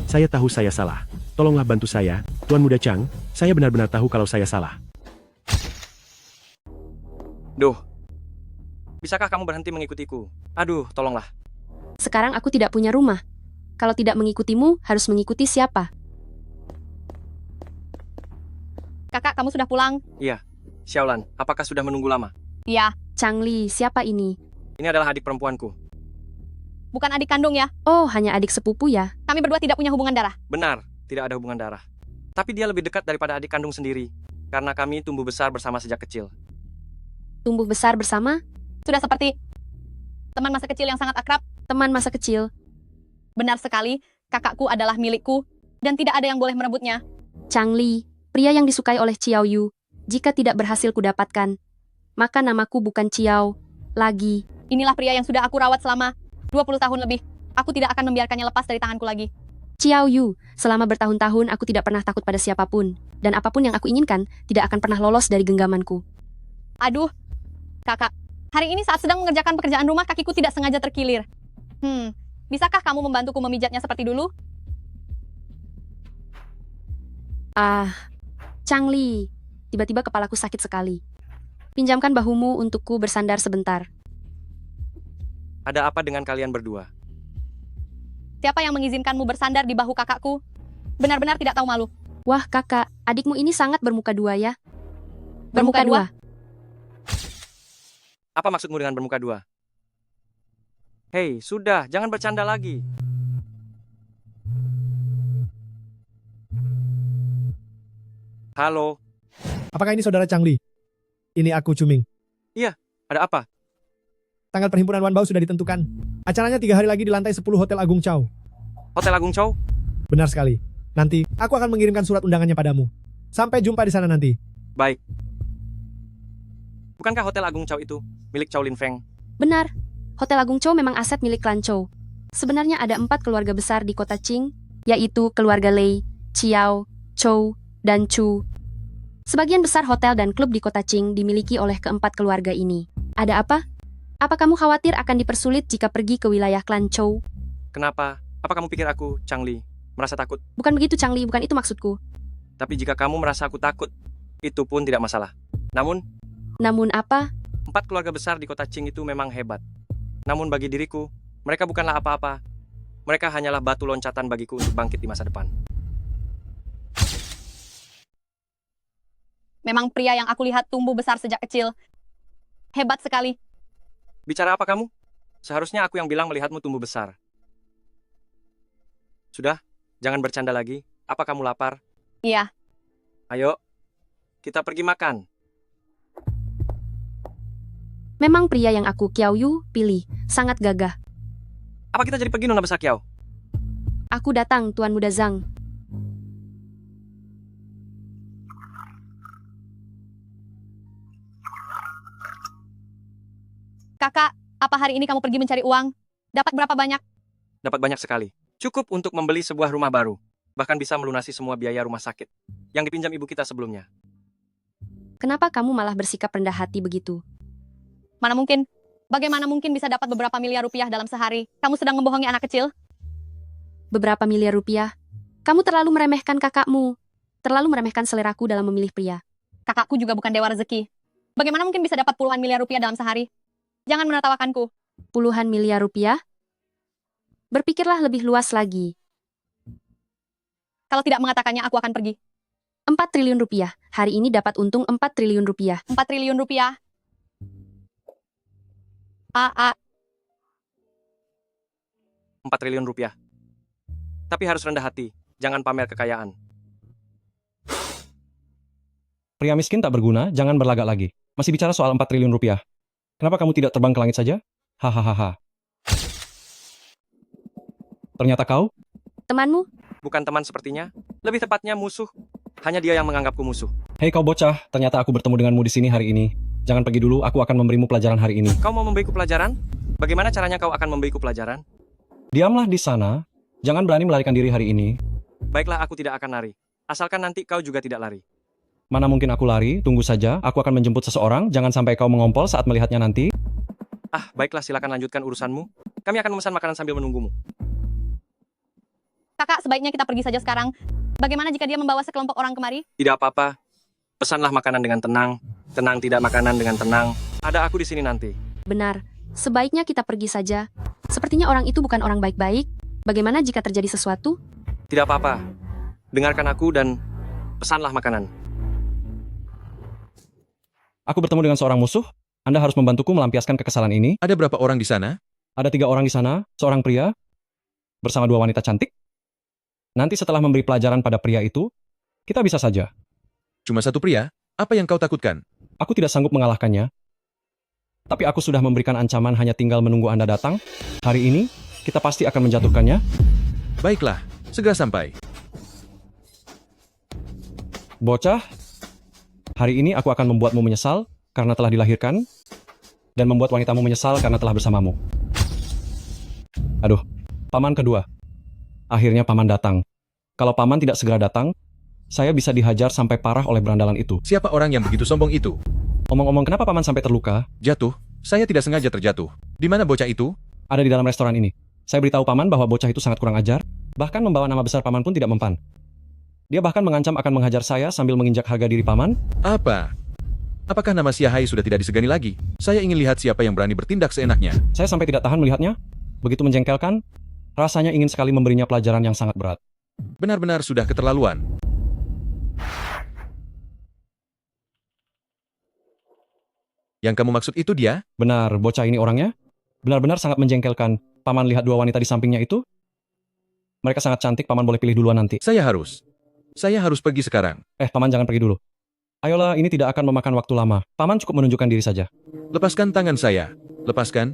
[SPEAKER 16] Saya tahu saya salah. Tolonglah bantu saya, Tuan Muda Chang. Saya benar-benar tahu kalau saya salah.
[SPEAKER 2] Duh, bisakah kamu berhenti mengikutiku? Aduh, tolonglah.
[SPEAKER 6] Sekarang aku tidak punya rumah. Kalau tidak mengikutimu, harus mengikuti siapa?
[SPEAKER 4] Kakak, kamu sudah pulang?
[SPEAKER 2] Iya, Xiaolan, apakah sudah menunggu lama?
[SPEAKER 4] Iya.
[SPEAKER 6] Changli, siapa ini?
[SPEAKER 2] Ini adalah adik perempuanku.
[SPEAKER 4] Bukan adik kandung ya?
[SPEAKER 6] Oh, hanya adik sepupu ya?
[SPEAKER 4] Kami berdua tidak punya hubungan darah.
[SPEAKER 2] Benar, tidak ada hubungan darah. Tapi dia lebih dekat daripada adik kandung sendiri, karena kami tumbuh besar bersama sejak kecil.
[SPEAKER 6] Tumbuh besar bersama?
[SPEAKER 4] Sudah seperti teman masa kecil yang sangat akrab.
[SPEAKER 6] Teman masa kecil?
[SPEAKER 4] Benar sekali, kakakku adalah milikku, dan tidak ada yang boleh merebutnya.
[SPEAKER 6] Changli, pria yang disukai oleh Xiao Yu, jika tidak berhasil kudapatkan, maka namaku bukan Xiao lagi.
[SPEAKER 4] Inilah pria yang sudah aku rawat selama 20 tahun lebih. Aku tidak akan membiarkannya lepas dari tanganku lagi.
[SPEAKER 6] Xiao Yu, selama bertahun-tahun aku tidak pernah takut pada siapapun, dan apapun yang aku inginkan tidak akan pernah lolos dari genggamanku.
[SPEAKER 4] Aduh, kakak, hari ini saat sedang mengerjakan pekerjaan rumah kakiku tidak sengaja terkilir. Bisakah kamu membantuku memijatnya seperti dulu?
[SPEAKER 6] Changli, tiba-tiba kepalaku sakit sekali. Pinjamkan bahumu untukku bersandar sebentar.
[SPEAKER 2] Ada apa dengan kalian berdua?
[SPEAKER 4] Siapa yang mengizinkanmu bersandar di bahu kakakku? Benar-benar tidak tahu malu.
[SPEAKER 6] Wah kakak, adikmu ini sangat bermuka dua ya.
[SPEAKER 4] Bermuka dua?
[SPEAKER 2] Apa maksudmu dengan bermuka dua? Hei, sudah, jangan bercanda lagi. Halo.
[SPEAKER 1] Apakah ini saudara Changli? Ini aku Cuming.
[SPEAKER 2] Iya, ada apa?
[SPEAKER 1] Tanggal perhimpunan Wanbao sudah ditentukan. Acaranya 3 hari lagi di lantai 10 Hotel Agung Chow.
[SPEAKER 2] Hotel Agung Chow?
[SPEAKER 1] Benar sekali. Nanti, aku akan mengirimkan surat undangannya padamu. Sampai jumpa di sana nanti.
[SPEAKER 2] Baik. Bukankah Hotel Agung Chow itu milik Chow Lin Feng?
[SPEAKER 6] Benar. Hotel Agung Chow memang aset milik klan Chow. Sebenarnya ada 4 keluarga besar di kota Qing, yaitu keluarga Lei, Qiao, Chow, dan Chu. Sebagian besar hotel dan klub di kota Qing dimiliki oleh keempat keluarga ini. Ada apa? Apa kamu khawatir akan dipersulit jika pergi ke wilayah klan Chow?
[SPEAKER 2] Kenapa? Apa kamu pikir aku, Changli, merasa takut?
[SPEAKER 6] Bukan begitu, Changli. Bukan itu maksudku.
[SPEAKER 2] Tapi jika kamu merasa aku takut, itu pun tidak masalah. Namun
[SPEAKER 6] apa?
[SPEAKER 2] 4 keluarga besar di kota Qing itu memang hebat. Namun bagi diriku, mereka bukanlah apa-apa. Mereka hanyalah batu loncatan bagiku untuk bangkit di masa depan.
[SPEAKER 4] Memang pria yang aku lihat tumbuh besar sejak kecil. Hebat sekali.
[SPEAKER 2] Bicara apa kamu? Seharusnya aku yang bilang melihatmu tumbuh besar. Sudah, jangan bercanda lagi. Apa kamu lapar?
[SPEAKER 4] Iya.
[SPEAKER 2] Ayo, kita pergi makan.
[SPEAKER 6] Memang pria yang aku Qiao Yu pilih, sangat gagah.
[SPEAKER 2] Apa kita jadi pergi Nona Besar Kiao?
[SPEAKER 6] Aku datang, Tuan Muda Zhang.
[SPEAKER 4] Kakak, apa hari ini kamu pergi mencari uang? Dapat berapa banyak?
[SPEAKER 2] Dapat banyak sekali. Cukup untuk membeli sebuah rumah baru. Bahkan bisa melunasi semua biaya rumah sakit yang dipinjam ibu kita sebelumnya.
[SPEAKER 6] Kenapa kamu malah bersikap rendah hati begitu?
[SPEAKER 4] Mana mungkin? Bagaimana mungkin bisa dapat beberapa miliar rupiah dalam sehari? Kamu sedang membohongi anak kecil?
[SPEAKER 6] Beberapa miliar rupiah? Kamu terlalu meremehkan kakakmu. Terlalu meremehkan seleraku dalam memilih pria.
[SPEAKER 4] Kakakku juga bukan dewa rezeki. Bagaimana mungkin bisa dapat puluhan miliar rupiah dalam sehari? Jangan menertawakanku.
[SPEAKER 6] Puluhan miliar rupiah? Berpikirlah lebih luas lagi.
[SPEAKER 4] Kalau tidak mengatakannya, aku akan pergi.
[SPEAKER 6] 4 triliun rupiah. Hari ini dapat untung 4 triliun rupiah.
[SPEAKER 4] 4 triliun rupiah.
[SPEAKER 2] 4 triliun rupiah. Tapi harus rendah hati. Jangan pamer kekayaan.
[SPEAKER 10] Pria miskin tak berguna, jangan berlagak lagi. Masih bicara soal 4 triliun rupiah. Kenapa kamu tidak terbang ke langit saja? Hahaha. Ternyata kau?
[SPEAKER 6] Temanmu?
[SPEAKER 2] Bukan teman sepertinya. Lebih tepatnya musuh. Hanya dia yang menganggapku musuh.
[SPEAKER 10] Hei kau bocah, ternyata aku bertemu denganmu di sini hari ini. Jangan pergi dulu, aku akan memberimu pelajaran hari ini.
[SPEAKER 2] Kau mau memberiku pelajaran? Bagaimana caranya kau akan memberiku pelajaran?
[SPEAKER 10] Diamlah di sana. Jangan berani melarikan diri hari ini.
[SPEAKER 2] Baiklah, aku tidak akan lari. Asalkan nanti kau juga tidak lari.
[SPEAKER 10] Mana mungkin aku lari, tunggu saja. Aku akan menjemput seseorang, jangan sampai kau mengompol saat melihatnya nanti.
[SPEAKER 2] Baiklah, silakan lanjutkan urusanmu. Kami akan memesan makanan sambil menunggumu.
[SPEAKER 4] Kakak, sebaiknya kita pergi saja sekarang. Bagaimana jika dia membawa sekelompok orang kemari?
[SPEAKER 2] Tidak apa-apa. Pesanlah makanan dengan tenang. Tenang tidak makanan dengan tenang. Ada aku di sini nanti.
[SPEAKER 6] Benar. Sebaiknya kita pergi saja. Sepertinya orang itu bukan orang baik-baik. Bagaimana jika terjadi sesuatu?
[SPEAKER 2] Tidak apa-apa. Dengarkan aku dan pesanlah makanan.
[SPEAKER 10] Aku bertemu dengan seorang musuh. Anda harus membantuku melampiaskan kekesalan ini.
[SPEAKER 13] Ada berapa orang di sana?
[SPEAKER 10] Ada 3 orang di sana, seorang pria, bersama 2 wanita cantik. Nanti setelah memberi pelajaran pada pria itu, kita bisa saja.
[SPEAKER 13] Cuma 1 pria? Apa yang kau takutkan?
[SPEAKER 10] Aku tidak sanggup mengalahkannya. Tapi aku sudah memberikan ancaman hanya tinggal menunggu Anda datang. Hari ini, kita pasti akan menjatuhkannya.
[SPEAKER 13] Baiklah, segera sampai.
[SPEAKER 10] Bocah, hari ini aku akan membuatmu menyesal karena telah dilahirkan, dan membuat wanitamu menyesal karena telah bersamamu. Aduh, paman kedua. Akhirnya paman datang. Kalau paman tidak segera datang, saya bisa dihajar sampai parah oleh berandalan itu.
[SPEAKER 13] Siapa orang yang begitu sombong itu?
[SPEAKER 10] Omong-omong, kenapa paman sampai terluka?
[SPEAKER 13] Jatuh? Saya tidak sengaja terjatuh. Di mana bocah itu?
[SPEAKER 10] Ada di dalam restoran ini. Saya beritahu paman bahwa bocah itu sangat kurang ajar, bahkan membawa nama besar paman pun tidak mempan. Dia bahkan mengancam akan menghajar saya sambil menginjak harga diri paman.
[SPEAKER 13] Apa? Apakah nama Siahai sudah tidak disegani lagi? Saya ingin lihat siapa yang berani bertindak seenaknya.
[SPEAKER 10] Saya sampai tidak tahan melihatnya. Begitu menjengkelkan, rasanya ingin sekali memberinya pelajaran yang sangat berat.
[SPEAKER 13] Benar-benar sudah keterlaluan. Yang kamu maksud itu dia?
[SPEAKER 10] Benar, bocah ini orangnya. Benar-benar sangat menjengkelkan. Paman lihat 2 wanita di sampingnya itu. Mereka sangat cantik, paman boleh pilih duluan nanti.
[SPEAKER 13] Saya harus pergi sekarang.
[SPEAKER 10] Paman jangan pergi dulu. Ayolah, ini tidak akan memakan waktu lama. Paman cukup menunjukkan diri saja.
[SPEAKER 13] Lepaskan tangan saya. Lepaskan.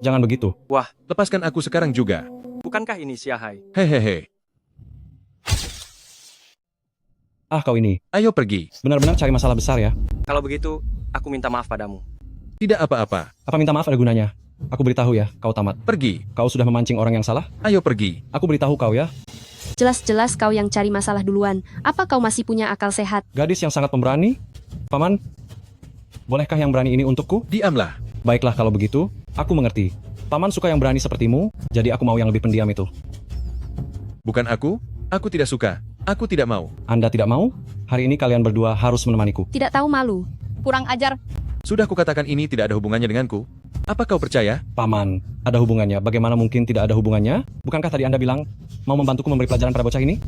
[SPEAKER 10] Jangan begitu.
[SPEAKER 2] Wah.
[SPEAKER 13] Lepaskan aku sekarang juga.
[SPEAKER 2] Bukankah ini Siahai?
[SPEAKER 13] Hehehe.
[SPEAKER 10] Kau ini.
[SPEAKER 13] Ayo pergi.
[SPEAKER 10] Benar-benar cari masalah besar ya.
[SPEAKER 2] Kalau begitu, aku minta maaf padamu.
[SPEAKER 13] Tidak apa-apa.
[SPEAKER 10] Apa minta maaf ada gunanya? Aku beritahu ya, kau tamat.
[SPEAKER 13] Pergi.
[SPEAKER 10] Kau sudah memancing orang yang salah?
[SPEAKER 13] Ayo pergi.
[SPEAKER 10] Aku beritahu kau ya.
[SPEAKER 6] Jelas-jelas kau yang cari masalah duluan. Apa kau masih punya akal sehat?
[SPEAKER 10] Gadis yang sangat pemberani. Paman, bolehkah yang berani ini untukku?
[SPEAKER 13] Diamlah.
[SPEAKER 10] Baiklah kalau begitu, aku mengerti. Paman suka yang berani sepertimu, jadi aku mau yang lebih pendiam itu.
[SPEAKER 13] Bukan aku tidak suka. Aku tidak mau.
[SPEAKER 10] Anda tidak mau? Hari ini kalian berdua harus menemaniku.
[SPEAKER 6] Tidak tahu malu.
[SPEAKER 4] Kurang ajar.
[SPEAKER 13] Sudah kukatakan ini tidak ada hubungannya denganku. Apa kau percaya?
[SPEAKER 10] Paman, ada hubungannya. Bagaimana mungkin tidak ada hubungannya? Bukankah tadi Anda bilang mau membantuku memberi pelajaran pada bocah ini?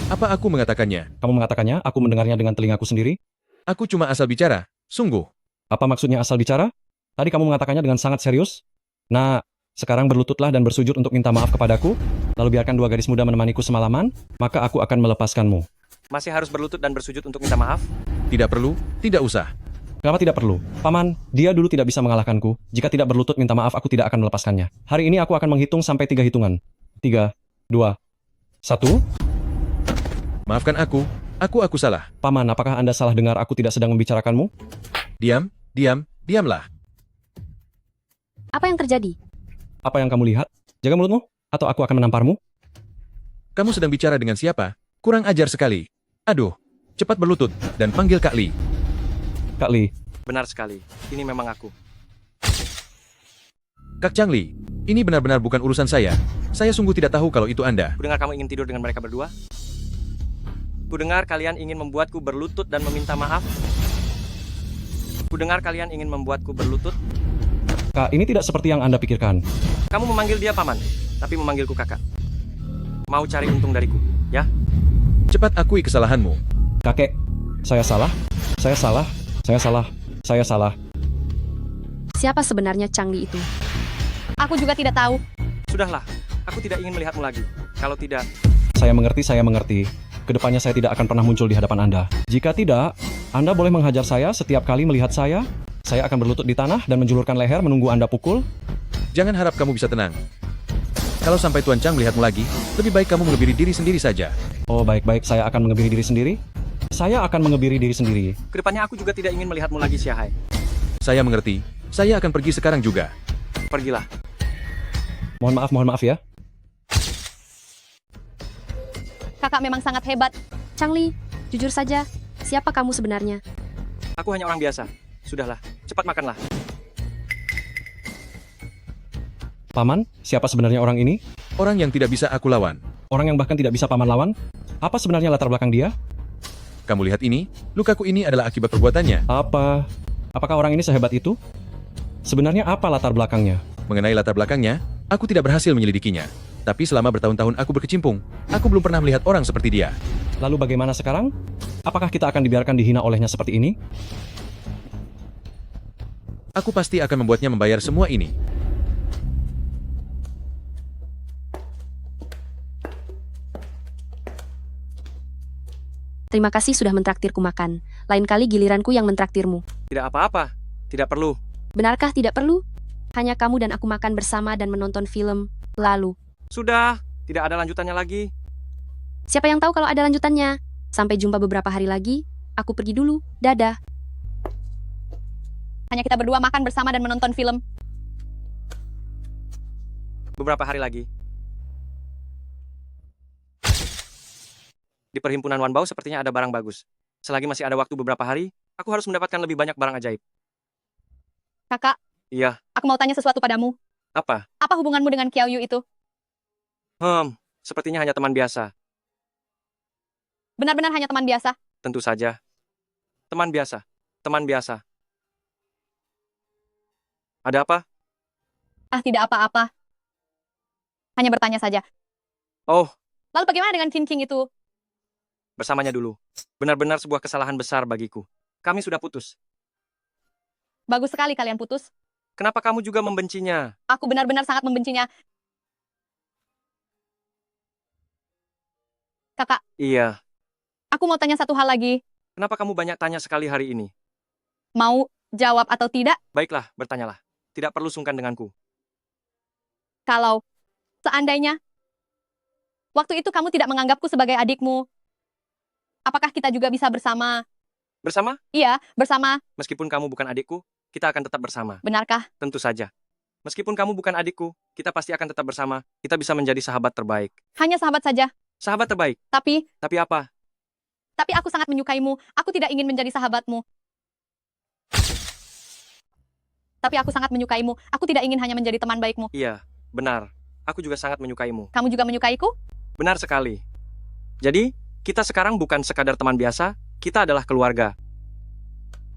[SPEAKER 13] Apa aku mengatakannya?
[SPEAKER 10] Kamu mengatakannya, aku mendengarnya dengan telingaku sendiri.
[SPEAKER 13] Aku cuma asal bicara. Sungguh.
[SPEAKER 10] Apa maksudnya asal bicara? Tadi kamu mengatakannya dengan sangat serius. Nah, sekarang berlututlah dan bersujud untuk minta maaf kepadaku. Lalu biarkan 2 gadis muda menemaniku semalaman, maka aku akan melepaskanmu.
[SPEAKER 2] Masih harus berlutut dan bersujud untuk minta maaf?
[SPEAKER 13] Tidak perlu, tidak usah.
[SPEAKER 10] Kenapa tidak perlu? Paman, dia dulu tidak bisa mengalahkanku. Jika tidak berlutut minta maaf, aku tidak akan melepaskannya. Hari ini aku akan menghitung sampai 3 hitungan. 3, 2, 1.
[SPEAKER 13] Maafkan aku salah.
[SPEAKER 10] Paman, apakah Anda salah dengar aku tidak sedang membicarakanmu?
[SPEAKER 13] Diam, Diamlah.
[SPEAKER 6] Apa yang terjadi?
[SPEAKER 10] Apa yang kamu lihat? Jaga mulutmu, atau aku akan menamparmu.
[SPEAKER 13] Kamu sedang bicara dengan siapa? Kurang ajar sekali. Aduh, cepat berlutut dan panggil Kak Li.
[SPEAKER 10] Kak Li.
[SPEAKER 2] Benar sekali. Ini memang aku.
[SPEAKER 13] Kak Chang Li, ini benar-benar bukan urusan saya. Saya sungguh tidak tahu kalau itu Anda.
[SPEAKER 2] Kudengar kamu ingin tidur dengan mereka berdua? Kudengar kalian ingin membuatku berlutut dan meminta maaf? Kudengar kalian ingin membuatku berlutut?
[SPEAKER 10] Kak, ini tidak seperti yang Anda pikirkan.
[SPEAKER 2] Kamu memanggil dia paman, tapi memanggilku kakak. Mau cari untung dariku, ya?
[SPEAKER 13] Cepat akui kesalahanmu.
[SPEAKER 10] Kakek, saya salah. Saya salah. Saya salah. Saya salah.
[SPEAKER 6] Siapa sebenarnya Chang Li itu?
[SPEAKER 8] Aku juga tidak tahu.
[SPEAKER 2] Sudahlah, aku tidak ingin melihatmu lagi. Kalau tidak,
[SPEAKER 10] Saya mengerti. Kedepannya saya tidak akan pernah muncul di hadapan Anda. Jika tidak, Anda boleh menghajar saya setiap kali melihat saya. Saya akan berlutut di tanah dan menjulurkan leher menunggu Anda pukul.
[SPEAKER 13] Jangan harap kamu bisa tenang. Kalau sampai Tuan Chang melihatmu lagi, lebih baik kamu mengebiri diri sendiri saja.
[SPEAKER 10] Oh, baik-baik, saya akan mengebiri diri sendiri. Saya akan mengebiri diri sendiri.
[SPEAKER 2] kedepannya aku juga tidak ingin melihatmu lagi, Xiahai.
[SPEAKER 13] Saya mengerti. Saya akan pergi sekarang juga.
[SPEAKER 2] Pergilah.
[SPEAKER 10] Mohon maaf ya.
[SPEAKER 8] Kakak memang sangat hebat.
[SPEAKER 6] Chang Li, jujur saja, siapa kamu sebenarnya?
[SPEAKER 2] Aku hanya orang biasa. Sudahlah, cepat makanlah.
[SPEAKER 10] Paman, siapa sebenarnya orang ini?
[SPEAKER 13] Orang yang tidak bisa aku lawan.
[SPEAKER 10] Orang yang bahkan tidak bisa paman lawan? Apa sebenarnya latar belakang dia?
[SPEAKER 13] Kamu lihat ini? Lukaku ini adalah akibat perbuatannya.
[SPEAKER 10] Apakah orang ini sehebat itu? Sebenarnya apa latar belakangnya?
[SPEAKER 13] Mengenai latar belakangnya, aku tidak berhasil menyelidikinya. Tapi selama bertahun-tahun aku berkecimpung, aku belum pernah melihat orang seperti dia.
[SPEAKER 10] Lalu bagaimana sekarang? Apakah kita akan dibiarkan dihina olehnya seperti ini?
[SPEAKER 13] Aku pasti akan membuatnya membayar semua ini.
[SPEAKER 6] Terima kasih sudah mentraktirku makan. Lain kali giliranku yang mentraktirmu.
[SPEAKER 2] Tidak apa-apa. Tidak perlu.
[SPEAKER 6] Benarkah tidak perlu? Hanya kamu dan aku makan bersama dan menonton film, lalu.
[SPEAKER 2] Sudah, tidak ada lanjutannya lagi.
[SPEAKER 6] Siapa yang tahu kalau ada lanjutannya? Sampai jumpa beberapa hari lagi. Aku pergi dulu. Dadah.
[SPEAKER 8] Hanya kita berdua makan bersama dan menonton film.
[SPEAKER 2] Beberapa hari lagi. Di perhimpunan Wanbao sepertinya ada barang bagus. Selagi masih ada waktu beberapa hari, aku harus mendapatkan lebih banyak barang ajaib.
[SPEAKER 8] Kakak,
[SPEAKER 2] Iya,
[SPEAKER 8] aku mau tanya sesuatu padamu.
[SPEAKER 2] apa?
[SPEAKER 8] Apa hubunganmu dengan Kiao Yu itu?
[SPEAKER 2] Sepertinya hanya teman biasa.
[SPEAKER 8] Benar-benar hanya teman biasa?
[SPEAKER 2] Tentu saja. Teman biasa. Teman biasa. Ada apa?
[SPEAKER 8] Tidak apa-apa. Hanya bertanya saja.
[SPEAKER 2] Oh,
[SPEAKER 8] Lalu bagaimana dengan cincin itu?
[SPEAKER 2] bersamanya dulu. Benar-benar sebuah kesalahan besar bagiku. Kami sudah putus.
[SPEAKER 8] Bagus sekali kalian putus.
[SPEAKER 2] Kenapa kamu juga membencinya?
[SPEAKER 8] Aku benar-benar sangat membencinya. Kakak,
[SPEAKER 2] Iya.
[SPEAKER 8] aku mau tanya satu hal lagi.
[SPEAKER 2] Kenapa kamu banyak tanya sekali hari ini?
[SPEAKER 8] Mau jawab atau tidak?
[SPEAKER 2] Baiklah, bertanyalah. Tidak perlu sungkan denganku.
[SPEAKER 8] Kalau seandainya waktu itu kamu tidak menganggapku sebagai adikmu, apakah kita juga bisa bersama?
[SPEAKER 2] Bersama?
[SPEAKER 8] Iya, bersama.
[SPEAKER 2] Meskipun kamu bukan adikku, kita akan tetap bersama.
[SPEAKER 8] Benarkah?
[SPEAKER 2] Tentu saja. Meskipun kamu bukan adikku, kita pasti akan tetap bersama. Kita bisa menjadi sahabat terbaik.
[SPEAKER 8] Hanya sahabat saja.
[SPEAKER 2] Sahabat terbaik.
[SPEAKER 8] Tapi
[SPEAKER 2] apa?
[SPEAKER 8] Tapi aku sangat menyukaimu. Aku tidak ingin menjadi sahabatmu. Tapi aku sangat menyukaimu. Aku tidak ingin hanya menjadi teman baikmu.
[SPEAKER 2] Iya, benar. Aku juga sangat menyukaimu.
[SPEAKER 8] Kamu juga menyukaiku?
[SPEAKER 2] Benar sekali. Jadi, kita sekarang bukan sekadar teman biasa, kita adalah keluarga.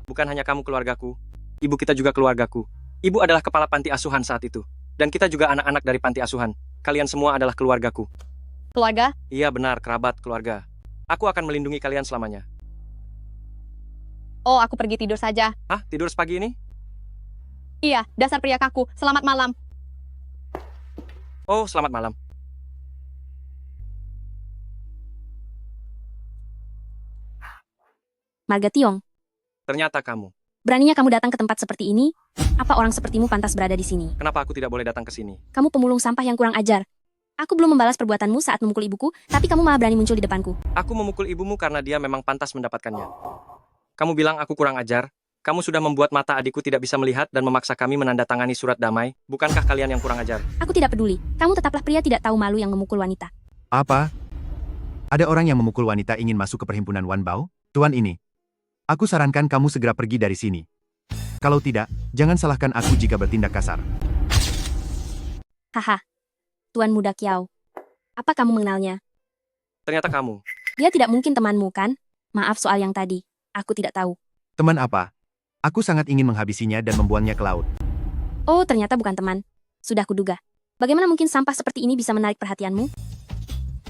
[SPEAKER 2] Bukan hanya kamu keluargaku, ibu kita juga keluargaku. Ibu adalah kepala panti asuhan saat itu. Dan kita juga anak-anak dari panti asuhan. Kalian semua adalah keluargaku.
[SPEAKER 8] Keluarga?
[SPEAKER 2] Iya benar, kerabat, keluarga. Aku akan melindungi kalian selamanya.
[SPEAKER 8] Oh, aku pergi tidur saja.
[SPEAKER 2] Hah? Tidur sepagi ini?
[SPEAKER 8] Iya, dasar pria kaku. Selamat malam.
[SPEAKER 2] Oh, selamat malam.
[SPEAKER 6] Marga Tiong,
[SPEAKER 2] Ternyata kamu.
[SPEAKER 6] beraninya kamu datang ke tempat seperti ini? Apa orang sepertimu pantas berada di sini?
[SPEAKER 2] Kenapa aku tidak boleh datang ke sini?
[SPEAKER 6] Kamu pemulung sampah yang kurang ajar. Aku belum membalas perbuatanmu saat memukul ibuku, tapi kamu malah berani muncul di depanku.
[SPEAKER 2] Aku memukul ibumu karena dia memang pantas mendapatkannya. Kamu bilang aku kurang ajar, Kamu sudah membuat mata adikku tidak bisa melihat dan memaksa kami menandatangani surat damai. Bukankah kalian yang kurang ajar?
[SPEAKER 6] Aku tidak peduli. Kamu tetaplah pria tidak tahu malu yang memukul wanita.
[SPEAKER 15] Apa? Ada orang yang memukul wanita ingin masuk ke perhimpunan Wan Bao? Tuan ini. Aku sarankan kamu segera pergi dari sini. Kalau tidak, jangan salahkan aku jika bertindak kasar.
[SPEAKER 6] Haha. Tuan muda Kiao. Apa kamu mengenalnya?
[SPEAKER 2] Ternyata kamu.
[SPEAKER 6] Dia tidak mungkin temanmu, kan? Maaf soal yang tadi. Aku tidak tahu.
[SPEAKER 15] Teman apa? Aku sangat ingin menghabisinya dan membuangnya ke laut.
[SPEAKER 6] Oh, ternyata bukan teman. Sudah kuduga. Bagaimana mungkin sampah seperti ini bisa menarik perhatianmu?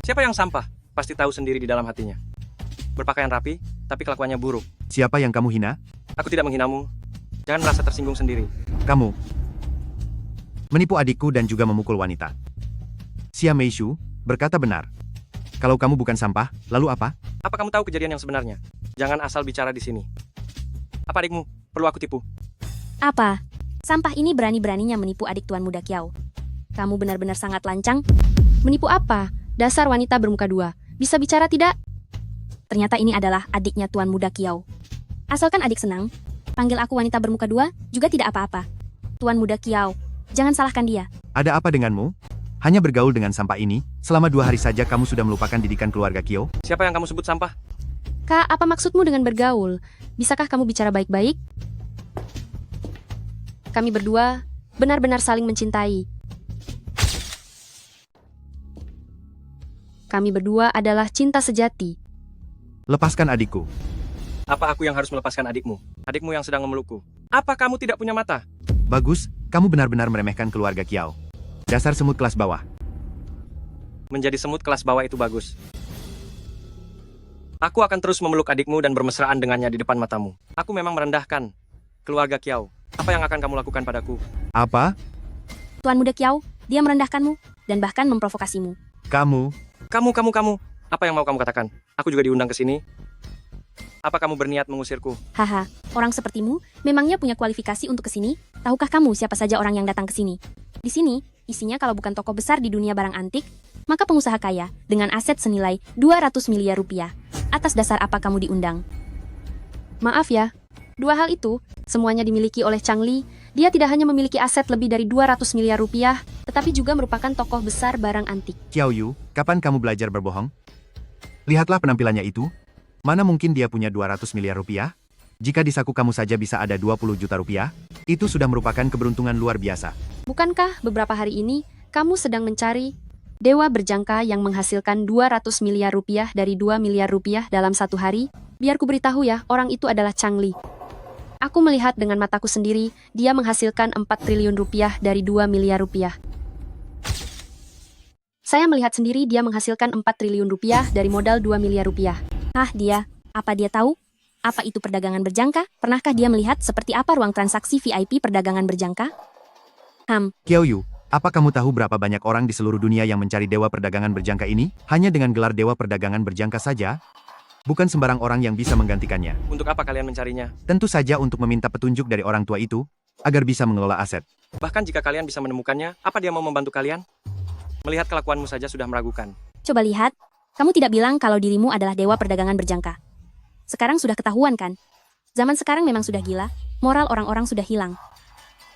[SPEAKER 2] Siapa yang sampah? Pasti tahu sendiri di dalam hatinya. Berpakaian rapi, tapi kelakuannya buruk.
[SPEAKER 15] Siapa yang kamu hina?
[SPEAKER 2] Aku tidak menghinamu. Jangan merasa tersinggung sendiri.
[SPEAKER 15] Kamu menipu adikku dan juga memukul wanita. Xia Meishu berkata benar. Kalau kamu bukan sampah, lalu apa?
[SPEAKER 2] Apa kamu tahu kejadian yang sebenarnya? Jangan asal bicara di sini. Apa adikmu? Perlu aku tipu?
[SPEAKER 6] Apa? Sampah ini berani-beraninya menipu adik Tuan Muda Kiao. Kamu benar-benar sangat lancang. Menipu apa? Dasar wanita bermuka dua. Bisa bicara tidak? Ternyata ini adalah adiknya Tuan Muda Kiao. Asalkan adik senang, panggil aku wanita bermuka dua juga tidak apa-apa. Tuan Muda Kiao, jangan salahkan dia.
[SPEAKER 15] Ada apa denganmu? Hanya bergaul dengan sampah ini, selama 2 hari saja kamu sudah melupakan didikan keluarga Kyo?
[SPEAKER 2] Siapa yang kamu sebut sampah?
[SPEAKER 6] Kak, apa maksudmu dengan bergaul? Bisakah kamu bicara baik-baik? Kami berdua benar-benar saling mencintai. Kami berdua adalah cinta sejati.
[SPEAKER 15] Lepaskan adikku.
[SPEAKER 2] Apa aku yang harus melepaskan adikmu? Adikmu yang sedang memelukku. Apa kamu tidak punya mata?
[SPEAKER 15] Bagus, kamu benar-benar meremehkan keluarga Kiao. Dasar semut kelas bawah.
[SPEAKER 2] Menjadi semut kelas bawah itu bagus. Aku akan terus memeluk adikmu dan bermesraan dengannya di depan matamu. Aku memang merendahkan keluarga Kiao. Apa yang akan kamu lakukan padaku?
[SPEAKER 15] Apa?
[SPEAKER 6] Tuan Muda Kiao, dia merendahkanmu dan bahkan memprovokasimu.
[SPEAKER 15] Kamu.
[SPEAKER 2] Apa yang mau kamu katakan? Aku juga diundang ke sini. Apa kamu berniat mengusirku?
[SPEAKER 6] Haha, orang sepertimu memangnya punya kualifikasi untuk kesini? Tahukah kamu siapa saja orang yang datang ke sini? Di sini, isinya kalau bukan tokoh besar di dunia barang antik, maka pengusaha kaya dengan aset senilai 200 miliar rupiah. Atas dasar apa kamu diundang? Maaf ya, 2 hal itu semuanya dimiliki oleh Chang Li. Dia tidak hanya memiliki aset lebih dari 200 miliar rupiah, tetapi juga merupakan tokoh besar barang antik.
[SPEAKER 15] Qiao Yu, kapan kamu belajar berbohong? Lihatlah penampilannya itu. Mana mungkin dia punya 200 miliar rupiah? Jika di saku kamu saja bisa ada 20 juta rupiah, itu sudah merupakan keberuntungan luar biasa.
[SPEAKER 6] Bukankah beberapa hari ini kamu sedang mencari dewa berjangka yang menghasilkan 200 miliar rupiah dari 2 miliar rupiah dalam 1 hari? Biar ku beritahu ya, orang itu adalah Chang Li. Aku melihat dengan mataku sendiri, dia menghasilkan 4 triliun rupiah dari 2 miliar rupiah. Saya melihat sendiri dia menghasilkan 4 triliun rupiah dari modal 2 miliar rupiah. Dia, apa dia tahu? Apa itu perdagangan berjangka? Pernahkah dia melihat seperti apa ruang transaksi VIP perdagangan berjangka?
[SPEAKER 15] Qiao Yu, apa kamu tahu berapa banyak orang di seluruh dunia yang mencari dewa perdagangan berjangka ini? Hanya dengan gelar dewa perdagangan berjangka saja? Bukan sembarang orang yang bisa menggantikannya.
[SPEAKER 2] Untuk apa kalian mencarinya?
[SPEAKER 15] Tentu saja untuk meminta petunjuk dari orang tua itu, agar bisa mengelola aset.
[SPEAKER 2] Bahkan jika kalian bisa menemukannya, apa dia mau membantu kalian? Melihat kelakuanmu saja sudah meragukan.
[SPEAKER 6] Coba lihat, kamu tidak bilang kalau dirimu adalah dewa perdagangan berjangka. Sekarang sudah ketahuan kan? Zaman sekarang memang sudah gila, moral orang-orang sudah hilang.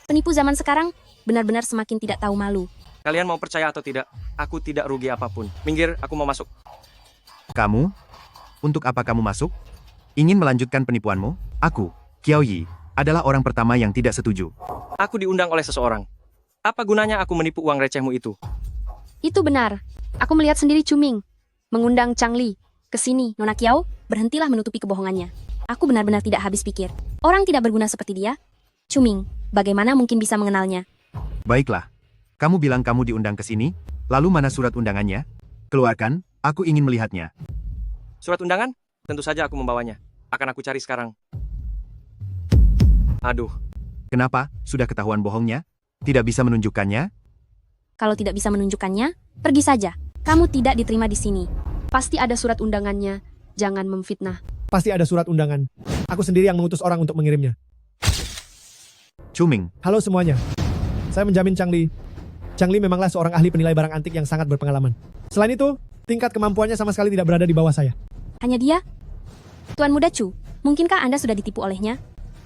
[SPEAKER 6] Penipu zaman sekarang benar-benar semakin tidak tahu malu.
[SPEAKER 2] Kalian mau percaya atau tidak, aku tidak rugi apapun. Minggir, aku mau masuk.
[SPEAKER 15] Kamu? Untuk apa kamu masuk? Ingin melanjutkan penipuanmu? Aku, Qiao Yi, adalah orang pertama yang tidak setuju.
[SPEAKER 2] Aku diundang oleh seseorang. Apa gunanya aku menipu uang recehmu itu?
[SPEAKER 6] Itu benar. Aku melihat sendiri Cuming mengundang Chang Li ke sini. Nona Kiao, berhentilah menutupi kebohongannya. Aku benar-benar tidak habis pikir. Orang tidak berguna seperti dia. Cuming, bagaimana mungkin bisa mengenalnya?
[SPEAKER 15] Baiklah. Kamu bilang kamu diundang ke sini, lalu mana surat undangannya? Keluarkan, aku ingin melihatnya.
[SPEAKER 2] Surat undangan? Tentu saja aku membawanya. Akan aku cari sekarang. Aduh.
[SPEAKER 15] Kenapa? Sudah ketahuan bohongnya? Tidak bisa menunjukkannya?
[SPEAKER 6] Kalau tidak bisa menunjukkannya, pergi saja. Kamu tidak diterima di sini. Pasti ada surat undangannya. Jangan memfitnah.
[SPEAKER 1] Pasti ada surat undangan. Aku sendiri yang mengutus orang untuk mengirimnya.
[SPEAKER 15] Cuming.
[SPEAKER 1] Halo semuanya. Saya menjamin Chang Li. Chang Li memanglah seorang ahli penilai barang antik yang sangat berpengalaman. Selain itu, tingkat kemampuannya sama sekali tidak berada di bawah saya.
[SPEAKER 6] Hanya dia? Tuan Muda Chu, mungkinkah Anda sudah ditipu olehnya?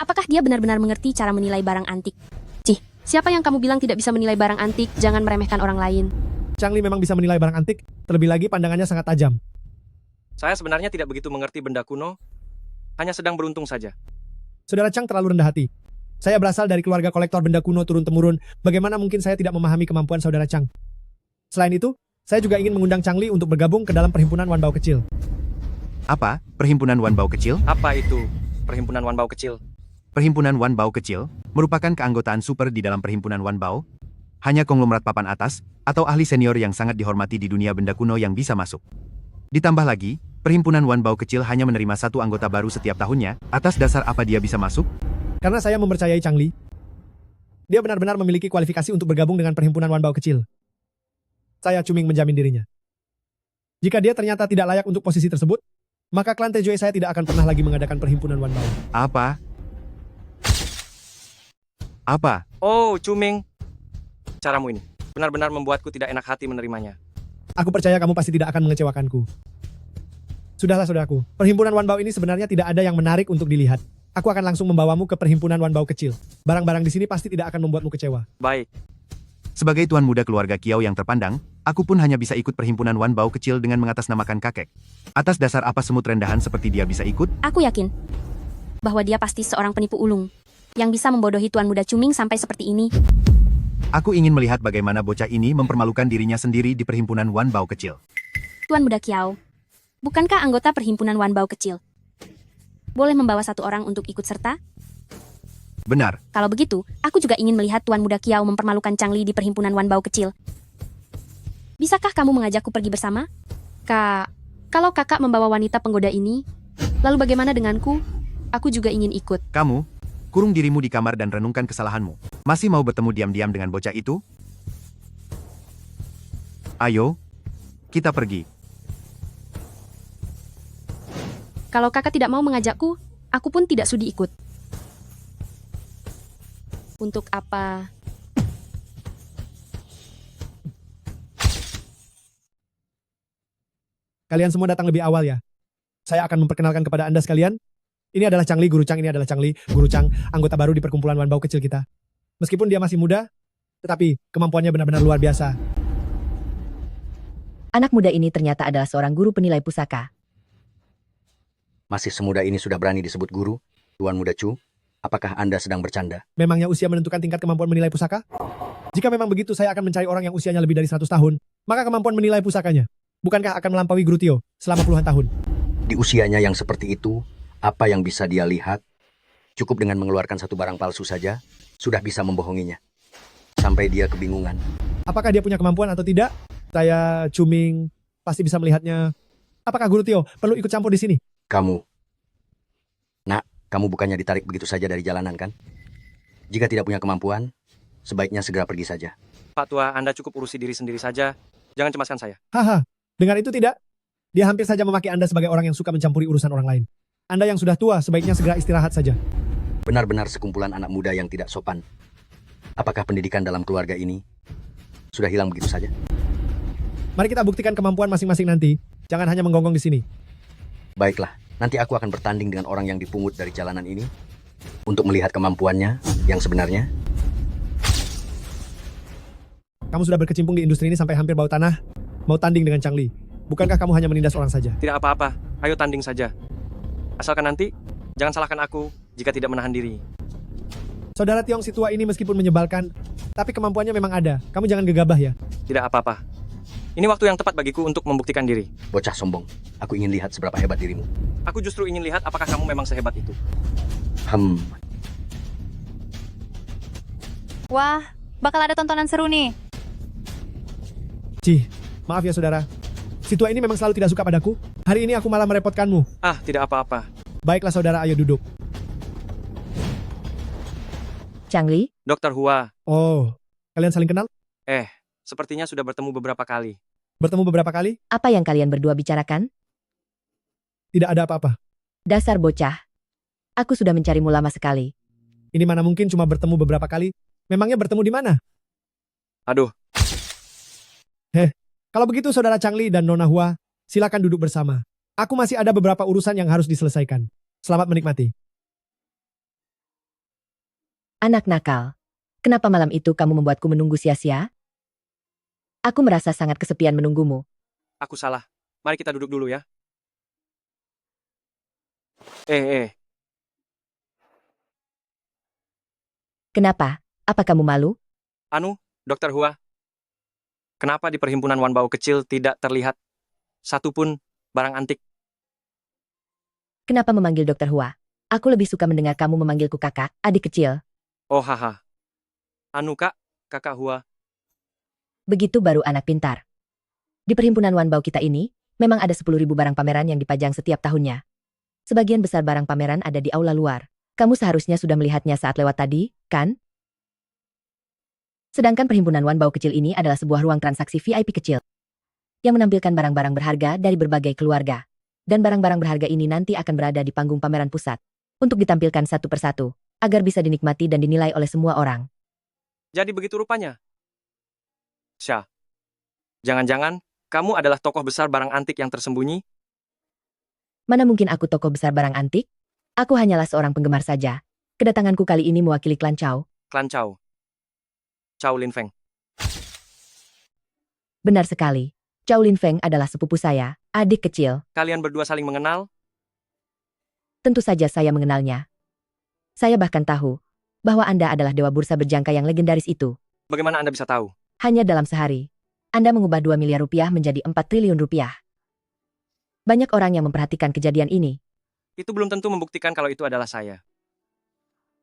[SPEAKER 6] Apakah dia benar-benar mengerti cara menilai barang antik? Cih, siapa yang kamu bilang tidak bisa menilai barang antik? Jangan meremehkan orang lain.
[SPEAKER 1] Changli memang bisa menilai barang antik, terlebih lagi pandangannya sangat tajam.
[SPEAKER 2] Saya sebenarnya tidak begitu mengerti benda kuno, hanya sedang beruntung saja.
[SPEAKER 1] Saudara Chang terlalu rendah hati. Saya berasal dari keluarga kolektor benda kuno turun-temurun, bagaimana mungkin saya tidak memahami kemampuan saudara Chang? Selain itu, saya juga ingin mengundang Changli untuk bergabung ke dalam perhimpunan Wanbao kecil.
[SPEAKER 15] Apa? Perhimpunan Wanbao kecil?
[SPEAKER 2] Apa itu perhimpunan Wanbao kecil?
[SPEAKER 15] Perhimpunan Wanbao kecil merupakan keanggotaan super di dalam perhimpunan Wanbao. Hanya konglomerat papan atas atau ahli senior yang sangat dihormati di dunia benda kuno yang bisa masuk. Ditambah lagi, perhimpunan Wanbao kecil hanya menerima satu anggota baru setiap tahunnya. Atas dasar apa dia bisa masuk?
[SPEAKER 1] Karena saya mempercayai Changli. Dia benar-benar memiliki kualifikasi untuk bergabung dengan perhimpunan Wanbao kecil. Saya Cuming menjamin dirinya. Jika dia ternyata tidak layak untuk posisi tersebut, maka klan Tejue saya tidak akan pernah lagi mengadakan perhimpunan Wanbao.
[SPEAKER 15] Apa? Apa?
[SPEAKER 2] Oh, Cuming. Caramu ini benar-benar membuatku tidak enak hati menerimanya.
[SPEAKER 1] Aku percaya kamu pasti tidak akan mengecewakanku. Sudahlah saudaraku, perhimpunan Wanbao ini sebenarnya tidak ada yang menarik untuk dilihat. Aku akan langsung membawamu ke perhimpunan Wanbao kecil. Barang-barang di sini pasti tidak akan membuatmu kecewa.
[SPEAKER 2] Baik.
[SPEAKER 15] Sebagai tuan muda keluarga Kiao yang terpandang, aku pun hanya bisa ikut perhimpunan Wanbao kecil dengan mengatasnamakan kakek. Atas dasar apa semut rendahan seperti dia bisa ikut?
[SPEAKER 6] Aku yakin bahwa dia pasti seorang penipu ulung yang bisa membodohi Tuan Muda Cuming sampai seperti ini.
[SPEAKER 15] Aku ingin melihat bagaimana bocah ini mempermalukan dirinya sendiri di perhimpunan Wanbao kecil.
[SPEAKER 6] Tuan Muda Kiao, bukankah anggota perhimpunan Wanbao kecil boleh membawa satu orang untuk ikut serta?
[SPEAKER 15] Benar.
[SPEAKER 6] Kalau begitu, aku juga ingin melihat Tuan Muda Kiao mempermalukan Changli di perhimpunan Wanbao kecil. Bisakah kamu mengajakku pergi bersama? Kalau kakak membawa wanita penggoda ini, lalu bagaimana denganku? Aku juga ingin ikut.
[SPEAKER 15] Kamu, kurung dirimu di kamar dan renungkan kesalahanmu. Masih mau bertemu diam-diam dengan bocah itu? Ayo, kita pergi.
[SPEAKER 6] Kalau kakak tidak mau mengajakku, aku pun tidak sudi ikut. Untuk apa?
[SPEAKER 1] Kalian semua datang lebih awal ya. Saya akan memperkenalkan kepada Anda sekalian. Ini adalah Changli, Guru Chang. Ini adalah Changli, Guru Chang, anggota baru di perkumpulan Wanbao kecil kita. Meskipun dia masih muda, tetapi kemampuannya benar-benar luar biasa.
[SPEAKER 12] Anak muda ini ternyata adalah seorang guru penilai pusaka.
[SPEAKER 7] Masih semuda ini sudah berani disebut guru? Tuan Muda Chu, apakah Anda sedang bercanda?
[SPEAKER 1] Memangnya usia menentukan tingkat kemampuan menilai pusaka? Jika memang begitu, saya akan mencari orang yang usianya lebih dari 100 tahun. Maka kemampuan menilai pusakanya, bukankah akan melampaui Guru Tio selama puluhan tahun?
[SPEAKER 7] Di usianya yang seperti itu, apa yang bisa dia lihat? Cukup dengan mengeluarkan satu barang palsu saja, sudah bisa membohonginya. Sampai dia kebingungan.
[SPEAKER 1] Apakah dia punya kemampuan atau tidak? Saya, Cuming, pasti bisa melihatnya. Apakah Guru Tio perlu ikut campur di sini?
[SPEAKER 7] Kamu, nak, kamu bukannya ditarik begitu saja dari jalanan kan? Jika tidak punya kemampuan, sebaiknya segera pergi saja.
[SPEAKER 2] Pak Tua, Anda cukup urusi diri sendiri saja. Jangan cemaskan saya.
[SPEAKER 1] Haha, dengan itu tidak. Dia hampir saja memaki Anda sebagai orang yang suka mencampuri urusan orang lain. Anda yang sudah tua, sebaiknya segera istirahat saja.
[SPEAKER 7] Benar-benar sekumpulan anak muda yang tidak sopan. Apakah pendidikan dalam keluarga ini sudah hilang begitu saja?
[SPEAKER 1] Mari kita buktikan kemampuan masing-masing nanti. Jangan hanya menggonggong di sini.
[SPEAKER 7] Baiklah, nanti aku akan bertanding dengan orang yang dipungut dari jalanan ini untuk melihat kemampuannya yang sebenarnya.
[SPEAKER 1] Kamu sudah berkecimpung di industri ini sampai hampir bau tanah. Mau tanding dengan Changli. Bukankah kamu hanya menindas orang saja?
[SPEAKER 2] Tidak apa-apa, ayo tanding saja. Asalkan nanti, jangan salahkan aku jika tidak menahan diri.
[SPEAKER 1] Saudara Tiong si tua ini meskipun menyebalkan, tapi kemampuannya memang ada. Kamu jangan gegabah ya.
[SPEAKER 2] Tidak apa-apa. Ini waktu yang tepat bagiku untuk membuktikan diri.
[SPEAKER 7] Bocah sombong, aku ingin lihat seberapa hebat dirimu.
[SPEAKER 2] Aku justru ingin lihat apakah kamu memang sehebat itu.
[SPEAKER 18] Wah, bakal ada tontonan seru nih.
[SPEAKER 1] Cih, maaf ya saudara. Si tua ini memang selalu tidak suka padaku. Hari ini aku malah merepotkanmu.
[SPEAKER 2] Ah, tidak apa-apa.
[SPEAKER 1] Baiklah saudara, ayo duduk.
[SPEAKER 12] Changli?
[SPEAKER 2] Dokter Hua.
[SPEAKER 1] Oh, kalian saling kenal?
[SPEAKER 2] Sepertinya sudah bertemu beberapa kali.
[SPEAKER 1] Bertemu beberapa kali?
[SPEAKER 12] Apa yang kalian berdua bicarakan?
[SPEAKER 1] Tidak ada apa-apa.
[SPEAKER 12] Dasar bocah. Aku sudah mencarimu lama sekali.
[SPEAKER 1] Ini mana mungkin cuma bertemu beberapa kali? Memangnya bertemu di mana?
[SPEAKER 2] Aduh.
[SPEAKER 1] Kalau begitu saudara Changli dan Nona Hua, silakan duduk bersama. Aku masih ada beberapa urusan yang harus diselesaikan. Selamat menikmati.
[SPEAKER 12] Anak nakal. Kenapa malam itu kamu membuatku menunggu sia-sia? Aku merasa sangat kesepian menunggumu.
[SPEAKER 2] Aku salah. Mari kita duduk dulu ya.
[SPEAKER 12] Kenapa? Apa kamu malu?
[SPEAKER 2] Anu, Dokter Hua. Kenapa di perhimpunan Wanbao kecil tidak terlihat satupun barang antik?
[SPEAKER 12] Kenapa memanggil Dokter Hua? Aku lebih suka mendengar kamu memanggilku kakak, adik kecil.
[SPEAKER 2] Oh haha. Anu kak, kakak Hua.
[SPEAKER 12] Begitu baru anak pintar. Di perhimpunan Wanbao kita ini, memang ada 10.000 barang pameran yang dipajang setiap tahunnya. Sebagian besar barang pameran ada di aula luar. Kamu seharusnya sudah melihatnya saat lewat tadi, kan? Sedangkan perhimpunan Wanbao kecil ini adalah sebuah ruang transaksi VIP kecil yang menampilkan barang-barang berharga dari berbagai keluarga. Dan barang-barang berharga ini nanti akan berada di panggung pameran pusat untuk ditampilkan satu persatu agar bisa dinikmati dan dinilai oleh semua orang.
[SPEAKER 2] Jadi begitu rupanya. Syah. Jangan-jangan kamu adalah tokoh besar barang antik yang tersembunyi?
[SPEAKER 12] Mana mungkin aku tokoh besar barang antik? Aku hanyalah seorang penggemar saja. Kedatanganku kali ini mewakili klan Chow.
[SPEAKER 2] Klan Chow. Chow Lin Feng.
[SPEAKER 12] Benar sekali. Chow Lin Feng adalah sepupu saya, adik kecil.
[SPEAKER 2] Kalian berdua saling mengenal?
[SPEAKER 12] Tentu saja saya mengenalnya. Saya bahkan tahu bahwa Anda adalah dewa bursa berjangka yang legendaris itu.
[SPEAKER 2] Bagaimana Anda bisa tahu?
[SPEAKER 12] Hanya dalam sehari, Anda mengubah 2 miliar rupiah menjadi 4 triliun rupiah. Banyak orang yang memperhatikan kejadian ini.
[SPEAKER 2] Itu belum tentu membuktikan kalau itu adalah saya.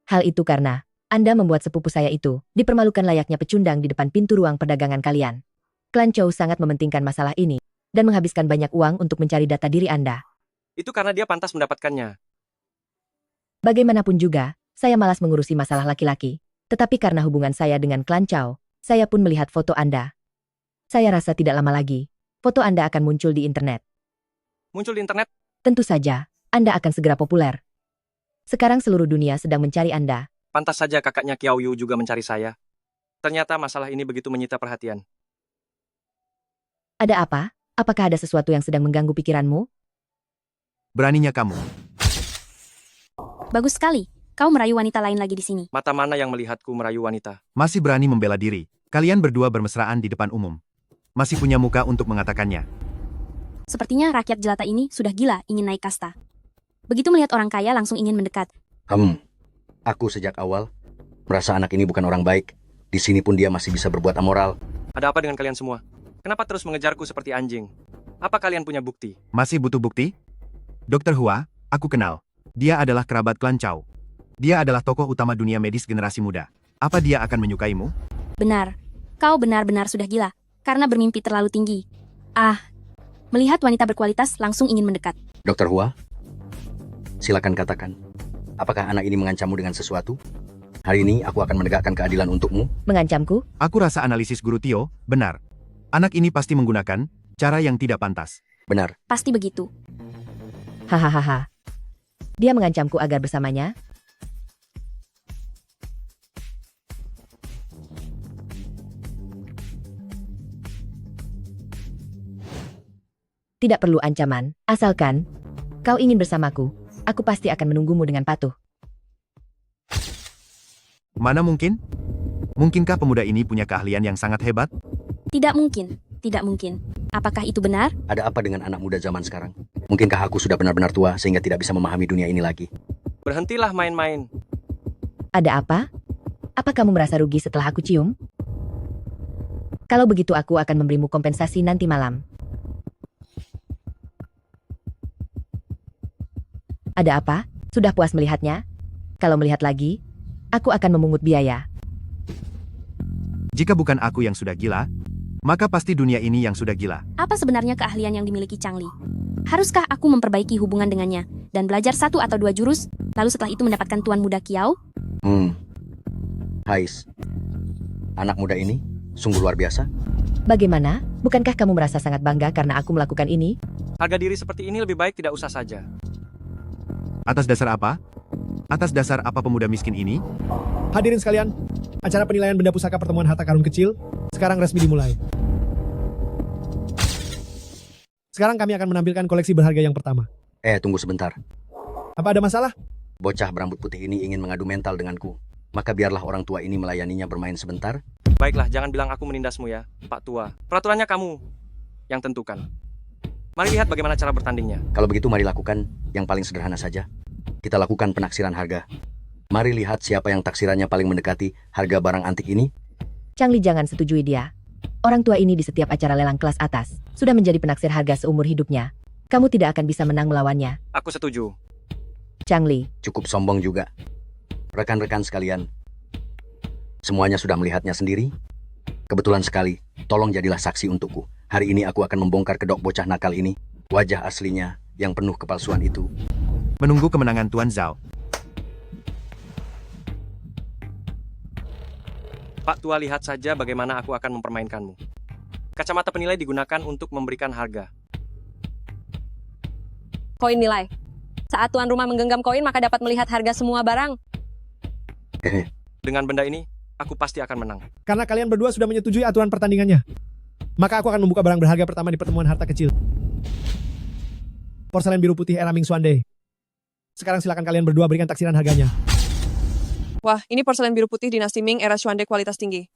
[SPEAKER 12] Hal itu karena Anda membuat sepupu saya itu dipermalukan layaknya pecundang di depan pintu ruang perdagangan kalian. Klan Chow sangat mementingkan masalah ini dan menghabiskan banyak uang untuk mencari data diri Anda.
[SPEAKER 2] Itu karena dia pantas mendapatkannya.
[SPEAKER 12] Bagaimanapun juga, saya malas mengurusi masalah laki-laki. Tetapi karena hubungan saya dengan klan Chow, saya pun melihat foto Anda. Saya rasa tidak lama lagi, foto Anda akan muncul di internet.
[SPEAKER 2] Muncul di internet?
[SPEAKER 12] Tentu saja, Anda akan segera populer. Sekarang seluruh dunia sedang mencari Anda.
[SPEAKER 2] Pantas saja kakaknya Kiao Yu juga mencari saya. Ternyata masalah ini begitu menyita perhatian.
[SPEAKER 12] Ada apa? Apakah ada sesuatu yang sedang mengganggu pikiranmu?
[SPEAKER 15] Beraninya kamu.
[SPEAKER 6] Bagus sekali. Kau merayu wanita lain lagi di sini.
[SPEAKER 2] Mata mana yang melihatku merayu wanita?
[SPEAKER 15] Masih berani membela diri. Kalian berdua bermesraan di depan umum. Masih punya muka untuk mengatakannya.
[SPEAKER 6] Sepertinya rakyat jelata ini sudah gila ingin naik kasta. Begitu melihat orang kaya langsung ingin mendekat.
[SPEAKER 7] Aku sejak awal merasa anak ini bukan orang baik. Di sini pun dia masih bisa berbuat amoral.
[SPEAKER 2] Ada apa dengan kalian semua? Kenapa terus mengejarku seperti anjing? Apa kalian punya bukti?
[SPEAKER 15] Masih butuh bukti? Dokter Hua, aku kenal. Dia adalah kerabat klan Chow. Dia adalah tokoh utama dunia medis generasi muda. Apa dia akan menyukaimu?
[SPEAKER 6] Benar. Kau benar-benar sudah gila. Karena bermimpi terlalu tinggi. Melihat wanita berkualitas langsung ingin mendekat.
[SPEAKER 7] Dokter Hua, silakan katakan. Apakah anak ini mengancammu dengan sesuatu? Hari ini aku akan menegakkan keadilan untukmu.
[SPEAKER 12] Mengancamku?
[SPEAKER 15] Aku rasa analisis Guru Tio, benar. Anak ini pasti menggunakan cara yang tidak pantas.
[SPEAKER 7] Benar.
[SPEAKER 6] Pasti begitu.
[SPEAKER 12] Hahaha. Dia mengancamku agar bersamanya. Tidak perlu ancaman, asalkan kau ingin bersamaku, aku pasti akan menunggumu dengan patuh.
[SPEAKER 15] Mana mungkin? Mungkinkah pemuda ini punya keahlian yang sangat hebat?
[SPEAKER 6] Tidak mungkin. Tidak mungkin. Apakah itu benar?
[SPEAKER 7] Ada apa dengan anak muda zaman sekarang? Mungkinkah aku sudah benar-benar tua sehingga tidak bisa memahami dunia ini lagi?
[SPEAKER 2] Berhentilah main-main.
[SPEAKER 12] Ada apa? Apa kamu merasa rugi setelah aku cium? Kalau begitu aku akan memberimu kompensasi nanti malam. Ada apa? Sudah puas melihatnya? Kalau melihat lagi, aku akan memungut biaya.
[SPEAKER 15] Jika bukan aku yang sudah gila, maka pasti dunia ini yang sudah gila.
[SPEAKER 6] Apa sebenarnya keahlian yang dimiliki Chang Li? Haruskah aku memperbaiki hubungan dengannya dan belajar 1 atau 2 jurus, lalu setelah itu mendapatkan Tuan Muda Kiao?
[SPEAKER 7] Hais, anak muda ini sungguh luar biasa.
[SPEAKER 12] Bagaimana? Bukankah kamu merasa sangat bangga karena aku melakukan ini?
[SPEAKER 2] Harga diri seperti ini lebih baik tidak usah saja.
[SPEAKER 15] Atas dasar apa? Atas dasar apa pemuda miskin ini?
[SPEAKER 1] Hadirin sekalian, acara penilaian benda pusaka pertemuan harta karun kecil sekarang resmi dimulai. Sekarang kami akan menampilkan koleksi berharga yang pertama.
[SPEAKER 7] Tunggu sebentar.
[SPEAKER 1] Apa ada masalah?
[SPEAKER 7] Bocah berambut putih ini ingin mengadu mental denganku. Maka biarlah orang tua ini melayaninya bermain sebentar.
[SPEAKER 2] Baiklah, jangan bilang aku menindasmu ya, Pak Tua. Peraturannya kamu yang tentukan. Mari lihat bagaimana cara bertandingnya.
[SPEAKER 7] Kalau begitu mari lakukan yang paling sederhana saja. Kita lakukan penaksiran harga. Mari lihat siapa yang taksirannya paling mendekati harga barang antik ini.
[SPEAKER 12] Changli jangan setujui dia. Orang tua ini di setiap acara lelang kelas atas sudah menjadi penaksir harga seumur hidupnya. Kamu tidak akan bisa menang melawannya.
[SPEAKER 2] Aku setuju.
[SPEAKER 12] Changli.
[SPEAKER 7] Cukup sombong juga. Rekan-rekan sekalian, semuanya sudah melihatnya sendiri. Kebetulan sekali, tolong jadilah saksi untukku. Hari ini aku akan membongkar kedok bocah nakal ini. Wajah aslinya yang penuh kepalsuan itu.
[SPEAKER 15] Menunggu kemenangan Tuan Zhao.
[SPEAKER 2] Pak Tua, lihat saja bagaimana aku akan mempermainkanmu. Kacamata penilai digunakan untuk memberikan harga.
[SPEAKER 4] Koin nilai. Saat tuan rumah menggenggam koin, maka dapat melihat harga semua barang.
[SPEAKER 2] Dengan benda ini, aku pasti akan menang.
[SPEAKER 1] Karena kalian berdua sudah menyetujui aturan pertandingannya, maka aku akan membuka barang berharga pertama di pertemuan harta kecil. Porselen biru putih era Ming Xuande. Sekarang silakan kalian berdua berikan taksiran harganya.
[SPEAKER 19] Wah, ini porselen biru putih dinasti Ming era Xuande kualitas tinggi.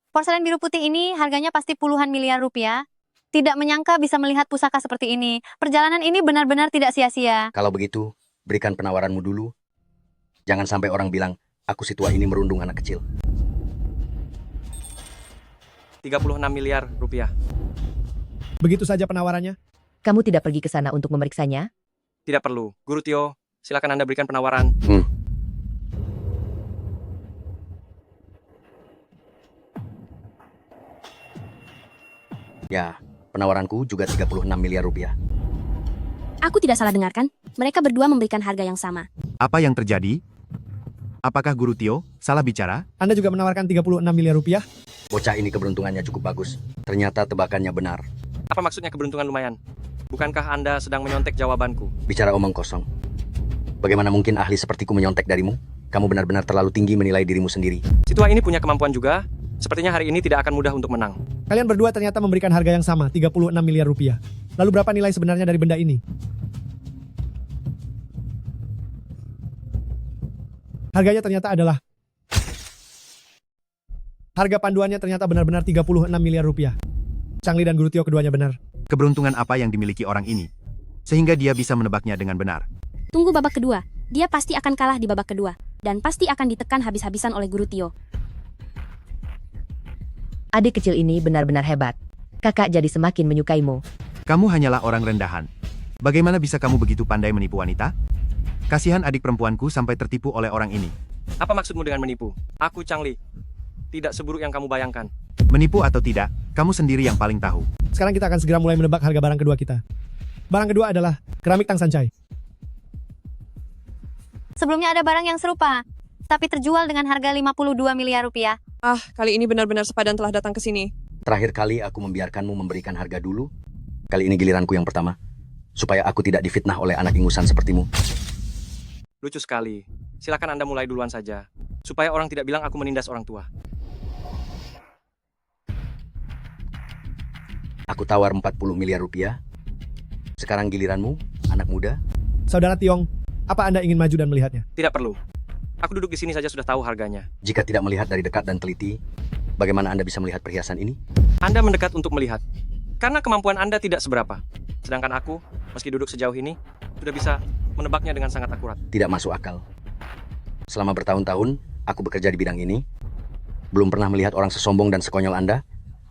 [SPEAKER 18] Porselen biru putih ini harganya pasti puluhan miliar rupiah. Tidak menyangka bisa melihat pusaka seperti ini. Perjalanan ini benar-benar tidak sia-sia.
[SPEAKER 7] Kalau begitu, berikan penawaranmu dulu. Jangan sampai orang bilang, aku si tua ini merundung anak kecil.
[SPEAKER 2] 36 miliar rupiah.
[SPEAKER 1] Begitu saja penawarannya?
[SPEAKER 12] Kamu tidak pergi ke sana untuk memeriksanya?
[SPEAKER 2] Tidak perlu. Guru Tio, silakan Anda berikan penawaran.
[SPEAKER 7] Ya, penawaranku juga 36 miliar rupiah.
[SPEAKER 6] Aku tidak salah dengarkan. Mereka berdua memberikan harga yang sama.
[SPEAKER 15] Apa yang terjadi? Apakah Guru Tio salah bicara?
[SPEAKER 1] Anda juga menawarkan 36 miliar rupiah?
[SPEAKER 7] Bocah ini keberuntungannya cukup bagus. Ternyata tebakannya benar.
[SPEAKER 2] Apa maksudnya keberuntungan lumayan? Bukankah Anda sedang menyontek jawabanku?
[SPEAKER 7] Bicara omong kosong. Bagaimana mungkin ahli sepertiku menyontek darimu? Kamu benar-benar terlalu tinggi menilai dirimu sendiri.
[SPEAKER 2] Si tua ini punya kemampuan juga. Sepertinya hari ini tidak akan mudah untuk menang.
[SPEAKER 1] Kalian berdua ternyata memberikan harga yang sama, 36 miliar rupiah. Lalu berapa nilai sebenarnya dari benda ini? Harganya ternyata adalah... Harga panduannya ternyata benar-benar 36 miliar rupiah. Changli dan Guru Tio keduanya benar.
[SPEAKER 15] Keberuntungan apa yang dimiliki orang ini, sehingga dia bisa menebaknya dengan benar?
[SPEAKER 6] Tunggu babak kedua. Dia pasti akan kalah di babak kedua. Dan pasti akan ditekan habis-habisan oleh Guru Tio.
[SPEAKER 12] Adik kecil ini benar-benar hebat. Kakak jadi semakin menyukaimu.
[SPEAKER 15] Kamu hanyalah orang rendahan. Bagaimana bisa kamu begitu pandai menipu wanita? Kasihan adik perempuanku sampai tertipu oleh orang ini.
[SPEAKER 2] Apa maksudmu dengan menipu? Aku Changli. Tidak seburuk yang kamu bayangkan.
[SPEAKER 15] Menipu atau tidak, kamu sendiri yang paling tahu.
[SPEAKER 1] Sekarang kita akan segera mulai menebak harga barang kedua kita. Barang kedua adalah keramik Tang Sancai.
[SPEAKER 18] Sebelumnya ada barang yang serupa, tapi terjual dengan harga 52 miliar rupiah.
[SPEAKER 19] Ah, kali ini benar-benar sepadan telah datang ke sini.
[SPEAKER 7] Terakhir kali aku membiarkanmu memberikan harga dulu. Kali ini giliranku yang pertama. Supaya aku tidak difitnah oleh anak ingusan sepertimu.
[SPEAKER 2] Lucu sekali. Silakan Anda mulai duluan saja. Supaya orang tidak bilang aku menindas orang tua.
[SPEAKER 7] Aku tawar 40 miliar rupiah. Sekarang giliranmu, anak muda.
[SPEAKER 1] Saudara Tiong, apa Anda ingin maju dan melihatnya?
[SPEAKER 2] Tidak perlu. Aku duduk di sini saja sudah tahu harganya.
[SPEAKER 7] Jika tidak melihat dari dekat dan teliti, bagaimana Anda bisa melihat perhiasan ini?
[SPEAKER 2] Anda mendekat untuk melihat. Karena kemampuan Anda tidak seberapa. Sedangkan aku, meski duduk sejauh ini, sudah bisa menebaknya dengan sangat akurat.
[SPEAKER 7] Tidak masuk akal. Selama bertahun-tahun, aku bekerja di bidang ini. Belum pernah melihat orang sesombong dan sekonyol Anda.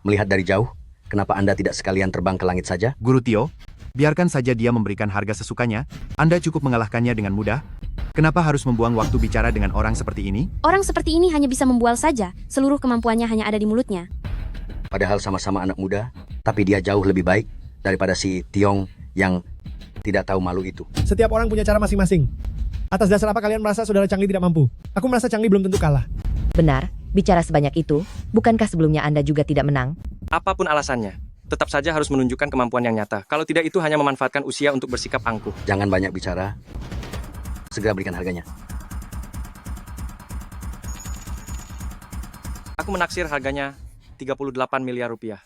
[SPEAKER 7] Melihat dari jauh, kenapa Anda tidak sekalian terbang ke langit saja?
[SPEAKER 15] Guru Tio, biarkan saja dia memberikan harga sesukanya. Anda cukup mengalahkannya dengan mudah. Kenapa harus membuang waktu bicara dengan orang seperti ini?
[SPEAKER 6] Orang seperti ini hanya bisa membual saja. Seluruh kemampuannya hanya ada di mulutnya.
[SPEAKER 7] Padahal sama-sama anak muda, tapi dia jauh lebih baik daripada si Tiong yang tidak tahu malu itu.
[SPEAKER 1] Setiap orang punya cara masing-masing. Atas dasar apa kalian merasa saudara Changli tidak mampu? Aku merasa Changli belum tentu kalah.
[SPEAKER 12] Benar, bicara sebanyak itu, bukankah sebelumnya Anda juga tidak menang?
[SPEAKER 2] Apapun alasannya, tetap saja harus menunjukkan kemampuan yang nyata. Kalau tidak, itu hanya memanfaatkan usia untuk bersikap angkuh.
[SPEAKER 7] Jangan banyak bicara. Segera berikan harganya.
[SPEAKER 2] Aku menaksir harganya 38 miliar rupiah.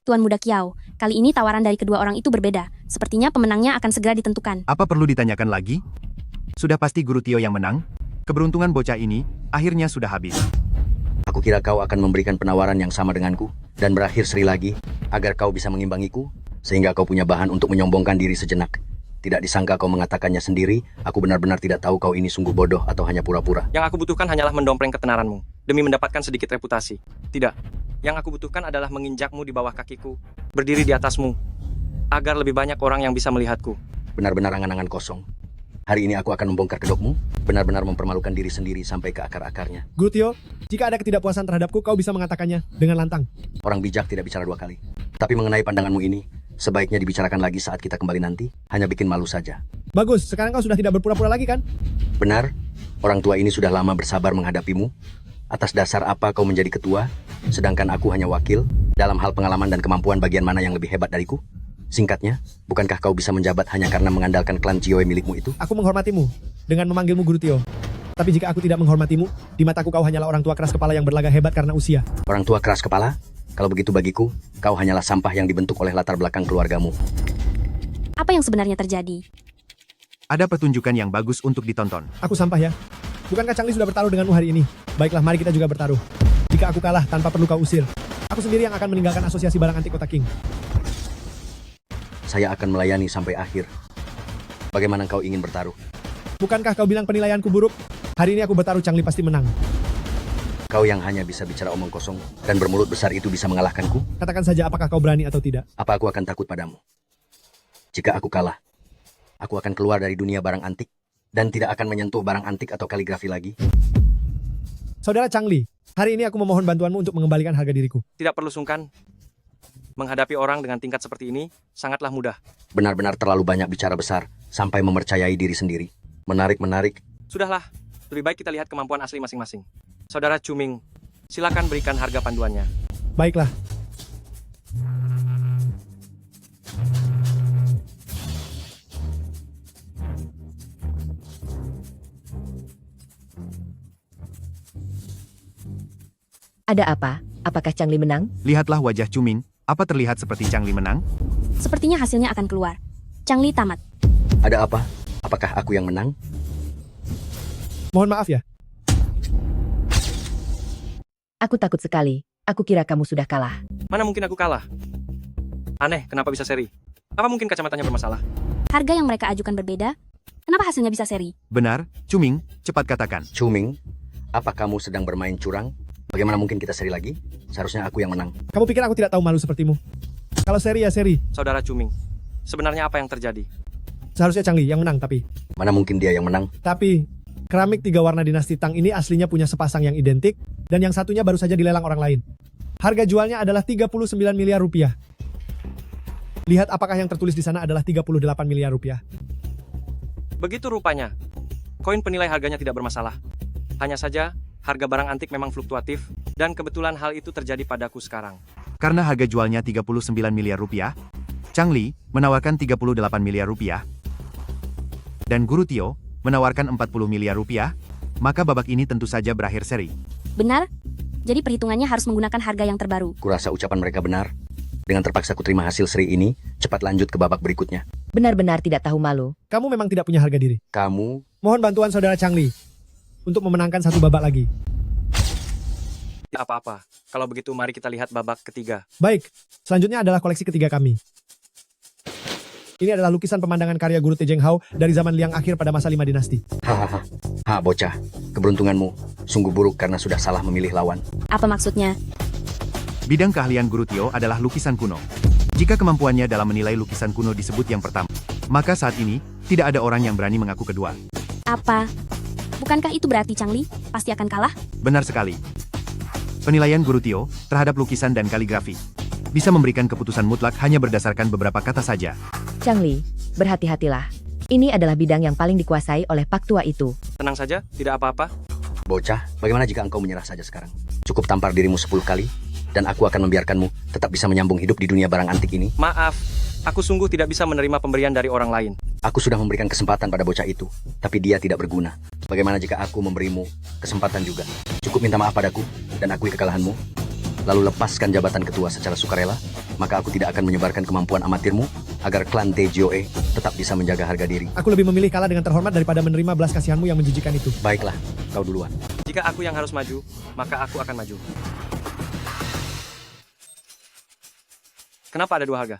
[SPEAKER 6] Tuan Muda Kiau, kali ini tawaran dari kedua orang itu berbeda. Sepertinya pemenangnya akan segera ditentukan.
[SPEAKER 15] Apa perlu ditanyakan lagi? Sudah pasti Guru Tio yang menang. Keberuntungan bocah ini akhirnya sudah habis.
[SPEAKER 7] Aku kira kau akan memberikan penawaran yang sama denganku dan berakhir seri lagi agar kau bisa mengimbangiku sehingga kau punya bahan untuk menyombongkan diri sejenak. Tidak disangka kau mengatakannya sendiri, aku benar-benar tidak tahu kau ini sungguh bodoh atau hanya pura-pura.
[SPEAKER 2] Yang aku butuhkan hanyalah mendompleng ketenaranmu, demi mendapatkan sedikit reputasi. Tidak, yang aku butuhkan adalah menginjakmu di bawah kakiku, berdiri di atasmu, agar lebih banyak orang yang bisa melihatku.
[SPEAKER 7] Benar-benar angan-angan kosong. Hari ini aku akan membongkar kedokmu, benar-benar mempermalukan diri sendiri sampai ke akar-akarnya.
[SPEAKER 1] Guru Tio, jika ada ketidakpuasan terhadapku, kau bisa mengatakannya dengan lantang.
[SPEAKER 7] Orang bijak tidak bicara 2 kali. Tapi mengenai pandanganmu ini, sebaiknya dibicarakan lagi saat kita kembali nanti, hanya bikin malu saja.
[SPEAKER 1] Bagus, sekarang kau sudah tidak berpura-pura lagi kan?
[SPEAKER 7] Benar, orang tua ini sudah lama bersabar menghadapimu. Atas dasar apa kau menjadi ketua, sedangkan aku hanya wakil, dalam hal pengalaman dan kemampuan bagian mana yang lebih hebat dariku? Singkatnya, bukankah kau bisa menjabat hanya karena mengandalkan klan Chioe milikmu itu?
[SPEAKER 1] Aku menghormatimu dengan memanggilmu Guru Tio. Tapi jika aku tidak menghormatimu, di mataku kau hanyalah orang tua keras kepala yang berlagak hebat karena usia.
[SPEAKER 7] Orang tua keras kepala? Kalau begitu bagiku, kau hanyalah sampah yang dibentuk oleh latar belakang keluargamu.
[SPEAKER 6] Apa yang sebenarnya terjadi?
[SPEAKER 15] Ada pertunjukan yang bagus untuk ditonton.
[SPEAKER 1] Aku sampah ya. Bukankah Changli sudah bertaruh denganmu hari ini? Baiklah, mari kita juga bertaruh. Jika aku kalah tanpa perlu kau usir, aku sendiri yang akan meninggalkan asosiasi barang antik Kota King.
[SPEAKER 7] Saya akan melayani sampai akhir. Bagaimana kau ingin bertaruh?
[SPEAKER 1] Bukankah kau bilang penilaianku buruk? Hari ini aku bertaruh, Changli pasti menang.
[SPEAKER 7] Kau yang hanya bisa bicara omong kosong dan bermulut besar itu bisa mengalahkanku?
[SPEAKER 1] Katakan saja apakah kau berani atau tidak.
[SPEAKER 7] Apa aku akan takut padamu? Jika aku kalah, aku akan keluar dari dunia barang antik dan tidak akan menyentuh barang antik atau kaligrafi lagi.
[SPEAKER 1] Saudara Changli, hari ini aku memohon bantuanmu untuk mengembalikan harga diriku.
[SPEAKER 2] Tidak perlu sungkan. Menghadapi orang dengan tingkat seperti ini sangatlah mudah.
[SPEAKER 7] Benar-benar terlalu banyak bicara besar sampai mempercayai diri sendiri. Menarik.
[SPEAKER 2] Sudahlah, lebih baik kita lihat kemampuan asli masing-masing. Saudara Cuming, silakan berikan harga panduannya.
[SPEAKER 1] Baiklah.
[SPEAKER 12] Ada apa? Apakah Changli menang?
[SPEAKER 15] Lihatlah wajah Cuming. Apa terlihat seperti Changli menang?
[SPEAKER 6] Sepertinya hasilnya akan keluar. Changli tamat.
[SPEAKER 7] Ada apa? Apakah aku yang menang?
[SPEAKER 1] Mohon maaf ya.
[SPEAKER 12] Aku takut sekali. Aku kira kamu sudah kalah.
[SPEAKER 2] Mana mungkin aku kalah? Aneh, kenapa bisa seri? Apa mungkin kacamatanya bermasalah?
[SPEAKER 6] Harga yang mereka ajukan berbeda. Kenapa hasilnya bisa seri?
[SPEAKER 15] Benar, Cuming, cepat katakan.
[SPEAKER 7] Cuming, apa kamu sedang bermain curang? Bagaimana mungkin kita seri lagi? Seharusnya aku yang menang.
[SPEAKER 1] Kamu pikir aku tidak tahu malu sepertimu? Kalau seri ya seri.
[SPEAKER 2] Saudara Cuming, sebenarnya apa yang terjadi?
[SPEAKER 1] Seharusnya Changli yang menang tapi.
[SPEAKER 7] Mana mungkin dia yang menang?
[SPEAKER 1] Tapi, keramik 3 warna dinasti Tang ini aslinya punya sepasang yang identik, dan yang satunya baru saja dilelang orang lain. Harga jualnya adalah 39 miliar rupiah. Lihat apakah yang tertulis di sana adalah 38 miliar rupiah.
[SPEAKER 2] Begitu rupanya. Koin penilai harganya tidak bermasalah. Hanya saja, harga barang antik memang fluktuatif, dan kebetulan hal itu terjadi padaku sekarang.
[SPEAKER 15] Karena harga jualnya 39 miliar rupiah, Changli menawarkan 38 miliar rupiah, dan Guru Tio menawarkan 40 miliar rupiah, maka babak ini tentu saja berakhir seri.
[SPEAKER 6] Benar? Jadi perhitungannya harus menggunakan harga yang terbaru.
[SPEAKER 7] Kurasa ucapan mereka benar. Dengan terpaksa kuterima hasil seri ini, cepat lanjut ke babak berikutnya.
[SPEAKER 12] Benar-benar tidak tahu malu.
[SPEAKER 1] Kamu memang tidak punya harga diri.
[SPEAKER 7] Kamu...
[SPEAKER 1] Mohon bantuan saudara Changli untuk memenangkan satu babak lagi.
[SPEAKER 2] Tidak apa-apa. Kalau begitu mari kita lihat babak ketiga.
[SPEAKER 1] Baik, selanjutnya adalah koleksi ketiga kami. Ini adalah lukisan pemandangan karya Guru Tejeng Hao dari zaman Liang akhir pada masa 5 dinasti.
[SPEAKER 7] Hahaha. Ha, bocah. Keberuntunganmu sungguh buruk karena sudah salah memilih lawan.
[SPEAKER 6] Apa maksudnya?
[SPEAKER 15] Bidang keahlian Guru Tio adalah lukisan kuno. Jika kemampuannya dalam menilai lukisan kuno disebut yang pertama, maka saat ini tidak ada orang yang berani mengaku kedua.
[SPEAKER 6] Apa? Bukankah itu berarti Changli pasti akan kalah?
[SPEAKER 15] Benar sekali. Penilaian Guru Tio terhadap lukisan dan kaligrafi bisa memberikan keputusan mutlak hanya berdasarkan beberapa kata saja.
[SPEAKER 12] Changli, berhati-hatilah. Ini adalah bidang yang paling dikuasai oleh Pak Tua itu.
[SPEAKER 2] Tenang saja, tidak apa-apa.
[SPEAKER 7] Bocah, bagaimana jika engkau menyerah saja sekarang? Cukup tampar dirimu 10 kali, dan aku akan membiarkanmu tetap bisa menyambung hidup di dunia barang antik ini.
[SPEAKER 2] Maaf, aku sungguh tidak bisa menerima pemberian dari orang lain.
[SPEAKER 7] Aku sudah memberikan kesempatan pada bocah itu, tapi dia tidak berguna. Bagaimana jika aku memberimu kesempatan juga? Cukup minta maaf padaku, dan akui kekalahanmu, lalu lepaskan jabatan ketua secara sukarela, maka aku tidak akan menyebarkan kemampuan amatirmu agar klan Tejioe tetap bisa menjaga harga diri.
[SPEAKER 1] Aku lebih memilih kalah dengan terhormat daripada menerima belas kasihanmu yang menjijikan itu.
[SPEAKER 7] Baiklah, kau duluan.
[SPEAKER 2] Jika aku yang harus maju, maka aku akan maju. Kenapa ada dua harga?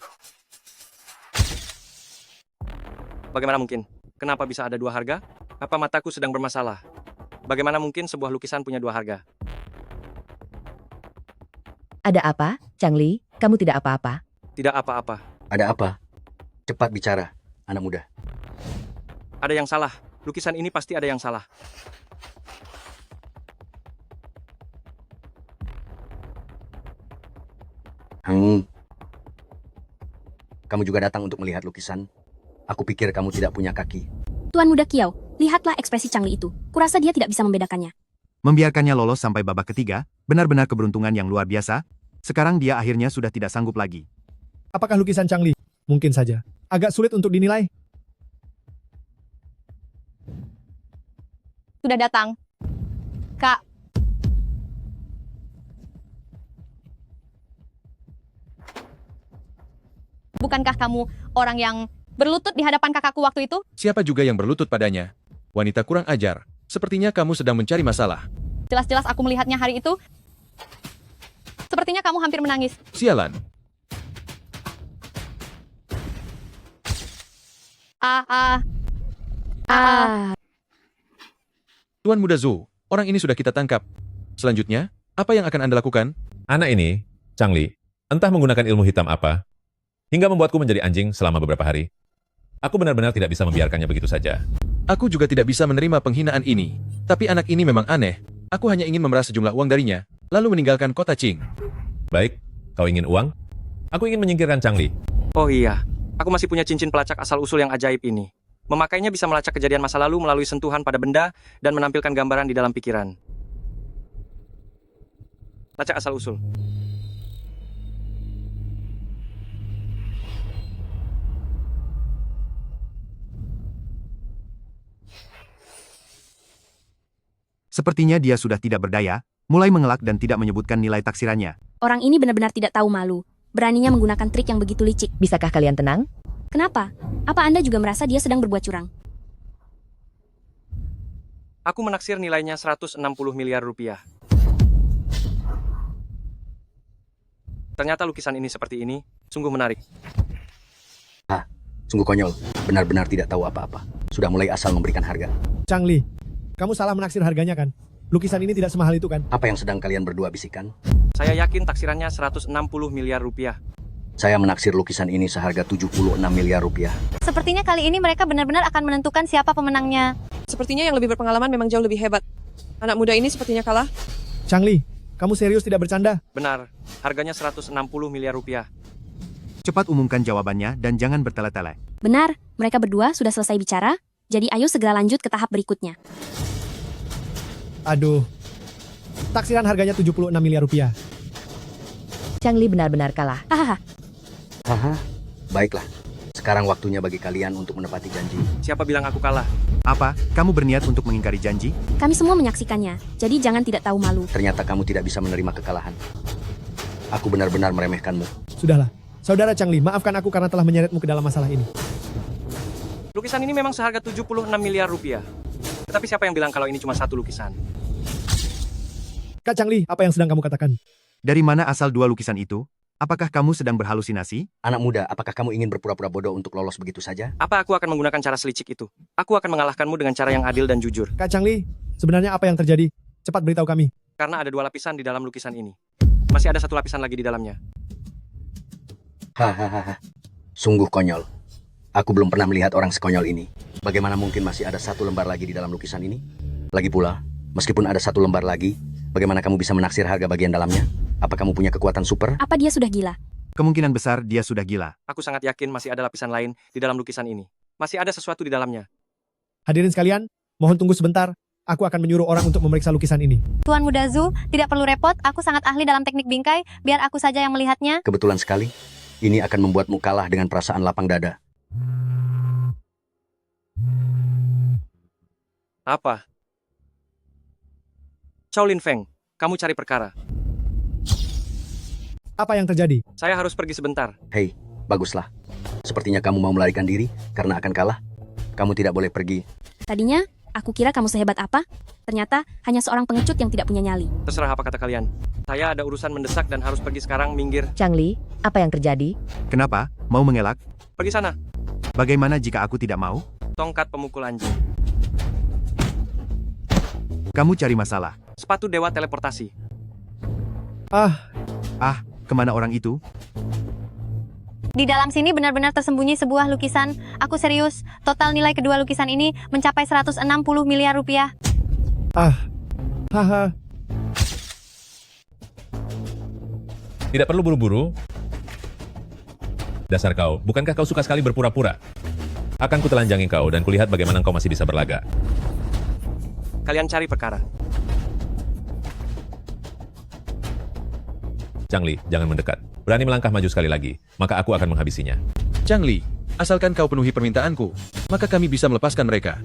[SPEAKER 2] Bagaimana mungkin? Kenapa bisa ada dua harga? Apa mataku sedang bermasalah? Bagaimana mungkin sebuah lukisan punya dua harga?
[SPEAKER 12] Ada apa, Changli? Kamu tidak apa-apa?
[SPEAKER 2] Tidak apa-apa.
[SPEAKER 7] Ada apa? Cepat bicara, anak muda.
[SPEAKER 2] Ada yang salah. Lukisan ini pasti ada yang salah.
[SPEAKER 7] Kamu juga datang untuk melihat lukisan? Aku pikir kamu tidak punya kaki.
[SPEAKER 6] Tuan Muda Kiau, lihatlah ekspresi Changli itu. Kurasa dia tidak bisa membedakannya.
[SPEAKER 15] Membiarkannya lolos sampai babak ketiga, benar-benar keberuntungan yang luar biasa. Sekarang dia akhirnya sudah tidak sanggup lagi.
[SPEAKER 1] Apakah lukisan Changli? Mungkin saja. Agak sulit untuk dinilai.
[SPEAKER 8] Sudah datang. Kak. Bukankah kamu orang yang berlutut di hadapan kakakku waktu itu?
[SPEAKER 13] Siapa juga yang berlutut padanya? Wanita kurang ajar. Sepertinya kamu sedang mencari masalah.
[SPEAKER 8] Jelas-jelas aku melihatnya hari itu. Sepertinya kamu hampir menangis.
[SPEAKER 13] Sialan. Tuan Muda Zhou, orang ini sudah kita tangkap. Selanjutnya, apa yang akan Anda lakukan?
[SPEAKER 9] Anak ini, Changli, entah menggunakan ilmu hitam apa, hingga membuatku menjadi anjing selama beberapa hari. Aku benar-benar tidak bisa membiarkannya begitu saja.
[SPEAKER 13] Aku juga tidak bisa menerima penghinaan ini. Tapi anak ini memang aneh. Aku hanya ingin memeras sejumlah uang darinya, lalu meninggalkan kota Qing.
[SPEAKER 9] Baik, kau ingin uang? Aku ingin menyingkirkan Changli.
[SPEAKER 2] Oh iya, aku masih punya cincin pelacak asal-usul yang ajaib ini. Memakainya bisa melacak kejadian masa lalu melalui sentuhan pada benda dan menampilkan gambaran di dalam pikiran. Lacak asal-usul.
[SPEAKER 15] Sepertinya dia sudah tidak berdaya, mulai mengelak dan tidak menyebutkan nilai taksirannya.
[SPEAKER 6] Orang ini benar-benar tidak tahu malu. Beraninya menggunakan trik yang begitu licik.
[SPEAKER 12] Bisakah kalian tenang?
[SPEAKER 6] Kenapa? Apa Anda juga merasa dia sedang berbuat curang?
[SPEAKER 2] Aku menaksir nilainya 160 miliar rupiah. Ternyata lukisan ini seperti ini, sungguh menarik.
[SPEAKER 7] Sungguh konyol, benar-benar tidak tahu apa-apa. Sudah mulai asal memberikan harga.
[SPEAKER 1] Changli, kamu salah menaksir harganya kan? Lukisan ini tidak semahal itu kan?
[SPEAKER 7] Apa yang sedang kalian berdua bisikan?
[SPEAKER 2] Saya yakin taksirannya 160 miliar rupiah.
[SPEAKER 7] Saya menaksir lukisan ini seharga 76 miliar rupiah.
[SPEAKER 18] Sepertinya kali ini mereka benar-benar akan menentukan siapa pemenangnya.
[SPEAKER 19] Sepertinya yang lebih berpengalaman memang jauh lebih hebat. Anak muda ini sepertinya kalah.
[SPEAKER 1] Changli, kamu serius tidak bercanda?
[SPEAKER 2] Benar, harganya 160 miliar rupiah.
[SPEAKER 15] Cepat umumkan jawabannya dan jangan bertele-tele.
[SPEAKER 6] Benar, mereka berdua sudah selesai bicara, jadi ayo segera lanjut ke tahap berikutnya.
[SPEAKER 1] Aduh, taksiran harganya 76 miliar rupiah.
[SPEAKER 12] Changli benar-benar kalah.
[SPEAKER 7] Haha, baiklah. Sekarang waktunya bagi kalian untuk menepati janji.
[SPEAKER 2] Siapa bilang aku kalah?
[SPEAKER 15] Apa, kamu berniat untuk mengingkari janji?
[SPEAKER 6] Kami semua menyaksikannya, jadi jangan tidak tahu malu.
[SPEAKER 7] Ternyata kamu tidak bisa menerima kekalahan. Aku benar-benar meremehkanmu.
[SPEAKER 1] Sudahlah, Saudara Changli, maafkan aku karena telah menyeretmu ke dalam masalah ini.
[SPEAKER 2] Lukisan ini memang seharga 76 miliar rupiah. Tetapi siapa yang bilang kalau ini cuma satu lukisan?
[SPEAKER 1] Kak Changli, apa yang sedang kamu katakan?
[SPEAKER 15] Dari mana asal dua lukisan itu? Apakah kamu sedang berhalusinasi?
[SPEAKER 7] Anak muda, apakah kamu ingin berpura-pura bodoh untuk lolos begitu saja?
[SPEAKER 2] Apa aku akan menggunakan cara selicik itu? Aku akan mengalahkanmu dengan cara yang adil dan jujur.
[SPEAKER 1] Kak Changli, sebenarnya apa yang terjadi? Cepat beritahu kami.
[SPEAKER 2] Karena ada dua lapisan di dalam lukisan ini. Masih ada satu lapisan lagi di dalamnya.
[SPEAKER 7] Hahaha, sungguh konyol. Aku belum pernah melihat orang sekonyol ini. Bagaimana mungkin masih ada satu lembar lagi di dalam lukisan ini? Lagi pula, meskipun ada satu lembar lagi, bagaimana kamu bisa menaksir harga bagian dalamnya? Apa kamu punya kekuatan super?
[SPEAKER 6] Apa dia sudah gila?
[SPEAKER 15] Kemungkinan besar dia sudah gila.
[SPEAKER 2] Aku sangat yakin masih ada lapisan lain di dalam lukisan ini. Masih ada sesuatu di dalamnya.
[SPEAKER 1] Hadirin sekalian, mohon tunggu sebentar. Aku akan menyuruh orang untuk memeriksa lukisan ini.
[SPEAKER 18] Tuan Muda Zhou, tidak perlu repot, aku sangat ahli dalam teknik bingkai, biar aku saja yang melihatnya.
[SPEAKER 7] Kebetulan sekali, ini akan membuatmu kalah dengan perasaan lapang dada.
[SPEAKER 2] Apa? Chow Lin Feng, kamu cari perkara.
[SPEAKER 1] Apa yang terjadi?
[SPEAKER 2] Saya harus pergi sebentar.
[SPEAKER 7] Hei, baguslah. Sepertinya kamu mau melarikan diri karena akan kalah. Kamu tidak boleh pergi.
[SPEAKER 6] Tadinya, aku kira kamu sehebat apa. Ternyata, hanya seorang pengecut yang tidak punya nyali.
[SPEAKER 2] Terserah apa kata kalian. Saya ada urusan mendesak dan harus pergi sekarang, minggir.
[SPEAKER 12] Changli, apa yang terjadi?
[SPEAKER 15] Kenapa? Mau mengelak?
[SPEAKER 2] Pergi sana.
[SPEAKER 15] Bagaimana jika aku tidak mau?
[SPEAKER 2] Tongkat pemukul anjing.
[SPEAKER 15] Kamu cari masalah.
[SPEAKER 2] Sepatu dewa teleportasi.
[SPEAKER 15] Kemana orang itu?
[SPEAKER 18] Di dalam sini benar-benar tersembunyi sebuah lukisan. Aku serius, total nilai kedua lukisan ini mencapai 160 miliar rupiah.
[SPEAKER 1] Haha.
[SPEAKER 9] Tidak perlu buru-buru. Dasar kau, bukankah kau suka sekali berpura-pura? Akan kutelanjangi kau dan kulihat bagaimana kau masih bisa berlaga.
[SPEAKER 2] Kalian cari perkara.
[SPEAKER 9] Changli, jangan mendekat. Berani melangkah maju sekali lagi, maka aku akan menghabisinya.
[SPEAKER 13] Changli, asalkan kau penuhi permintaanku, maka kami bisa melepaskan mereka.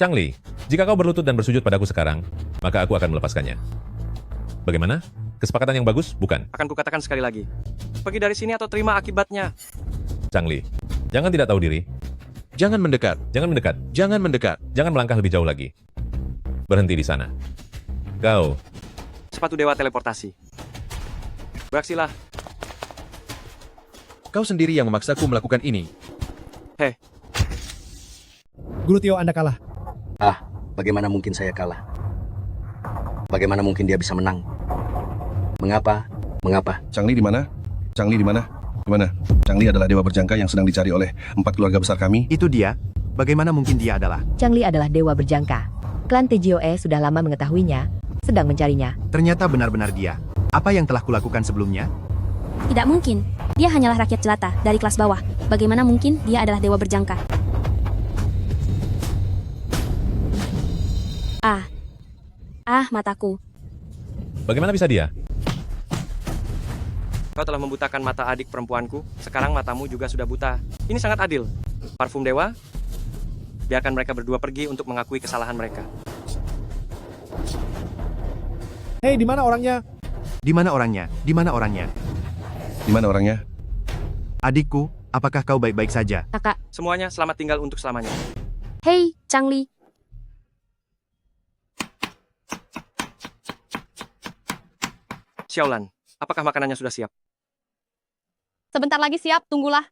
[SPEAKER 9] Changli, jika kau berlutut dan bersujud padaku sekarang, maka aku akan melepaskannya. Bagaimana? Kesepakatan yang bagus, bukan?
[SPEAKER 2] Akan kukatakan sekali lagi. Pergi dari sini atau terima akibatnya.
[SPEAKER 9] Changli, jangan tidak tahu diri.
[SPEAKER 13] Jangan mendekat.
[SPEAKER 9] Jangan mendekat.
[SPEAKER 13] Jangan mendekat.
[SPEAKER 9] Jangan melangkah lebih jauh lagi. Berhenti di sana. Kau.
[SPEAKER 2] Sepatu dewa teleportasi. Beraksilah.
[SPEAKER 13] Kau sendiri yang memaksaku melakukan ini.
[SPEAKER 2] Heh.
[SPEAKER 1] Guru Tio, Anda kalah.
[SPEAKER 7] Bagaimana mungkin saya kalah? Bagaimana mungkin dia bisa menang? Mengapa? Mengapa?
[SPEAKER 3] Changli di mana? Changli di mana? Di mana? Changli adalah dewa berjangka yang sedang dicari oleh 4 keluarga besar kami.
[SPEAKER 15] Itu dia. Bagaimana mungkin dia adalah?
[SPEAKER 12] Changli adalah dewa berjangka. Klan Tejioe sudah lama mengetahuinya, sedang mencarinya.
[SPEAKER 15] Ternyata benar-benar dia. Apa yang telah kulakukan sebelumnya?
[SPEAKER 6] Tidak mungkin. Dia hanyalah rakyat jelata dari kelas bawah. Bagaimana mungkin dia adalah dewa berjangka? Mataku.
[SPEAKER 9] Bagaimana bisa dia?
[SPEAKER 2] Kau telah membutakan mata adik perempuanku. Sekarang matamu juga sudah buta. Ini sangat adil. Parfum dewa. Biarkan mereka berdua pergi untuk mengakui kesalahan mereka.
[SPEAKER 1] Hei, di mana orangnya?
[SPEAKER 15] Di mana orangnya? Di mana orangnya?
[SPEAKER 3] Di mana orangnya?
[SPEAKER 15] Adikku, apakah kau baik-baik saja?
[SPEAKER 6] Kakak.
[SPEAKER 2] Semuanya selamat tinggal untuk selamanya.
[SPEAKER 6] Hei, Changli.
[SPEAKER 2] Xiaolan, apakah makanannya sudah siap?
[SPEAKER 18] Sebentar lagi siap, tunggulah.